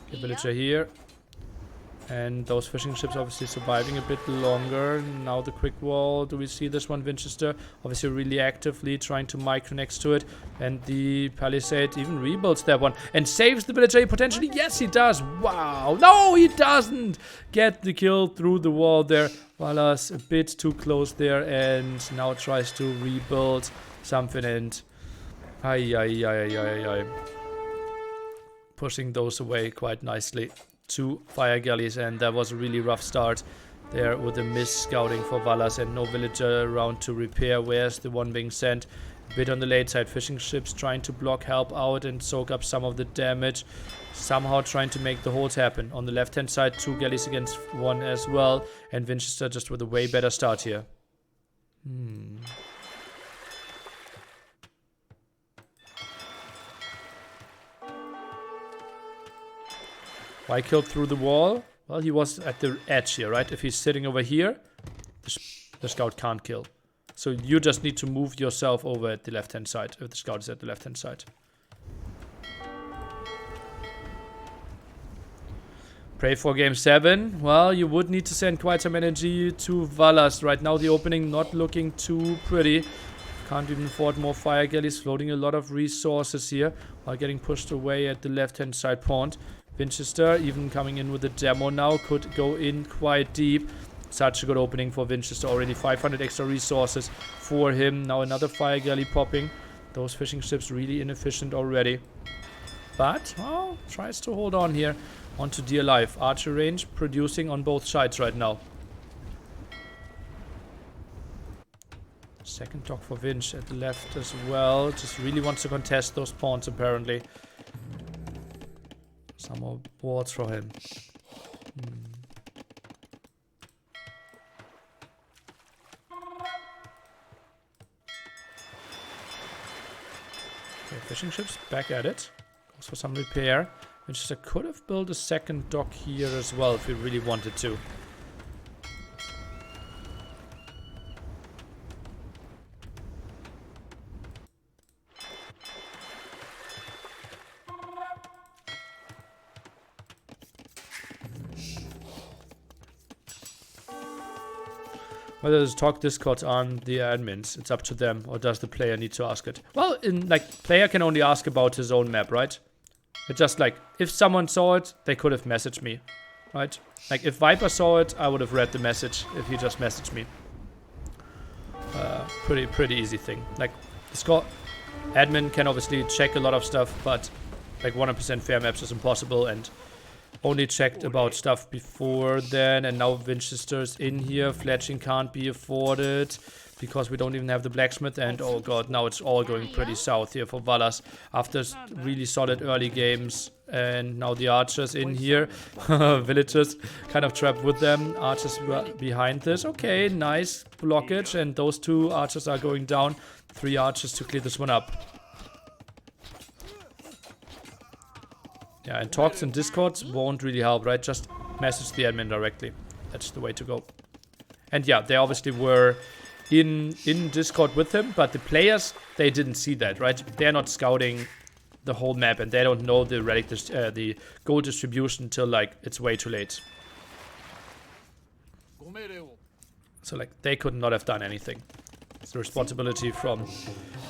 Okay, villager here. And those fishing ships obviously surviving a bit longer. Now the quick wall. Do we see this one? Vinchester obviously really actively trying to micro next to it. And the palisade even rebuilds that one. And saves the villager potentially. Yes, he does. Wow. No, he doesn't get the kill through the wall there. Valas a bit too close there. And now tries to rebuild something. And ay. Pushing those away quite nicely. 2 Fire Galleys, and that was a really rough start there with the miss scouting for Valas and no villager around to repair. Where's the one being sent? A bit on the late side. Fishing ships trying to block, help out and soak up some of the damage. Somehow trying to make the holds happen. On the left hand side, 2 galleys against 1 as well. And Vinchester just with a way better start here. Why killed through the wall? Well, he was at the edge here, right? If he's sitting over here, the scout can't kill. So you just need to move yourself over at the left-hand side, if the scout is at the left-hand side. Pray for game 7. Well, you would need to send quite some energy to Valas. Right now, the opening not looking too pretty. Can't even afford more fire galleys, floating a lot of resources here while getting pushed away at the left-hand side pond. Vinchester even coming in with a demo now, could go in quite deep. Such a good opening for Vinchester, already 500 extra resources for him. Now another fire galley popping. Those fishing ships really inefficient already. But, well, tries to hold on here onto dear life. Archer range producing on both sides right now. Second dock for Vinch at the left as well. Just really wants to contest those pawns apparently. Some more wards for him. Okay, fishing ships back at it. Goes for some repair. Winchester could have built a second dock here as well if he really wanted to. Whether there's talk discords on the admins, it's up to them, or does the player need to ask it? Well, player can only ask about his own map, right? It's just like, if someone saw it, they could have messaged me, right? Like, if Viper saw it, I would have read the message if he just messaged me. Pretty easy thing. Like, Discord admin can obviously check a lot of stuff, but like 100% fair maps is impossible, and only checked about stuff before then, and now Winchester's in here. Fletching can't be afforded because we don't even have the blacksmith, and oh god, now it's all going pretty south here for Valas after really solid early games. And now the archers in here. Villagers kind of trapped with them. Archers behind this. Okay, nice blockage, and those two archers are going down. 3 archers to clear this one up. Yeah, and talks and discords won't really help, right? Just message the admin directly. That's the way to go. And yeah, they obviously were in Discord with him, but the players, they didn't see that, right? They're not scouting the whole map, and they don't know the relic, the gold distribution until like it's way too late. So like they could not have done anything. It's the responsibility from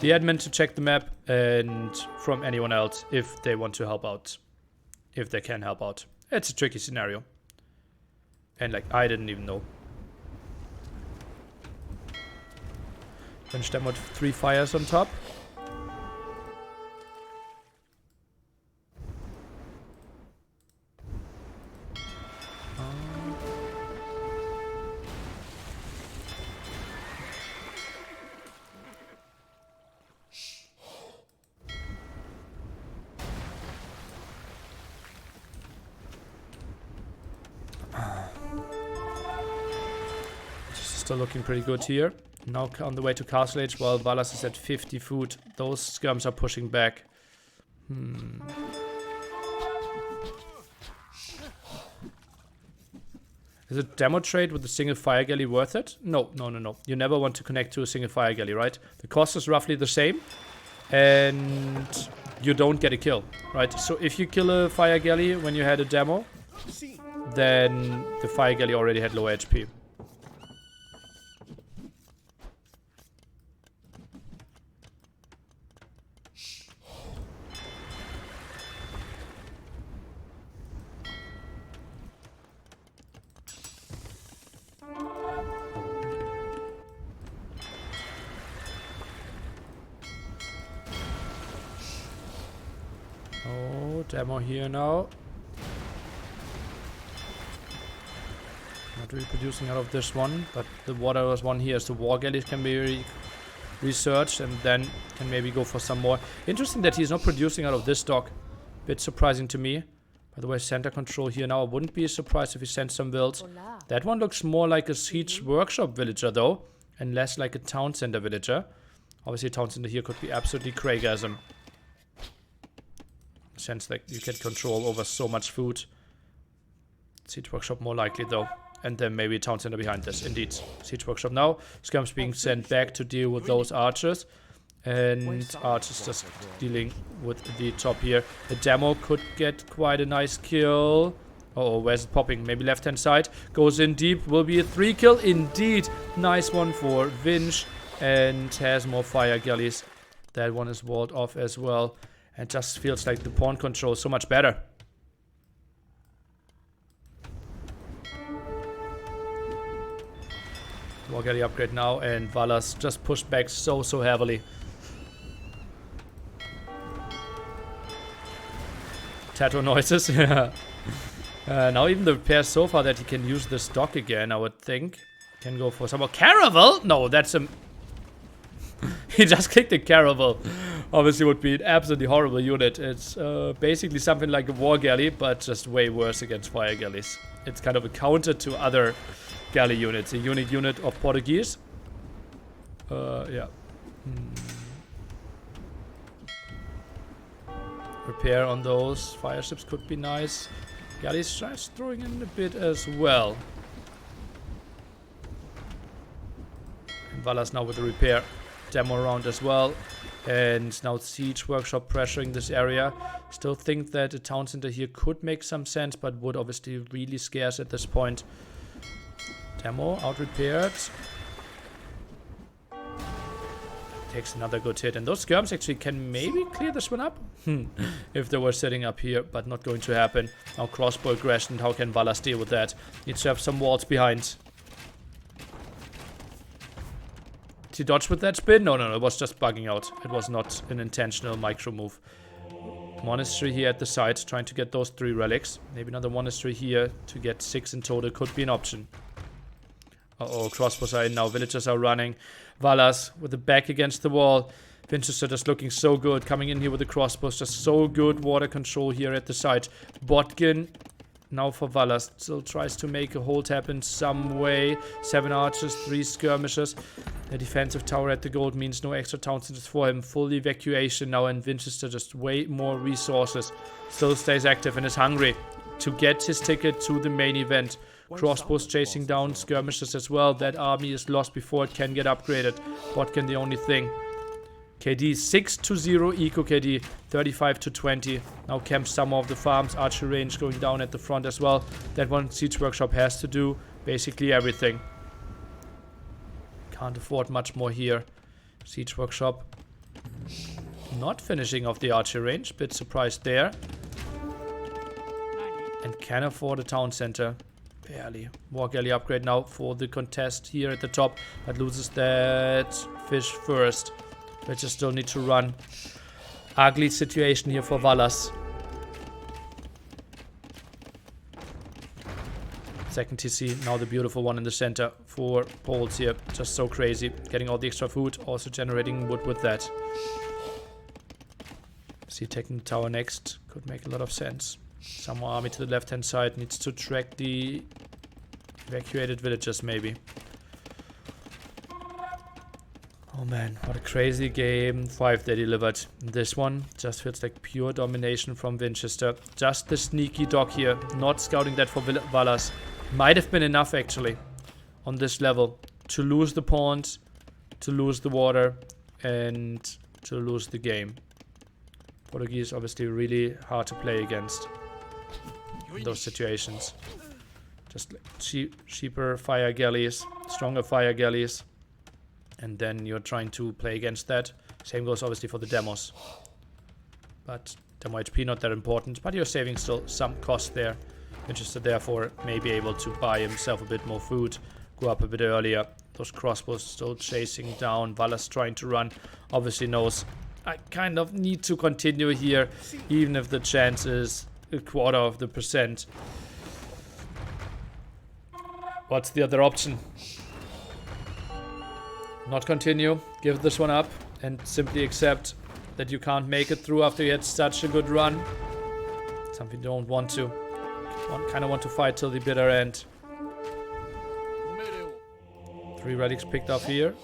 the admin to check the map, and from anyone else if they want to help out. If they can help out. It's a tricky scenario. And like, I didn't even know. Finish them with 3 fires on top. Still looking pretty good here. Now on the way to Castle Age, while Valas is at 50 food. Those skirms are pushing back. Is a demo trade with a single fire galley worth it? No. You never want to connect to a single fire galley, right? The cost is roughly the same, and you don't get a kill, right? So if you kill a fire galley when you had a demo, then the fire galley already had low HP. Demo here now. Not really producing out of this one, but the water was one here, so war galleys can be researched and then can maybe go for some more. Interesting that he's not producing out of this dock. Bit surprising to me. By the way, center control here now. I wouldn't be surprised if he sent some builds. That one looks more like a siege workshop villager though, and less like a town center villager. Obviously a town center here could be absolutely Craigasm. Sense like you get control over so much food. Siege Workshop more likely though. And then maybe a town center behind this. Indeed. Siege Workshop now. Skirms being sent back to deal with those archers. And archers just dealing with the top here. The demo could get quite a nice kill. Uh-oh, where's it popping? Maybe left-hand side. Goes in deep. Will be a 3 kill. Indeed. Nice one for Vinch. And has more fire galleys. That one is walled off as well. And just feels like the pawn control is so much better. War galley upgrade now. And Valas just pushed back so heavily. Tattoo noises. Yeah. Now even the repair so far that he can use the stock again, I would think. Can go for some more caravel? No, that's a... he just clicked a caravel. Obviously would be an absolutely horrible unit. It's basically something like a war galley, but just way worse against fire galleys. It's kind of a counter to other galley units. A unique unit of Portuguese. Yeah. Repair on those fire ships could be nice. Galleys tries throwing in a bit as well. And Valas now with the repair demo round as well. And now Siege Workshop pressuring this area. Still think that a town center here could make some sense, but would obviously really scarce at this point. Demo out repaired. Takes another good hit, and those skirms actually can maybe clear this one up if they were sitting up here, but not going to happen. Now crossbow aggression, how can Valas deal with that? Needs to have some walls behind. Did he dodge with that spin? No, it was just bugging out. It was not an intentional micro move. Monastery here at the side, trying to get those 3 relics. Maybe another monastery here to get 6 in total could be an option. Uh-oh, crossbows are in now. Villagers are running. Valas with the back against the wall. Vinchester just looking so good. Coming in here with the crossbows. Just so good water control here at the side. Botkin now for Valas. Still tries to make a hold happen some way. 7 archers, 3 skirmishers. The defensive tower at the gold means no extra town centers for him. Full evacuation now, and Vinchester just way more resources. Still stays active and is hungry to get his ticket to the main event. Crossbows chasing down skirmishers as well. That army is lost before it can get upgraded. Botkin the only thing. KD 6-0 eco KD 35-20. Now camps some of the farms. Archer range going down at the front as well. That one Siege Workshop has to do basically everything. Can't afford much more here. Siege Workshop not finishing off the archer range. Bit surprised there. And can afford a town center. Barely. War galley upgrade now for the contest here at the top. But loses that fish first. But just still need to run. Ugly situation here for Valas. Second TC. Now the beautiful one in the center for poles here. Just so crazy. Getting all the extra food. Also generating wood with that. See, taking the tower next. Could make a lot of sense. Some more army to the left-hand side. Needs to track the evacuated villagers, maybe. Oh man, what a crazy game 5 they delivered. This one just feels like pure domination from Vinchester. Just the sneaky dog here. Not scouting that for Valas. Might have been enough, actually, on this level. To lose the pawns, to lose the water, and to lose the game. Portuguese obviously really hard to play against. In those situations. Just cheaper fire galleys, stronger fire galleys, and then you're trying to play against that. Same goes obviously for the demos. But demo HP not that important, but you're saving still some cost there. Vinchester therefore may be able to buy himself a bit more food, go up a bit earlier. Those crossbows still chasing down. Valas trying to run, obviously knows I kind of need to continue here, even if the chance is 0.25%. What's the other option? Not continue, give this one up, and simply accept that you can't make it through after you had such a good run. Something you don't want to. Kind of want to fight till the bitter end. 3 relics picked up here.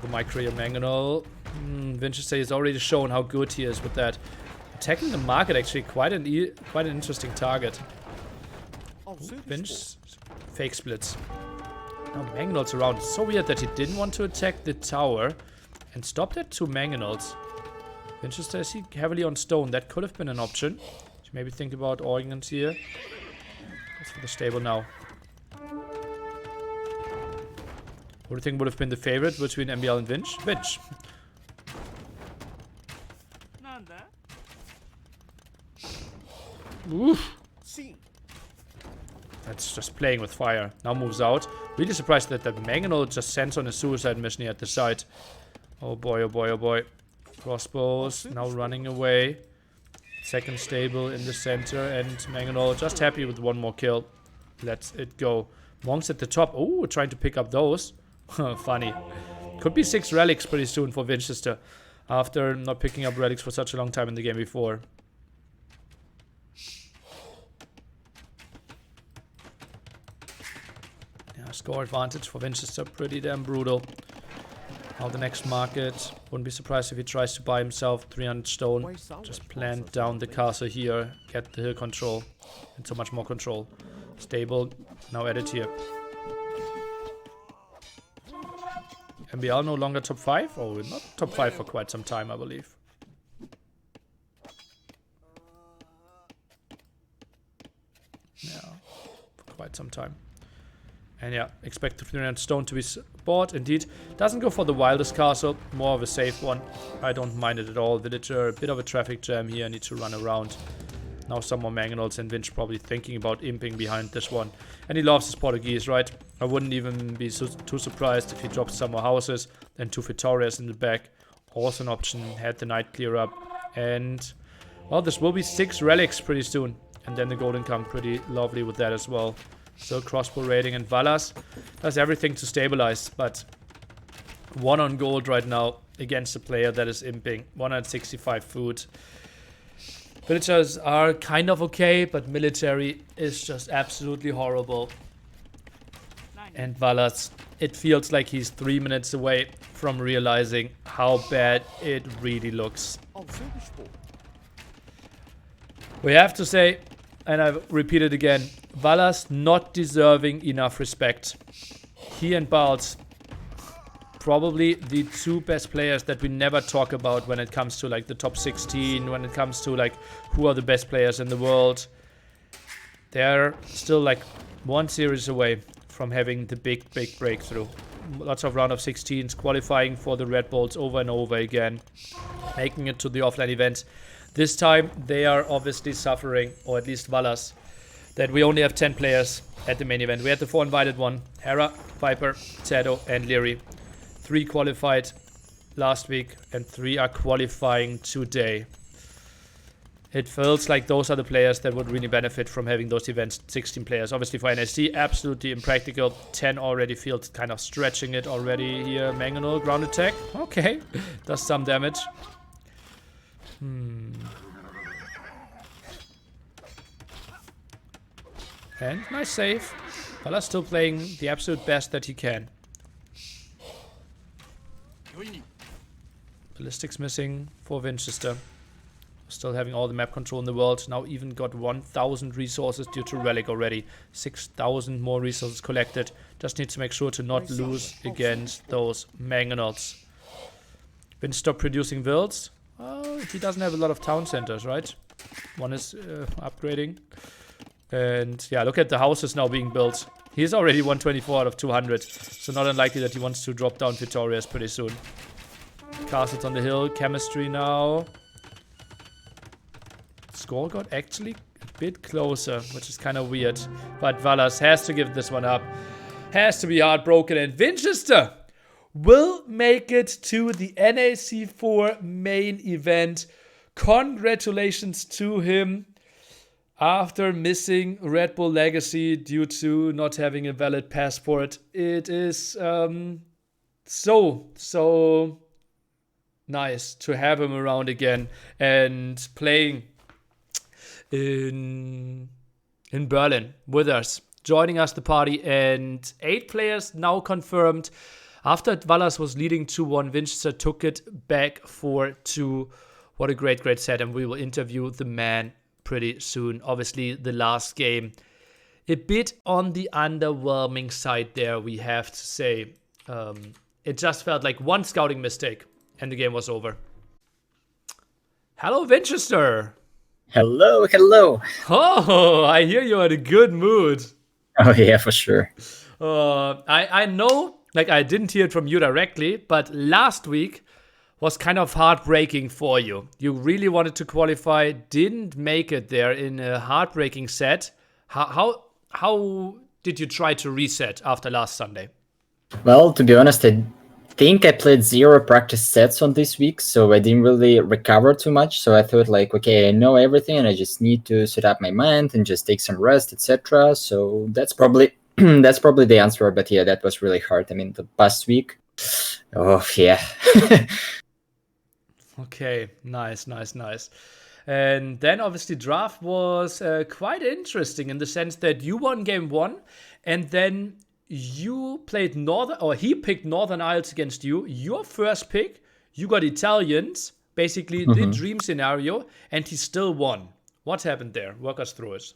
the micro Mangonel. Vinchester has already shown how good he is with that. Attacking the market, actually, quite an interesting target. Vinch, fake splits. Now Mangonel's around. It's so weird that he didn't want to attack the tower and stopped at 2 Mangonels. Vinchester is heavily on stone. That could have been an option. Should maybe think about organs here. Goes for the stable now. What do you think would have been the favorite between MBL and Vinch? Vinch. Oof. That's just playing with fire. Now moves out. Really surprised that that Mangonel just sends on a suicide mission here at the side. Oh boy, oh boy, oh boy. Crossbows now running away. Second stable in the center, and Mangonel just happy with one more kill. Let's it go. Monks at the top. Oh, trying to pick up those. Funny. Could be 6 relics pretty soon for Vinchester, after not picking up relics for such a long time in the game before. Yeah, score advantage for Vinchester, pretty damn brutal. Now the next market. Wouldn't be surprised if he tries to buy himself 300 stone. Just plant down the castle here, get the hill control, and so much more control. Stable, now added here. MBL no longer top 5? Oh, not top 5 for quite some time, I believe. Yeah, for quite some time. And yeah, expect the 300 stone to be bought. Indeed, doesn't go for the wildest castle, more of a safe one. I don't mind it at all. Villager, a bit of a traffic jam here, need to run around. Now some more Mangonels, and Vinch probably thinking about imping behind this one. And he loves his Portuguese, right? I wouldn't even be too surprised if he drops some more houses and 2 Vitorias in the back. Also an option, had the night clear up. And, well, this will be 6 relics pretty soon. And then the golden come pretty lovely with that as well. Still crossbow rating, and Valas does everything to stabilize, but 1 on gold right now against a player that is imping. 165 food. Villagers are kind of okay, but military is just absolutely horrible. And Valas, it feels like he's 3 minutes away from realizing how bad it really looks. We have to say, and I repeat it again, Valas not deserving enough respect. He and Bals, probably the 2 best players that we never talk about when it comes to like the top 16, when it comes to like who are the best players in the world. They're still like 1 series away from having the big breakthrough. Lots of round of 16s, qualifying for the Red Bulls over and over again, making it to the offline events. This time they are obviously suffering, or at least Valas, that we only have 10 players at the main event. We had the 4 invited one: Hera, Viper, Shadow, and Leary. 3 qualified last week, and 3 are qualifying today. It feels like those are the players that would really benefit from having those events. 16 players. Obviously for NSC, absolutely impractical. 10 already feels kind of stretching it already here. Mangonel, ground attack. Okay. Does some damage. And nice save. Valas still playing the absolute best that he can. Ballistics missing for Vinchester. Still having all the map control in the world. Now even got 1,000 resources due to Relic already. 6,000 more resources collected. Just needs to make sure to not lose against those Mangonels. Vinch stop producing wilds. Oh, he doesn't have a lot of town centers, right? One is upgrading. And yeah, look at the houses now being built. He's already 124 out of 200. So not unlikely that he wants to drop down Vitorias pretty soon. Castles on the hill. Chemistry now. Score got actually a bit closer, which is kind of weird. But Valas has to give this one up. Has to be heartbroken. And Vinchester will make it to the NAC4 main event. Congratulations to him. After missing Red Bull Legacy due to not having a valid passport. It is so nice to have him around again and playing in Berlin with us, joining us the party, and 8 players now confirmed. After Valas was leading 2-1, Vinchester took it back 4-2. What a great set, and we will interview the man pretty soon. Obviously, the last game, a bit on the underwhelming side there, we have to say. It just felt like one scouting mistake, and the game was over. Hello, Vinchester. Hello, hello. Oh, I hear you're in a good mood. Oh yeah, for sure. I know, like, I didn't hear it from you directly, but last week was kind of heartbreaking for you. You really wanted to qualify, didn't make it there in a heartbreaking set. How did you try to reset after last Sunday? Well, to be honest, I think I played 0 practice sets on this week, so I didn't really recover too much. So I thought like, okay, I know everything and I just need to set up my mind and just take some rest, etc. So that's probably the answer. But yeah, that was really hard. I mean, the past week, oh yeah. Okay, nice. And then obviously draft was quite interesting in the sense that you won game 1, and then you played he picked Northern Isles against you. Your first pick, you got Italians, basically the dream scenario, and he still won. What happened there? Walk us through it.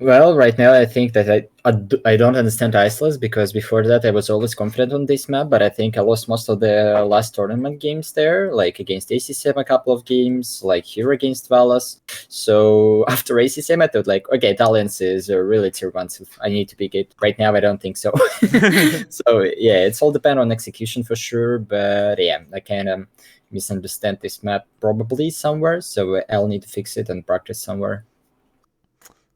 Well, right now I think that I don't understand Iceless, because before that I was always confident on this map, but I think I lost most of the last tournament games there, like against ACCM a couple of games, like here against Valas. So after ACCM I thought like, okay, Italians is really tier 1, so I need to pick it. Right now I don't think so. So yeah, it's all depend on execution for sure, but yeah, I kind of misunderstand this map probably somewhere, so I'll need to fix it and practice somewhere.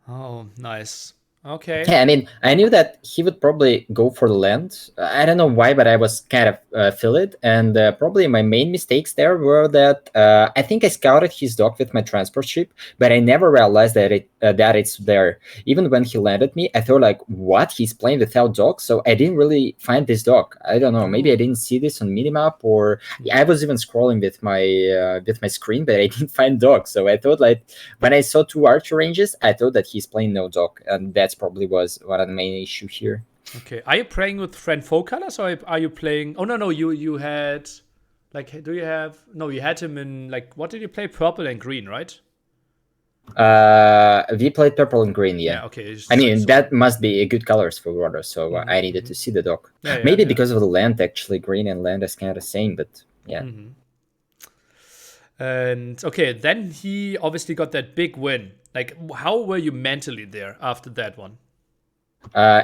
Oh, nice. Okay. Yeah, I mean, I knew that he would probably go for the land. I don't know why, but I was kind of feel it. And probably my main mistakes there were that I think I scouted his dock with my transport ship, but I never realized that it's there. Even when he landed me, I thought like, what? He's playing without dock? So I didn't really find this dock. I don't know. Maybe I didn't see this on minimap, or I was even scrolling with my screen, but I didn't find dock. So I thought like, when I saw 2 archer ranges, I thought that he's playing no dock, and that's probably was one of the main issue here. Okay, are you playing with friend foe colors, or are you playing? Oh no, you had, like, do you have? No, you had him in, like, what did you play? Purple and green, right? We played purple and green, yeah. Okay. I mean, that must be good colors for water, so I needed to see the dock. Maybe because of the land, actually, green and land is kind of the same, but yeah. And okay, then he obviously got that big win. Like, how were you mentally there after that one?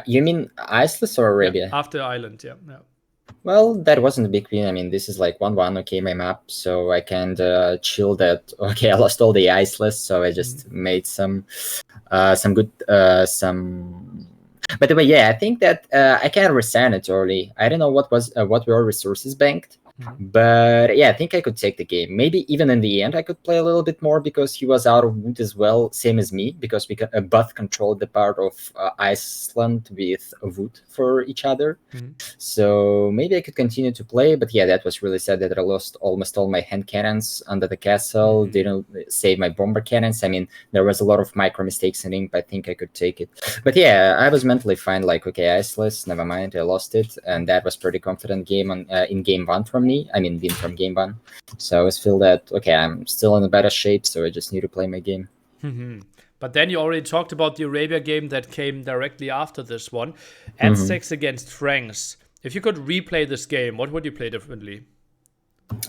You mean Iceless or Arabia? Yeah, after Island, yeah. Well, that wasn't a big win. I mean, this is like 1-1, okay, my map, so I can chill that. Okay, I lost all the Iceless, so I just made some good. By the way, yeah, I think that I can resign it early. I don't know what were resources banked. But yeah, I think I could take the game. Maybe even in the end, I could play a little bit more because he was out of wood as well, same as me, because we both controlled the part of Iceland with wood for each other. So maybe I could continue to play. But yeah, that was really sad that I lost almost all my hand cannons under the castle. Didn't save my bomber cannons. I mean, there was a lot of micro mistakes in it, but I think I could take it. But yeah, I was mentally fine. Like, okay, Iceless, never mind, I lost it, and that was pretty confident game in game 1 from me. I mean, win from game 1. So I always feel that, okay, I'm still in a better shape, so I just need to play my game. But then you already talked about the Arabia game that came directly after this one. Aztecs against Franks. If you could replay this game, what would you play differently?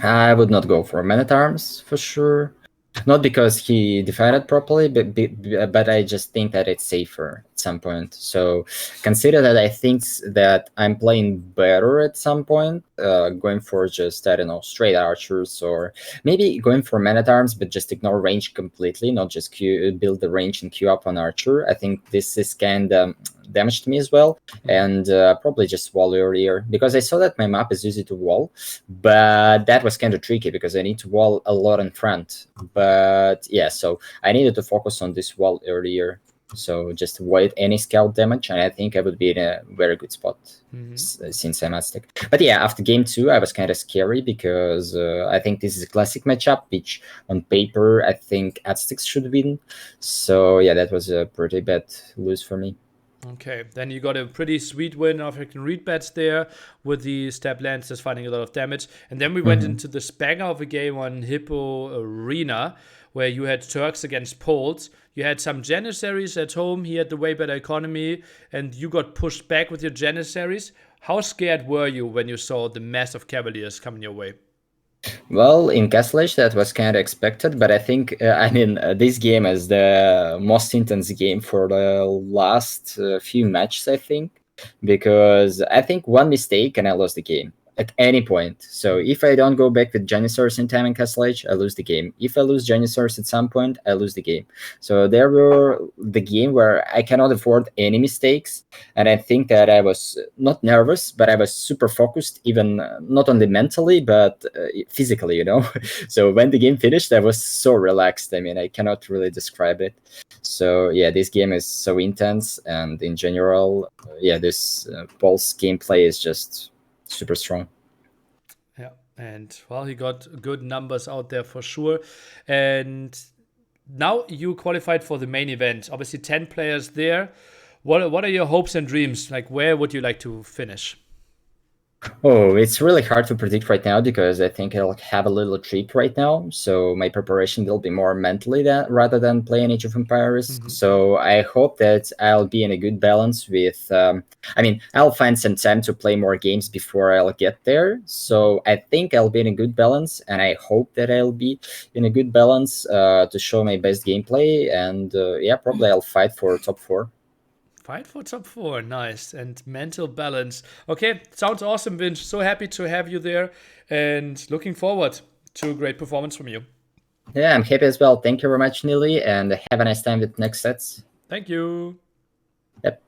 I would not go for Man-at-Arms, for sure. Not because he defended properly, but I just think that it's safer at some point. So consider that I think that I'm playing better at some point, going for just, I don't know, straight archers, or maybe going for Man-at-Arms, but just ignore range completely, not just build the range and queue up on archer. I think this is kind of damaged me as well, and probably just wall earlier, because I saw that my map is easy to wall, but that was kind of tricky because I need to wall a lot in front. But yeah, so I needed to focus on this wall earlier, so just avoid any scout damage, and I think I would be in a very good spot since I'm Aztec. But yeah, after game 2 I was kind of scary because I think this is a classic matchup, which on paper I think Aztecs should win. So yeah, that was a pretty bad lose for me. Okay, then you got a pretty sweet win of African read bets there with the step lancers fighting a lot of damage. And then we went into the banger of a game on Hippo Arena where you had Turks against Poles. You had some Janissaries at home. He had the way better economy and you got pushed back with your Janissaries. How scared were you when you saw the massive Cavaliers coming your way? Well, in Castle Age, that was kind of expected, but I think, this game is the most intense game for the last few matches, I think, because I think one mistake and I lost the game at any point. So if I don't go back with Janissaries in time in Castle Age, I lose the game. If I lose Janissaries at some point, I lose the game. So there were the game where I cannot afford any mistakes, and I think that I was not nervous, but I was super focused, even not only mentally, but physically, you know. So when the game finished, I was so relaxed. I mean, I cannot really describe it. So yeah, this game is so intense, and in general, this Pulse gameplay is just super strong. Yeah, and well, he got good numbers out there for sure. And now you qualified for the main event. Obviously, 10 players there. What are your hopes and dreams? Like, where would you like to finish? Oh, it's really hard to predict right now because I think I'll have a little trip right now. So my preparation will be more mentally rather than playing Age of Empires. So I hope that I'll be in a good balance with. I'll find some time to play more games before I'll get there. So I think I'll be in a good balance, and I hope that I'll be in a good balance to show my best gameplay. And probably I'll fight for top 4. Fight for top 4, nice. And mental balance. Okay, sounds awesome, Vinch. So happy to have you there and looking forward to a great performance from you. Yeah, I'm happy as well. Thank you very much, Nili, and have a nice time with next sets. Thank you. Yep.